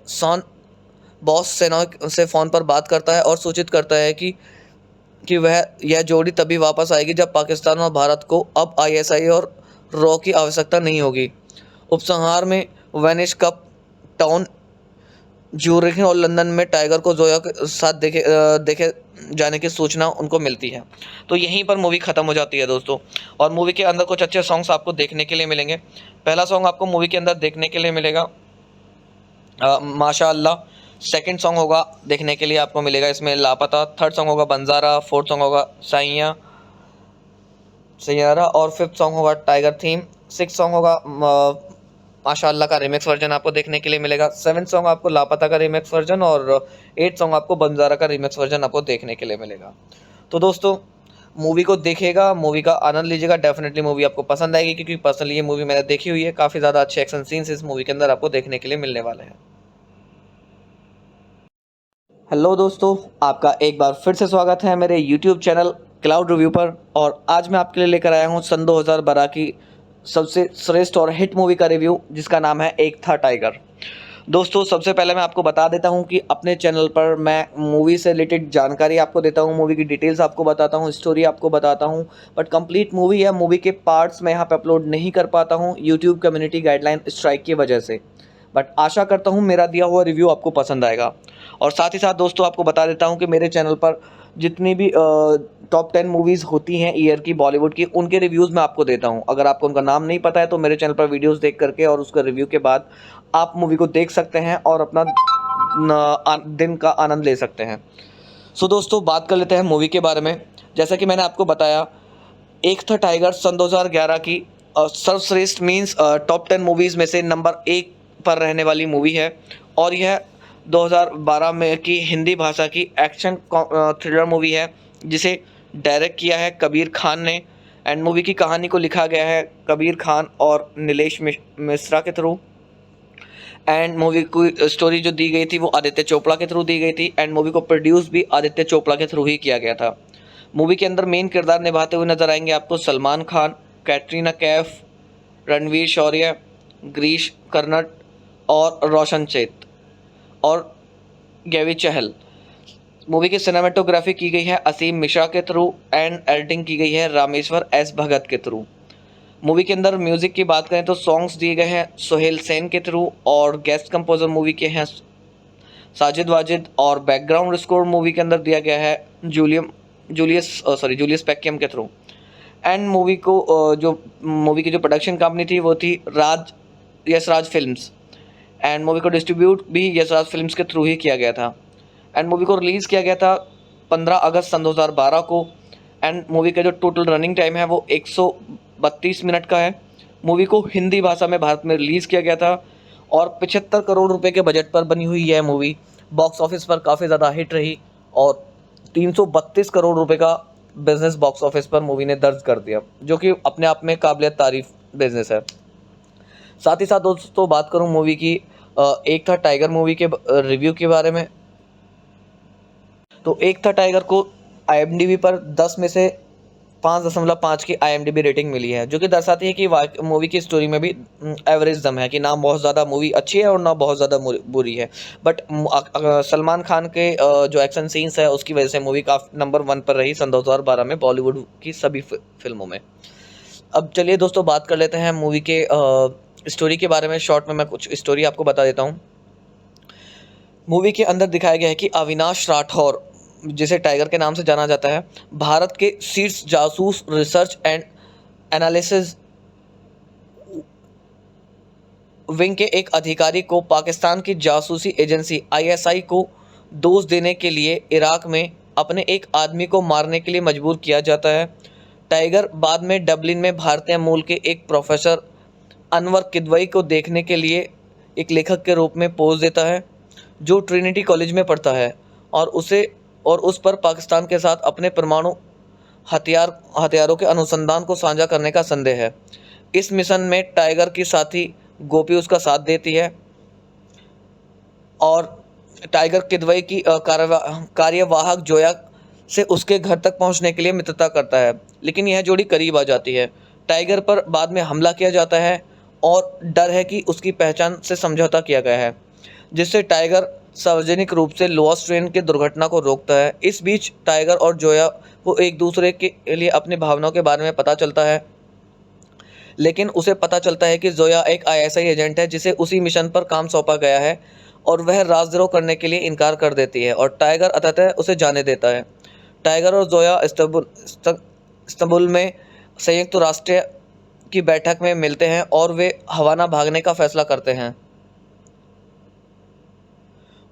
बॉस सेना से फ़ोन पर बात करता है और सूचित करता है कि यह जोड़ी तभी वापस आएगी जब पाकिस्तान और भारत को अब ISI और रॉ की आवश्यकता नहीं होगी। उपसंहार में वेनिस कप टाउन, ज्यूरिख और लंदन में टाइगर को जोया के साथ देखे जाने की सूचना उनको मिलती है। तो यहीं पर मूवी ख़त्म हो जाती है दोस्तों। और मूवी के अंदर कुछ अच्छे सॉन्ग्स आपको देखने के लिए मिलेंगे। पहला सॉन्ग आपको मूवी के अंदर देखने के लिए मिलेगा माशाअल्लाह। सेकंड सॉन्ग होगा देखने के लिए आपको मिलेगा इसमें लापता। थर्ड सॉन्ग होगा बंजारा। फोर्थ सॉन्ग होगा सैयारा और फिफ्थ सॉन्ग होगा टाइगर थीम। सिक्स सॉन्ग होगा माशाअल्लाह का रिमिक्स वर्जन आपको देखने के लिए मिलेगा। सेवन्थ सॉन्ग आपको लापता का रिमिक्स वर्जन और एट सॉन्ग आपको बंजारा का रिमिक्स वर्जन आपको देखने के लिए मिलेगा। तो दोस्तों मूवी को देखिएगा, मूवी का आनंद लीजिएगा। डेफिनेटली मूवी आपको पसंद आएगी क्योंकि पर्सनली ये मूवी मैंने देखी हुई है। काफ़ी ज़्यादा अच्छे एक्शन सीन्स इस मूवी के अंदर आपको देखने के लिए मिलने वाले हैं। हेलो दोस्तों, आपका एक बार फिर से स्वागत है मेरे YouTube चैनल क्लाउड रिव्यू पर। और आज मैं आपके लिए लेकर आया हूँ सन 2012 की सबसे श्रेष्ठ और हिट मूवी का रिव्यू, जिसका नाम है एक था टाइगर। दोस्तों सबसे पहले मैं आपको बता देता हूं कि अपने चैनल पर मैं मूवी से रिलेटेड जानकारी आपको देता हूं, मूवी की डिटेल्स आपको बताता हूं, स्टोरी आपको बताता हूं, बट कंप्लीट मूवी या मूवी के पार्ट्स मैं यहां पे अपलोड नहीं कर पाता हूं यूट्यूब कम्युनिटी गाइडलाइन स्ट्राइक की वजह से। बट आशा करता हूं मेरा दिया हुआ रिव्यू आपको पसंद आएगा। और साथ ही साथ दोस्तों आपको बता देता हूँ कि मेरे चैनल पर जितनी भी टॉप 10 मूवीज़ होती हैं ईयर की बॉलीवुड की, उनके रिव्यूज़ मैं आपको देता हूं। अगर आपको उनका नाम नहीं पता है तो मेरे चैनल पर वीडियोस देख करके और उसका रिव्यू के बाद आप मूवी को देख सकते हैं और अपना दिन का आनंद ले सकते हैं। सो दोस्तों बात कर लेते हैं मूवी के बारे में। जैसा कि मैंने आपको बताया, एक था टाइगर सन 2011 की सर्वश्रेष्ठ मीन्स टॉप 10 मूवीज़ में से नंबर 1 पर रहने वाली मूवी है। और यह 2012 में की हिंदी भाषा की एक्शन थ्रिलर मूवी है, जिसे डायरेक्ट किया है कबीर खान ने। एंड मूवी की कहानी को लिखा गया है कबीर खान और नीलेश मिश्रा के थ्रू। एंड मूवी की स्टोरी जो दी गई थी वो आदित्य चोपड़ा के थ्रू दी गई थी। एंड मूवी को प्रोड्यूस भी आदित्य चोपड़ा के थ्रू ही किया गया था। मूवी के अंदर मेन किरदार निभाते हुए नजर आएंगे आपको सलमान खान, कैटरीना कैफ, रणवीर शौर्य, गिरीश कर्नाड और रोशन चेत और गैवी चहल। मूवी की सिनेमेटोग्राफी की गई है असीम मिश्रा के थ्रू एंड एडिटिंग की गई है रामेश्वर एस भगत के थ्रू। मूवी के अंदर म्यूज़िक की बात करें तो सॉन्ग्स दिए गए हैं सोहेल सेन के थ्रू और गेस्ट कंपोजर मूवी के हैं साजिद वाजिद। और बैकग्राउंड स्कोर मूवी के अंदर दिया गया है जूलियस पैक्यम के थ्रू। एंड मूवी की जो प्रोडक्शन कंपनी थी वो थी यशराज फिल्म्स। एंड मूवी को डिस्ट्रीब्यूट भी यशराज फिल्म्स के थ्रू ही किया गया था। एंड मूवी को रिलीज़ किया गया था 15 अगस्त सन 2012 को। एंड मूवी का जो टोटल रनिंग टाइम है वो 132 मिनट का है। मूवी को हिंदी भाषा में भारत में रिलीज़ किया गया था और 75 करोड़ रुपए के बजट पर बनी हुई यह मूवी बॉक्स ऑफिस पर काफ़ी ज़्यादा हिट रही और 332 करोड़ रुपए का बिजनेस बॉक्स ऑफिस पर मूवी ने दर्ज कर दिया, जो कि अपने आप में काबिलियत तारीफ बिजनेस है। साथ ही साथ दोस्तों बात करूं मूवी की एक था टाइगर मूवी के रिव्यू के बारे में, तो एक था टाइगर को IMDb पर 10 में से 5.5 की IMDb रेटिंग मिली है, जो कि दर्शाती है कि मूवी की स्टोरी में भी एवरेज दम है कि ना बहुत ज़्यादा मूवी अच्छी है और ना बहुत ज़्यादा बुरी है। बट सलमान खान के जो एक्शन सीन्स है उसकी वजह से मूवी काफ़ी नंबर 1 पर रही सन 2012 में बॉलीवुड की सभी फिल्मों में। अब चलिए दोस्तों बात कर लेते हैं मूवी के स्टोरी के बारे में। शॉर्ट में मैं कुछ स्टोरी आपको बता देता हूँ। मूवी के अंदर दिखाया गया है कि अविनाश राठौर, जिसे टाइगर के नाम से जाना जाता है, भारत के शीर्ष जासूस रिसर्च एंड एनालिसिस विंग के एक अधिकारी को पाकिस्तान की जासूसी एजेंसी ISI को दोष देने के लिए इराक में अपने एक आदमी को मारने के लिए मजबूर किया जाता है। टाइगर बाद में डबलिन में भारतीय मूल के एक प्रोफेसर अनवर किदवई को देखने के लिए एक लेखक के रूप में पोज देता है, जो ट्रिनिटी कॉलेज में पढ़ता है और उस पर पाकिस्तान के साथ अपने परमाणु हथियारों के अनुसंधान को साझा करने का संदेह है। इस मिशन में टाइगर की साथी गोपी उसका साथ देती है और टाइगर किदवई की कार्यवाहक जोया से उसके घर तक पहुंचने के लिए मित्रता करता है, लेकिन यह जोड़ी करीब आ जाती है। टाइगर पर बाद में हमला किया जाता है और डर है कि उसकी पहचान से समझौता किया गया है, जिससे टाइगर सार्वजनिक रूप से लोअर्स ट्रेन की दुर्घटना को रोकता है। इस बीच टाइगर और जोया को एक दूसरे के लिए अपनी भावनाओं के बारे में पता चलता है, लेकिन उसे पता चलता है कि जोया एक ISI एजेंट है जिसे उसी मिशन पर काम सौंपा गया है और वह राजद्रोह करने के लिए इनकार कर देती है और टाइगर अंततः उसे जाने देता है। टाइगर और जोया इस्तांबुल में संयुक्त राष्ट्र की बैठक में मिलते हैं और वे हवाना भागने का फैसला करते हैं।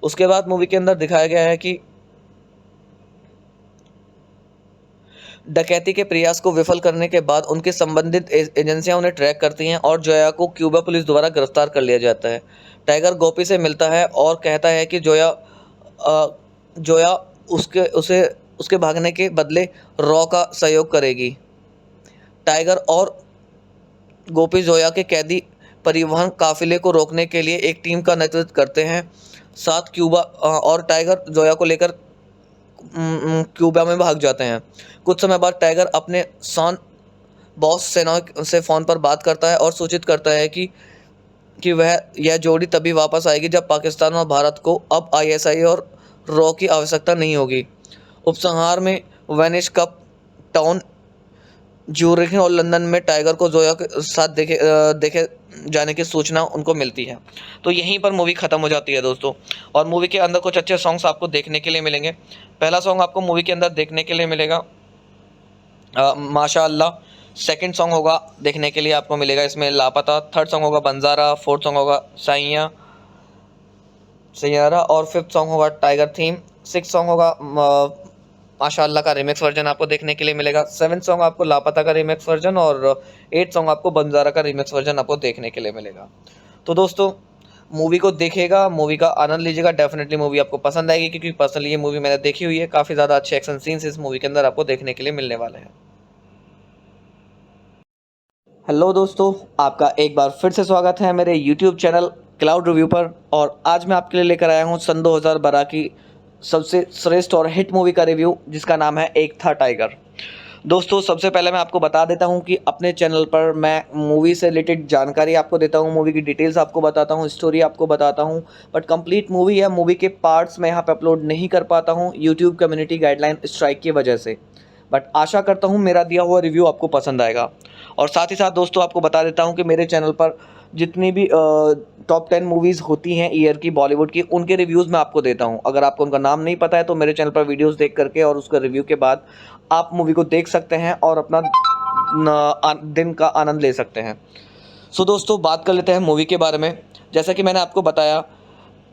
उसके बाद मूवी के अंदर दिखाया गया है कि डकैती के प्रयास को विफल करने के बाद उनकी संबंधित एजेंसियां उन्हें ट्रैक करती हैं और जोया को क्यूबा पुलिस द्वारा गिरफ्तार कर लिया जाता है। टाइगर गोपी से मिलता है और कहता है कि जोया उसके भागने के बदले रॉ का सहयोग करेगी। टाइगर और गोपी जोया के कैदी परिवहन काफिले को रोकने के लिए एक टीम का नेतृत्व करते हैं। साथ क्यूबा और टाइगर जोया को लेकर क्यूबा में भाग जाते हैं। कुछ समय बाद टाइगर अपने बॉस सेना से फ़ोन पर बात करता है और सूचित करता है कि यह जोड़ी तभी वापस आएगी जब पाकिस्तान और भारत को अब ISI और रॉ की आवश्यकता नहीं होगी। उपसंहार में वेनिस कप टाउन, ज्यूरिख और लंदन में टाइगर को जोया के साथ देखे जाने की सूचना उनको मिलती है। तो यहीं पर मूवी ख़त्म हो जाती है दोस्तों। और मूवी के अंदर कुछ अच्छे सॉन्ग्स आपको देखने के लिए मिलेंगे। पहला सॉन्ग आपको मूवी के अंदर देखने के लिए मिलेगा माशाअल्लाह। सेकंड सॉन्ग होगा देखने के लिए आपको मिलेगा इसमें लापता। थर्ड सॉन्ग होगा बंजारा। फोर्थ सॉन्ग होगा सैयारा और फिफ्थ सॉन्ग होगा टाइगर थीम। सिक्स सॉन्ग होगा माशाअल्लाह का रिमिक्स वर्जन आपको देखने के लिए मिलेगा। सेवन्थ सॉन्ग आपको लापता का रिमिक्स वर्जन और एट सॉन्ग आपको बंजारा का रिमिक्स वर्जन आपको देखने के लिए मिलेगा। तो दोस्तों मूवी को देखिएगा, मूवी का आनंद लीजिएगा। डेफिनेटली मूवी आपको पसंद आएगी, क्योंकि पर्सनली ये मूवी मैंने देखी हुई है। काफ़ी ज़्यादा अच्छे एक्शन सीन्स इस मूवी के अंदर आपको देखने के लिए मिलने वाले हैं। हेलो दोस्तों, आपका एक बार फिर से स्वागत है मेरे YouTube चैनल क्लाउड रिव्यू पर। और आज मैं आपके लिए लेकर आया हूँ सन 2012 की सबसे श्रेष्ठ और हिट मूवी का रिव्यू, जिसका नाम है एक था टाइगर। दोस्तों सबसे पहले मैं आपको बता देता हूं कि अपने चैनल पर मैं मूवी से रिलेटेड जानकारी आपको देता हूं, मूवी की डिटेल्स आपको बताता हूं, स्टोरी आपको बताता हूं, बट कंप्लीट मूवी या मूवी के पार्ट्स मैं यहां पे अपलोड नहीं कर पाता हूं यूट्यूब कम्युनिटी गाइडलाइन स्ट्राइक की वजह से। बट आशा करता हूं मेरा दिया हुआ रिव्यू आपको पसंद आएगा। और साथ ही साथ दोस्तों आपको बता देता हूँ कि मेरे चैनल पर जितनी भी टॉप 10 मूवीज़ होती हैं ईयर की बॉलीवुड की, उनके रिव्यूज़ मैं आपको देता हूं। अगर आपको उनका नाम नहीं पता है तो मेरे चैनल पर वीडियोस देख करके और उसका रिव्यू के बाद आप मूवी को देख सकते हैं और अपना दिन का आनंद ले सकते हैं। सो दोस्तों बात कर लेते हैं मूवी के बारे में। जैसा कि मैंने आपको बताया,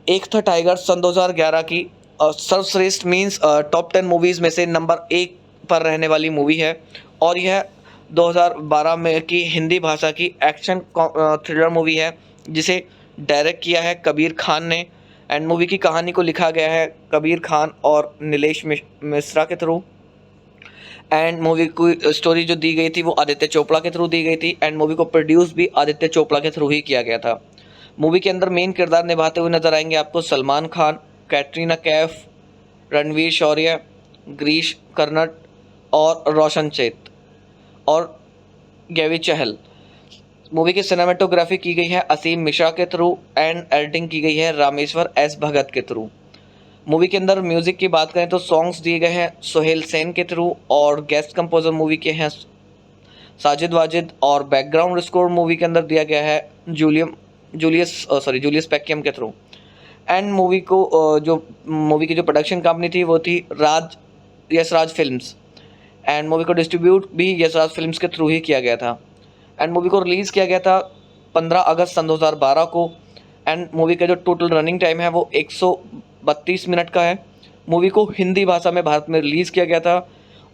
एक था टाइगर सन 2011 की सर्वश्रेष्ठ मीन्स टॉप 10 मूवीज़ में से नंबर 1 पर रहने वाली मूवी है। और यह 2012 में की हिंदी भाषा की एक्शन थ्रिलर मूवी है, जिसे डायरेक्ट किया है कबीर खान ने एंड मूवी की कहानी को लिखा गया है कबीर खान और नीलेश मिश्रा के थ्रू एंड मूवी की स्टोरी जो दी गई थी वो आदित्य चोपड़ा के थ्रू दी गई थी एंड मूवी को प्रोड्यूस भी आदित्य चोपड़ा के थ्रू ही किया गया था। मूवी के अंदर मेन किरदार निभाते हुए नजर आएंगे आपको सलमान खान, कैटरीना कैफ, रणवीर शौर्य, गिरीश कर्नाड और रोशन चेत और गैवी चहल। मूवी की सिनेमेटोग्राफी की गई है असीम मिश्रा के थ्रू एंड एडिटिंग की गई है रामेश्वर एस भगत के थ्रू। मूवी के अंदर म्यूजिक की बात करें तो सॉन्ग्स दिए गए हैं सोहेल सेन के थ्रू और गेस्ट कंपोजर मूवी के हैं साजिद वाजिद और बैकग्राउंड स्कोर मूवी के अंदर दिया गया है जूलियस पैकियम के थ्रू एंड मूवी की जो प्रोडक्शन कंपनी थी वो थी यशराज फिल्म्स एंड मूवी को डिस्ट्रीब्यूट भी यशराज फिल्म्स के थ्रू ही किया गया था एंड मूवी को रिलीज़ किया गया था 15 अगस्त सन 2012 को एंड मूवी का जो टोटल रनिंग टाइम है वो 132 मिनट का है। मूवी को हिंदी भाषा में भारत में रिलीज़ किया गया था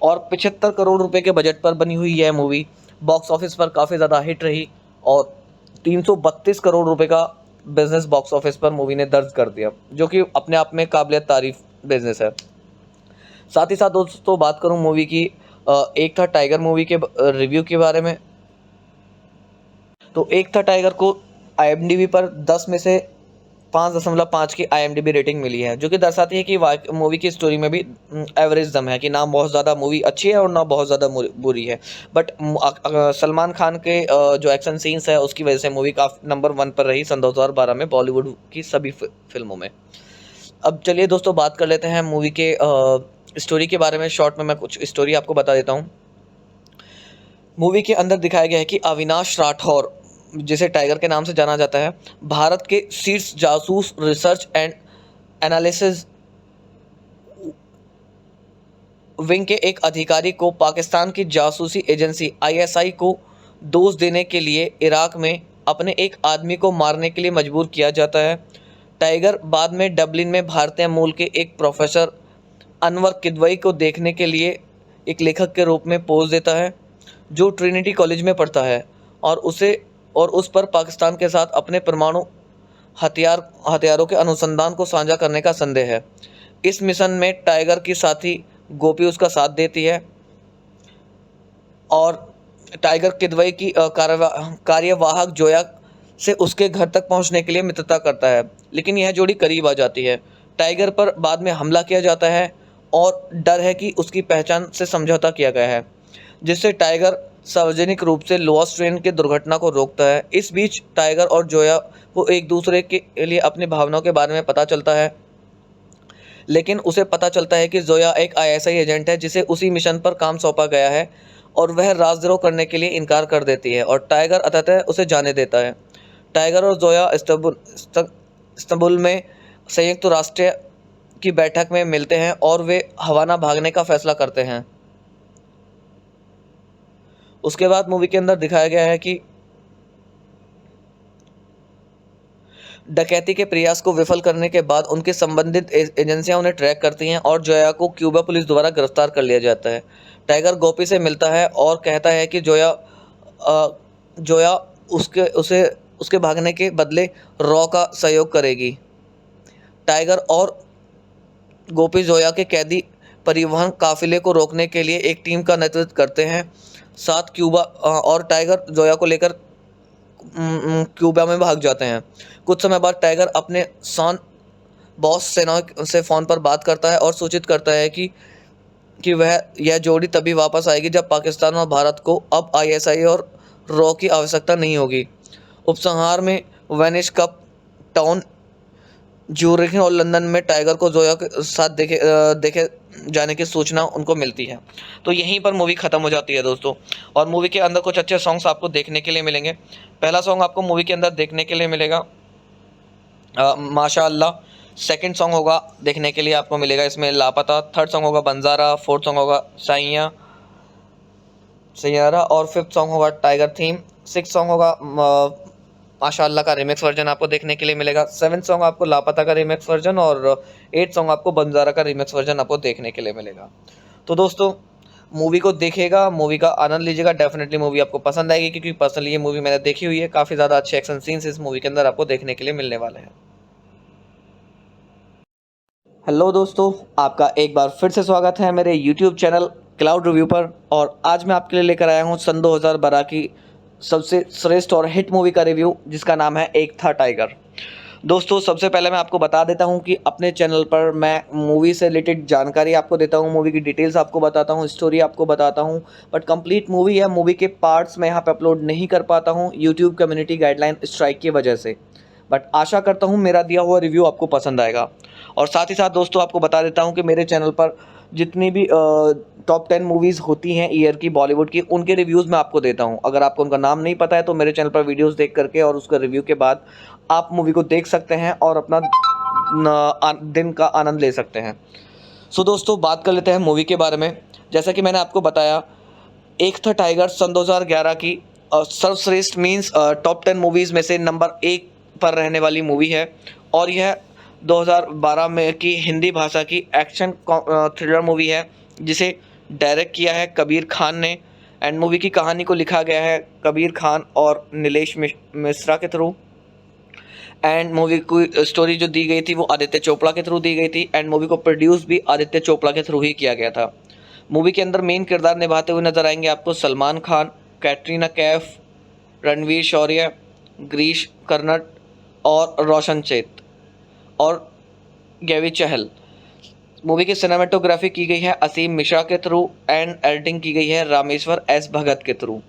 और 75 करोड़ रुपए के बजट पर बनी हुई यह मूवी बॉक्स ऑफिस पर काफ़ी ज़्यादा हिट रही और 332 करोड़ रुपए का बिजनेस बॉक्स ऑफिस पर मूवी ने दर्ज कर दिया, जो कि अपने आप में काबिल तारीफ बिजनेस है। साथ ही साथ दोस्तों बात करूं मूवी की एक था टाइगर मूवी के रिव्यू के बारे में, तो एक था टाइगर को IMDb पर 10 में से 5.5 की IMDb रेटिंग मिली है, जो कि दर्शाती है कि मूवी की स्टोरी में भी एवरेज दम है कि ना बहुत ज़्यादा मूवी अच्छी है और ना बहुत ज़्यादा बुरी है। बट सलमान खान के जो एक्शन सीन्स है उसकी वजह से मूवी काफ़ी नंबर 1 पर रही सन 2012 में बॉलीवुड की सभी फिल्मों में। अब चलिए दोस्तों बात कर लेते हैं मूवी के स्टोरी के बारे में। शॉर्ट में मैं कुछ स्टोरी आपको बता देता हूँ। मूवी के अंदर दिखाया गया है कि अविनाश राठौर, जिसे टाइगर के नाम से जाना जाता है, भारत के शीर्ष जासूस रिसर्च एंड एनालिसिस विंग के एक अधिकारी को पाकिस्तान की जासूसी एजेंसी ISI को दोष देने के लिए इराक में अपने एक आदमी को मारने के लिए मजबूर किया जाता है। टाइगर बाद में डबलिन में भारतीय मूल के एक प्रोफेसर अनवर किदवई को देखने के लिए एक लेखक के रूप में पोज देता है, जो ट्रिनिटी कॉलेज में पढ़ता है और उस पर पाकिस्तान के साथ अपने परमाणु हथियारों के अनुसंधान को साझा करने का संदेह है। इस मिशन में टाइगर की साथी गोपी उसका साथ देती है और टाइगर किदवई की कार्यवाहक जोया से उसके घर तक पहुंचने के लिए मित्रता करता है, लेकिन यह जोड़ी करीब आ जाती है। टाइगर पर बाद में हमला किया जाता है और डर है कि उसकी पहचान से समझौता किया गया है, जिससे टाइगर सार्वजनिक रूप से लोअर्स ट्रेन की दुर्घटना को रोकता है। इस बीच टाइगर और जोया को एक दूसरे के लिए अपनी भावनाओं के बारे में पता चलता है, लेकिन उसे पता चलता है कि जोया एक ISI एजेंट है जिसे उसी मिशन पर काम सौंपा गया है और वह राजद्रोह करने के लिए इनकार कर देती है और टाइगर अंततः उसे जाने देता है। टाइगर और जोया इस्तांबुल में संयुक्त राष्ट्र की बैठक में मिलते हैं और वे हवाना भागने का फैसला करते हैं। उसके बाद मूवी के अंदर दिखाया गया है कि डकैती के प्रयास को विफल करने के बाद उनकी संबंधित एजेंसियां उन्हें ट्रैक करती हैं और जोया को क्यूबा पुलिस द्वारा गिरफ्तार कर लिया जाता है। टाइगर गोपी से मिलता है और कहता है कि जोया उसके भागने के बदले रॉ का सहयोग करेगी। टाइगर और गोपी जोया के कैदी परिवहन काफिले को रोकने के लिए एक टीम का नेतृत्व करते हैं। साथ क्यूबा और टाइगर जोया को लेकर क्यूबा में भाग जाते हैं। कुछ समय बाद टाइगर अपने बॉस सेना से फ़ोन पर बात करता है और सूचित करता है कि यह जोड़ी तभी वापस आएगी जब पाकिस्तान और भारत को अब ISI और रॉ की आवश्यकता नहीं होगी। उपसंहार में वेनिस कप टाउन, ज्यूरिख और लंदन में टाइगर को जोया के साथ देखे जाने की सूचना उनको मिलती है। तो यहीं पर मूवी ख़त्म हो जाती है दोस्तों। और मूवी के अंदर कुछ अच्छे सॉन्ग्स आपको देखने के लिए मिलेंगे। पहला सॉन्ग आपको मूवी के अंदर देखने के लिए मिलेगा माशाअल्लाह। सेकंड सॉन्ग होगा देखने के लिए आपको मिलेगा इसमें लापता। थर्ड सॉन्ग होगा बंजारा। फोर्थ सॉन्ग होगा सैयारा और फिफ्थ सॉन्ग होगा टाइगर थीम। सिक्स सॉन्ग होगा माशाअल्लाह का रिमिक्स वर्जन आपको देखने के लिए मिलेगा। सेवन्थ सॉन्ग आपको लापता का रिमिक्स वर्जन और 8th सॉन्ग आपको बंजारा का रिमिक्स वर्जन आपको देखने के लिए मिलेगा। तो दोस्तों मूवी को देखिएगा, मूवी का आनंद लीजिएगा। डेफिनेटली मूवी आपको पसंद आएगी, क्योंकि पर्सनली ये मूवी मैंने देखी हुई है। काफ़ी ज़्यादा अच्छे एक्शन सीन्स इस मूवी के अंदर आपको देखने के लिए मिलने वाले हैं। हेलो दोस्तों, आपका एक बार फिर से स्वागत है मेरे यूट्यूब चैनल क्लाउड रिव्यू पर। और आज मैं आपके लिए लेकर आया हूँ सन 2012 की सबसे श्रेष्ठ और हिट मूवी का रिव्यू, जिसका नाम है एक था टाइगर। दोस्तों, सबसे पहले मैं आपको बता देता हूं कि अपने चैनल पर मैं मूवी से रिलेटेड जानकारी आपको देता हूं, मूवी की डिटेल्स आपको बताता हूं, स्टोरी आपको बताता हूं, बट कंप्लीट मूवी या मूवी के पार्ट्स मैं यहां पे अपलोड नहीं कर पाता हूं यूट्यूब कम्युनिटी गाइडलाइन स्ट्राइक की वजह से। बट आशा करता हूं मेरा दिया हुआ रिव्यू आपको पसंद आएगा। और साथ ही साथ दोस्तों, आपको बता देता हूँ कि मेरे चैनल पर जितनी भी टॉप 10 मूवीज़ होती हैं ईयर की बॉलीवुड की, उनके रिव्यूज़ मैं आपको देता हूं। अगर आपको उनका नाम नहीं पता है तो मेरे चैनल पर वीडियोस देख करके और उसका रिव्यू के बाद आप मूवी को देख सकते हैं और अपना दिन का आनंद ले सकते हैं। सो दोस्तों, बात कर लेते हैं मूवी के बारे में। जैसा कि मैंने आपको बताया, एक था टाइगर सन 2011 की सर्वश्रेष्ठ मीन्स टॉप 10 मूवीज़ में से नंबर 1 पर रहने वाली मूवी है। और यह 2012 में की हिंदी भाषा की एक्शन थ्रिलर मूवी है, जिसे डायरेक्ट किया है कबीर खान ने। एंड मूवी की कहानी को लिखा गया है कबीर खान और नीलेश मिश्रा के थ्रू। एंड मूवी की स्टोरी जो दी गई थी वो आदित्य चोपड़ा के थ्रू दी गई थी। एंड मूवी को प्रोड्यूस भी आदित्य चोपड़ा के थ्रू ही किया गया था। मूवी के अंदर मेन किरदार निभाते हुए नजर आएंगे आपको सलमान खान, कैटरीना कैफ, रणवीर शौर्य, गिरीश कर्नाड और रोशन चेत और गैवी चहल। मूवी की सिनेमेटोग्राफी की गई है असीम मिश्रा के थ्रू एंड एडिटिंग की गई है रामेश्वर एस भगत के थ्रू।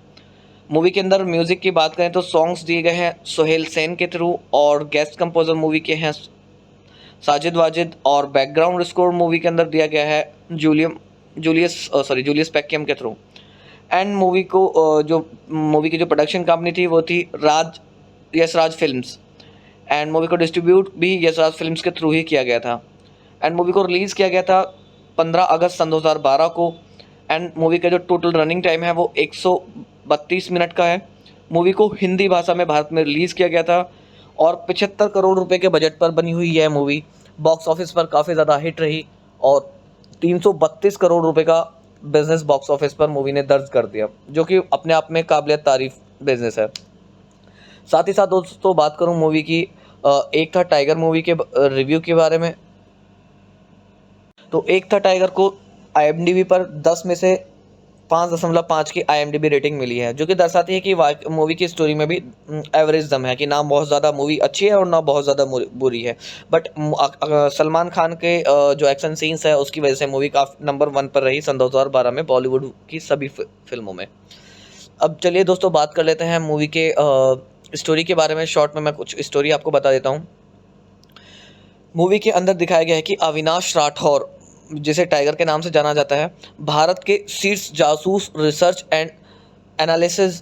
मूवी के अंदर म्यूज़िक की बात करें तो सॉन्ग्स दिए गए हैं सोहेल सेन के थ्रू और गेस्ट कंपोजर मूवी के हैं साजिद वाजिद। और बैकग्राउंड स्कोर मूवी के अंदर दिया गया है जूलियस पैक्यम के थ्रू। एंड मूवी की जो प्रोडक्शन कंपनी थी वो थी यशराज फिल्म्स। एंड मूवी को डिस्ट्रीब्यूट भी यशराज फिल्म्स के थ्रू ही किया गया था। एंड मूवी को रिलीज़ किया गया था 15 अगस्त सन 2012 को। एंड मूवी का जो टोटल रनिंग टाइम है वो 132 मिनट का है। मूवी को हिंदी भाषा में भारत में रिलीज़ किया गया था और 75 करोड़ रुपए के बजट पर बनी हुई यह मूवी बॉक्स ऑफिस पर काफ़ी ज़्यादा हिट रही और 332 करोड़ रुपए का बिजनेस बॉक्स ऑफिस पर मूवी ने दर्ज कर दिया, जो कि अपने आप में काबिलियत तारीफ बिजनेस है। साथ ही साथ दोस्तों, बात करूं मूवी की एक था टाइगर मूवी के रिव्यू के बारे में, तो एक था टाइगर को IMDb पर 10 में से 5.5 की IMDb रेटिंग मिली है, जो कि दर्शाती है कि मूवी की स्टोरी में भी एवरेज दम है, कि ना बहुत ज़्यादा मूवी अच्छी है और ना बहुत ज़्यादा बुरी है। बट सलमान खान के जो एक्शन सीन्स है उसकी वजह से मूवी काफ़ी नंबर 1 पर रही सन 2012 में बॉलीवुड की सभी फिल्मों में। अब चलिए दोस्तों, बात कर लेते हैं मूवी के स्टोरी के बारे में। शॉर्ट में मैं कुछ स्टोरी आपको बता देता हूँ। मूवी के अंदर दिखाया गया है कि अविनाश राठौर, जिसे टाइगर के नाम से जाना जाता है, भारत के शीर्ष जासूस रिसर्च एंड एनालिसिस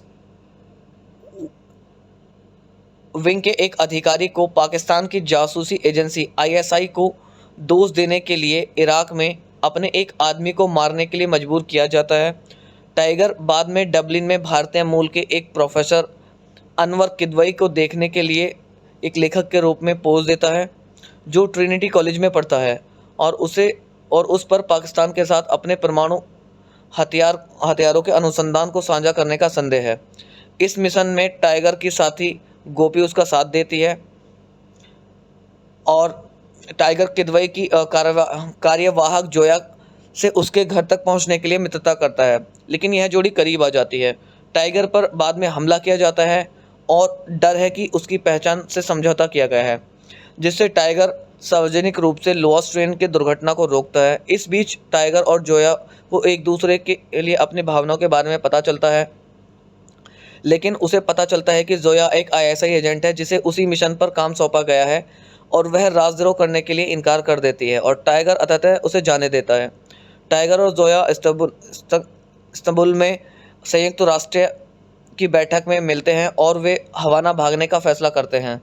विंग के एक अधिकारी को पाकिस्तान की जासूसी एजेंसी ISI को दोष देने के लिए इराक में अपने एक आदमी को मारने के लिए मजबूर किया जाता है। टाइगर बाद में डबलिन में भारतीय मूल के एक प्रोफेसर अनवर किदवई को देखने के लिए एक लेखक के रूप में पोज देता है, जो ट्रिनिटी कॉलेज में पढ़ता है और उस पर पाकिस्तान के साथ अपने परमाणु हथियारों के अनुसंधान को साझा करने का संदेह है। इस मिशन में टाइगर की साथी गोपी उसका साथ देती है और टाइगर किदवई की कार्यवाहक जोया से उसके घर तक पहुंचने के लिए मित्रता करता है, लेकिन यह जोड़ी करीब आ जाती है। टाइगर पर बाद में हमला किया जाता है और डर है कि उसकी पहचान से समझौता किया गया है, जिससे टाइगर सार्वजनिक रूप से लोअर्स ट्रेन के दुर्घटना को रोकता है। इस बीच टाइगर और जोया को एक दूसरे के लिए अपनी भावनाओं के बारे में पता चलता है, लेकिन उसे पता चलता है कि जोया एक ISI एजेंट है जिसे उसी मिशन पर काम सौंपा गया है और वह राजद्रोह करने के लिए इनकार कर देती है और टाइगर अंततः उसे जाने देता है। टाइगर और जोया इस्तांबुल में संयुक्त राष्ट्र की बैठक में मिलते हैं और वे हवाना भागने का फैसला करते हैं।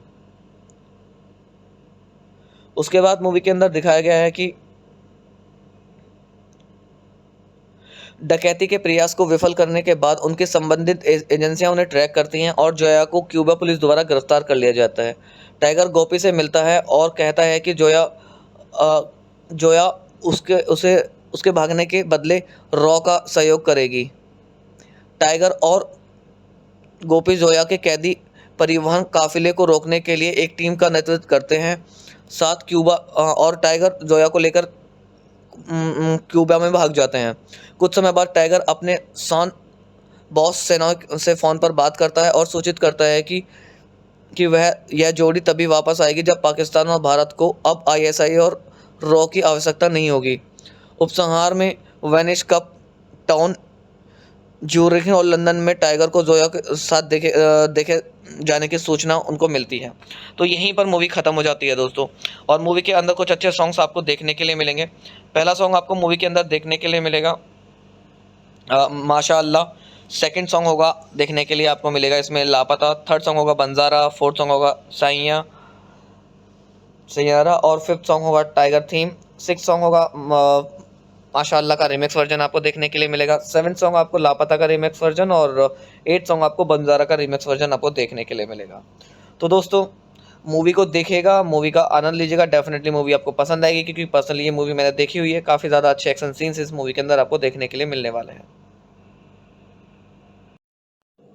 उसके बाद मूवी के अंदर दिखाया गया है कि डकैती के प्रयास को विफल करने के बाद उनकी संबंधित एजेंसियां उन्हें ट्रैक करती हैं और जोया को क्यूबा पुलिस द्वारा गिरफ्तार कर लिया जाता है। टाइगर गोपी से मिलता है और कहता है कि जोया उसे उसके भागने के बदले रॉ का सहयोग करेगी। टाइगर और गोपी जोया के कैदी परिवहन काफिले को रोकने के लिए एक टीम का नेतृत्व करते हैं। साथ क्यूबा और टाइगर जोया को लेकर क्यूबा में भाग जाते हैं। कुछ समय बाद टाइगर अपने सान बॉस सेना से फ़ोन पर बात करता है और सूचित करता है कि वह यह जोड़ी तभी वापस आएगी जब पाकिस्तान और भारत को अब आईएसआई और रॉ की आवश्यकता नहीं होगी। उपसंहार में वेनिस कप टाउन, ज्यूरिख और लंदन में टाइगर को जोया के साथ देखे जाने की सूचना उनको मिलती है। तो यहीं पर मूवी ख़त्म हो जाती है दोस्तों। और मूवी के अंदर कुछ अच्छे सॉन्ग्स आपको देखने के लिए मिलेंगे। पहला सॉन्ग आपको मूवी के अंदर देखने के लिए मिलेगा माशाअल्लाह। सेकंड सॉन्ग होगा देखने के लिए आपको मिलेगा इसमें लापता। थर्ड सॉन्ग होगा बंजारा। फोर्थ सॉन्ग होगा सैयारा। और फिफ्थ सॉन्ग होगा टाइगर थीम। सिक्स सॉन्ग होगा माशाअल्लाह का रिमिक्स वर्जन आपको देखने के लिए मिलेगा। सेवन्थ सॉन्ग आपको लापता का रिमिक्स वर्जन और एट सॉन्ग आपको बंजारा का रिमिक्स वर्जन आपको देखने के लिए मिलेगा। तो दोस्तों मूवी को देखिएगा, मूवी का आनंद लीजिएगा। डेफिनेटली मूवी आपको पसंद आएगी क्योंकि पर्सनली ये मूवी मैंने देखी हुई है। काफ़ी ज़्यादा अच्छे एक्शन सीन्स इस मूवी के अंदर आपको देखने के लिए मिलने वाले हैं।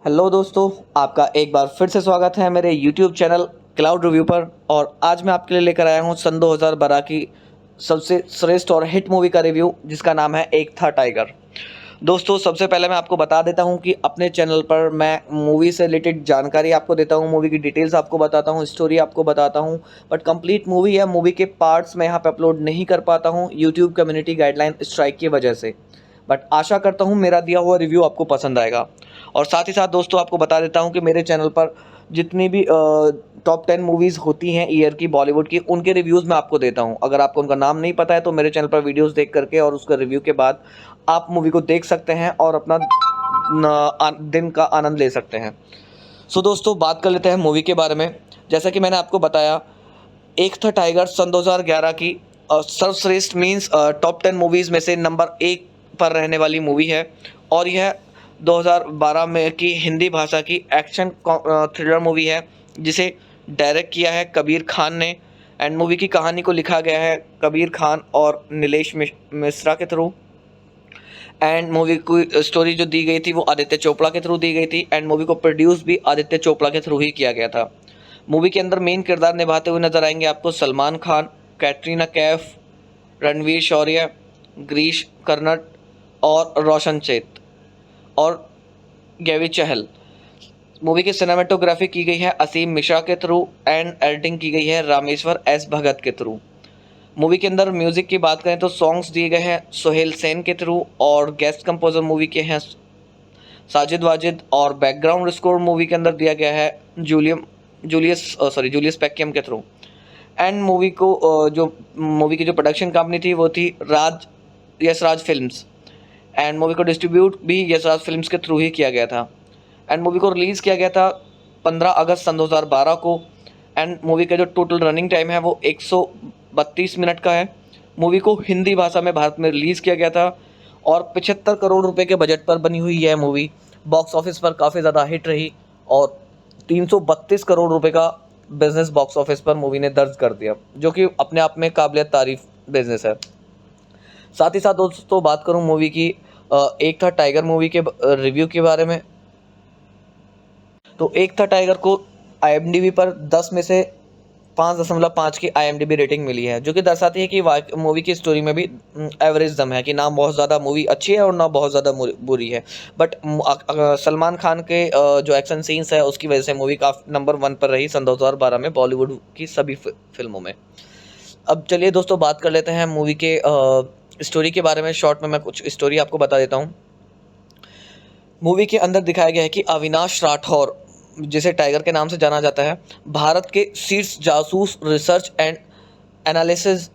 हेलो दोस्तों, आपका एक बार फिर से स्वागत है मेरे YouTube चैनल क्लाउड रिव्यू पर। और आज मैं आपके लिए लेकर आया हूँ सन 2012 की सबसे श्रेष्ठ और हिट मूवी का रिव्यू, जिसका नाम है एक था टाइगर। दोस्तों सबसे पहले मैं आपको बता देता हूं कि अपने चैनल पर मैं मूवी से रिलेटेड जानकारी आपको देता हूं, मूवी की डिटेल्स आपको बताता हूं, स्टोरी आपको बताता हूं, बट कंप्लीट मूवी या मूवी के पार्ट्स मैं यहां पे अपलोड नहीं कर पाता हूं यूट्यूब कम्युनिटी गाइडलाइन स्ट्राइक की वजह से। बट आशा करता हूं मेरा दिया हुआ रिव्यू आपको पसंद आएगा। और साथ ही साथ दोस्तों आपको बता देता हूं कि मेरे चैनल पर जितनी भी टॉप 10 मूवीज़ होती हैं ईयर की बॉलीवुड की, उनके रिव्यूज़ मैं आपको देता हूं। अगर आपको उनका नाम नहीं पता है तो मेरे चैनल पर वीडियोज़ देख करके और उसका रिव्यू के बाद आप मूवी को देख सकते हैं और अपना दिन का आनंद ले सकते हैं। सो दोस्तों बात कर लेते हैं मूवी के बारे में। जैसा कि मैंने आपको बताया, एक था टाइगर सन 2011 की सर्वश्रेष्ठ मीन्स टॉप 10 मूवीज़ में से नंबर 1 पर रहने वाली मूवी है। और यह 2012 में की हिंदी भाषा की एक्शन थ्रिलर मूवी है, जिसे डायरेक्ट किया है कबीर खान ने। एंड मूवी की कहानी को लिखा गया है कबीर खान और नीलेश मिश्रा के थ्रू। एंड मूवी की स्टोरी जो दी गई थी वो आदित्य चोपड़ा के थ्रू दी गई थी। एंड मूवी को प्रोड्यूस भी आदित्य चोपड़ा के थ्रू ही किया गया था। मूवी के अंदर मेन किरदार निभाते हुए नजर आएंगे आपको सलमान खान, कैटरीना कैफ, रणवीर शौर्य, गिरीश कर्नाड और रोशन चेत और गैवी चहल। मूवी की सिनेमेटोग्राफी की गई है असीम मिश्रा के थ्रू एंड एडिटिंग की गई है रामेश्वर एस भगत के थ्रू। मूवी के अंदर म्यूज़िक की बात करें तो सॉन्ग्स दिए गए हैं सोहेल सेन के थ्रू और गेस्ट कंपोजर मूवी के हैं साजिद वाजिद। और बैकग्राउंड स्कोर मूवी के अंदर दिया गया है जूलियस पैक्यम के थ्रू। एंड मूवी की जो प्रोडक्शन कंपनी थी वो थी यशराज फिल्म्स। एंड मूवी को डिस्ट्रीब्यूट भी यशराज फिल्म्स के थ्रू ही किया गया था। एंड मूवी को रिलीज़ किया गया था 15 अगस्त सन 2012 को। एंड मूवी का जो टोटल रनिंग टाइम है वो 132 मिनट का है। मूवी को हिंदी भाषा में भारत में रिलीज़ किया गया था और 75 करोड़ रुपए के बजट पर बनी हुई यह मूवी बॉक्स ऑफिस पर काफ़ी ज़्यादा हिट रही और 332 करोड़ रुपए का बिजनेस बॉक्स ऑफिस पर मूवी ने दर्ज कर दिया, जो कि अपने आप में काबिल तारीफ बिजनेस है। साथ ही साथ दोस्तों बात करूं मूवी की एक था टाइगर मूवी के रिव्यू के बारे में, तो एक था टाइगर को IMDb पर 10 में से 5.5 की IMDb रेटिंग मिली है, जो कि दर्शाती है कि मूवी की स्टोरी में भी एवरेज दम है कि ना बहुत ज़्यादा मूवी अच्छी है और ना बहुत ज़्यादा बुरी है। बट सलमान खान के जो एक्शन सीन्स है उसकी वजह से मूवी काफ़ी नंबर 1 पर रही सन 2012 में बॉलीवुड की सभी फिल्मों में। अब चलिए दोस्तों बात कर लेते हैं मूवी के स्टोरी के बारे में। शॉर्ट में मैं कुछ स्टोरी आपको बता देता हूँ। मूवी के अंदर दिखाया गया है कि अविनाश राठौर, जिसे टाइगर के नाम से जाना जाता है, भारत के शीर्ष जासूस रिसर्च एंड एनालिसिस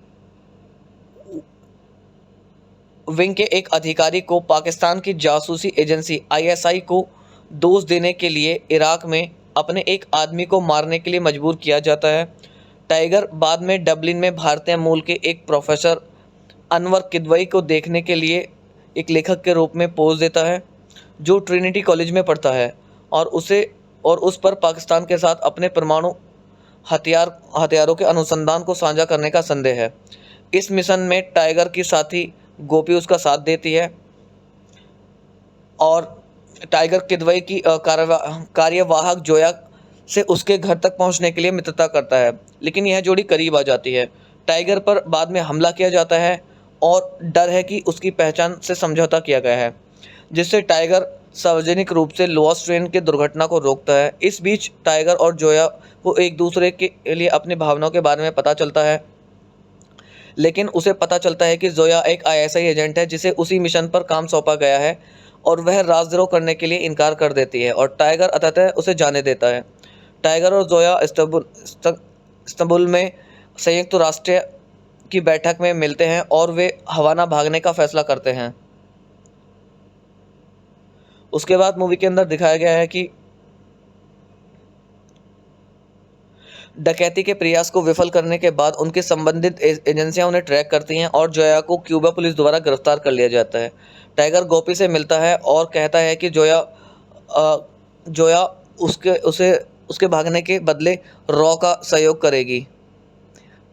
विंग के एक अधिकारी को पाकिस्तान की जासूसी एजेंसी ISI को दोष देने के लिए इराक में अपने एक आदमी को मारने के लिए मजबूर किया जाता है। टाइगर बाद में डबलिन में भारतीय मूल के एक प्रोफेसर अनवर किदवई को देखने के लिए एक लेखक के रूप में पोज देता है, जो ट्रिनिटी कॉलेज में पढ़ता है और उस पर पाकिस्तान के साथ अपने परमाणु हथियारों के अनुसंधान को साझा करने का संदेह है। इस मिशन में टाइगर की साथी गोपी उसका साथ देती है और टाइगर किदवई की कार्यवाहक जोया से उसके घर तक पहुंचने के लिए मित्रता करता है, लेकिन यह जोड़ी करीब आ जाती है। टाइगर पर बाद में हमला किया जाता है और डर है कि उसकी पहचान से समझौता किया गया है, जिससे टाइगर सार्वजनिक रूप से लोअर्स ट्रेन की दुर्घटना को रोकता है। इस बीच टाइगर और जोया को एक दूसरे के लिए अपनी भावनाओं के बारे में पता चलता है, लेकिन उसे पता चलता है कि जोया एक आईएसआई एजेंट है जिसे उसी मिशन पर काम सौंपा गया है और वह राजद्रोह करने के लिए इनकार कर देती है और टाइगर अंततः उसे जाने देता है। टाइगर और जोया इस्तांबुल में संयुक्त राष्ट्र की बैठक में मिलते हैं और वे हवाना भागने का फैसला करते हैं। उसके बाद मूवी के अंदर दिखाया गया है कि डकैती के प्रयास को विफल करने के बाद उनकी संबंधित एजेंसियां उन्हें ट्रैक करती हैं और जोया को क्यूबा पुलिस द्वारा गिरफ्तार कर लिया जाता है। टाइगर गोपी से मिलता है और कहता है कि जोया उसके भागने के बदले रॉ का सहयोग करेगी।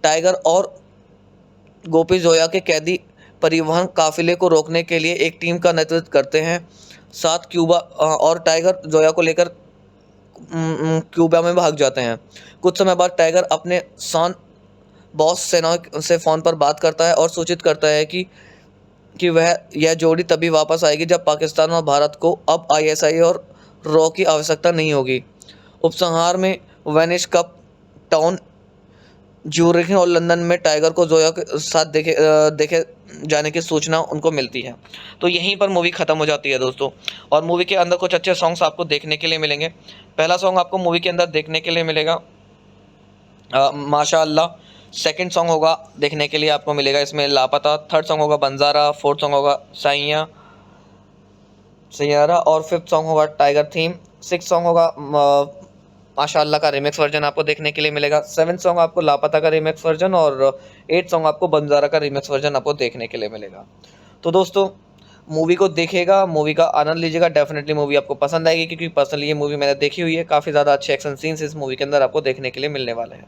टाइगर और गोपी जोया के कैदी परिवहन काफिले को रोकने के लिए एक टीम का नेतृत्व करते हैं। साथ क्यूबा और टाइगर जोया को लेकर क्यूबा में भाग जाते हैं। कुछ समय बाद टाइगर अपने बॉस सेना से फ़ोन पर बात करता है और सूचित करता है कि यह जोड़ी तभी वापस आएगी जब पाकिस्तान और भारत को अब आईएसआई और रॉ की आवश्यकता नहीं होगी। उपसंहार में वेनिस कप टाउन, ज्यूरिख और लंदन में टाइगर को जोया के साथ देखे जाने की सूचना उनको मिलती है। तो यहीं पर मूवी ख़त्म हो जाती है दोस्तों। और मूवी के अंदर कुछ अच्छे सॉन्ग्स आपको देखने के लिए मिलेंगे। पहला सॉन्ग आपको मूवी के अंदर देखने के लिए मिलेगा माशाअल्लाह। सेकंड सॉन्ग होगा देखने के लिए आपको मिलेगा इसमें लापता। थर्ड सॉन्ग होगा बंजारा। फोर्थ सॉन्ग होगा सैयारा और फिफ्थ सॉन्ग होगा टाइगर थीम। सिक्स सॉन्ग होगा माशाअल्लाह का रिमिक्स वर्जन आपको देखने के लिए मिलेगा। सेवन सॉन्ग आपको लापता का रिमिक्स वर्जन और 8 सॉन्ग आपको बंजारा का रिमिक्स वर्जन आपको देखने के लिए मिलेगा। तो दोस्तों मूवी को देखिएगा, मूवी का आनंद लीजिएगा। डेफिनेटली मूवी आपको पसंद आएगी क्योंकि पर्सनली ये मूवी मैंने देखी हुई है। काफ़ी ज़्यादा अच्छे एक्शन सीन्स इस मूवी के अंदर आपको देखने के लिए मिलने वाले हैं।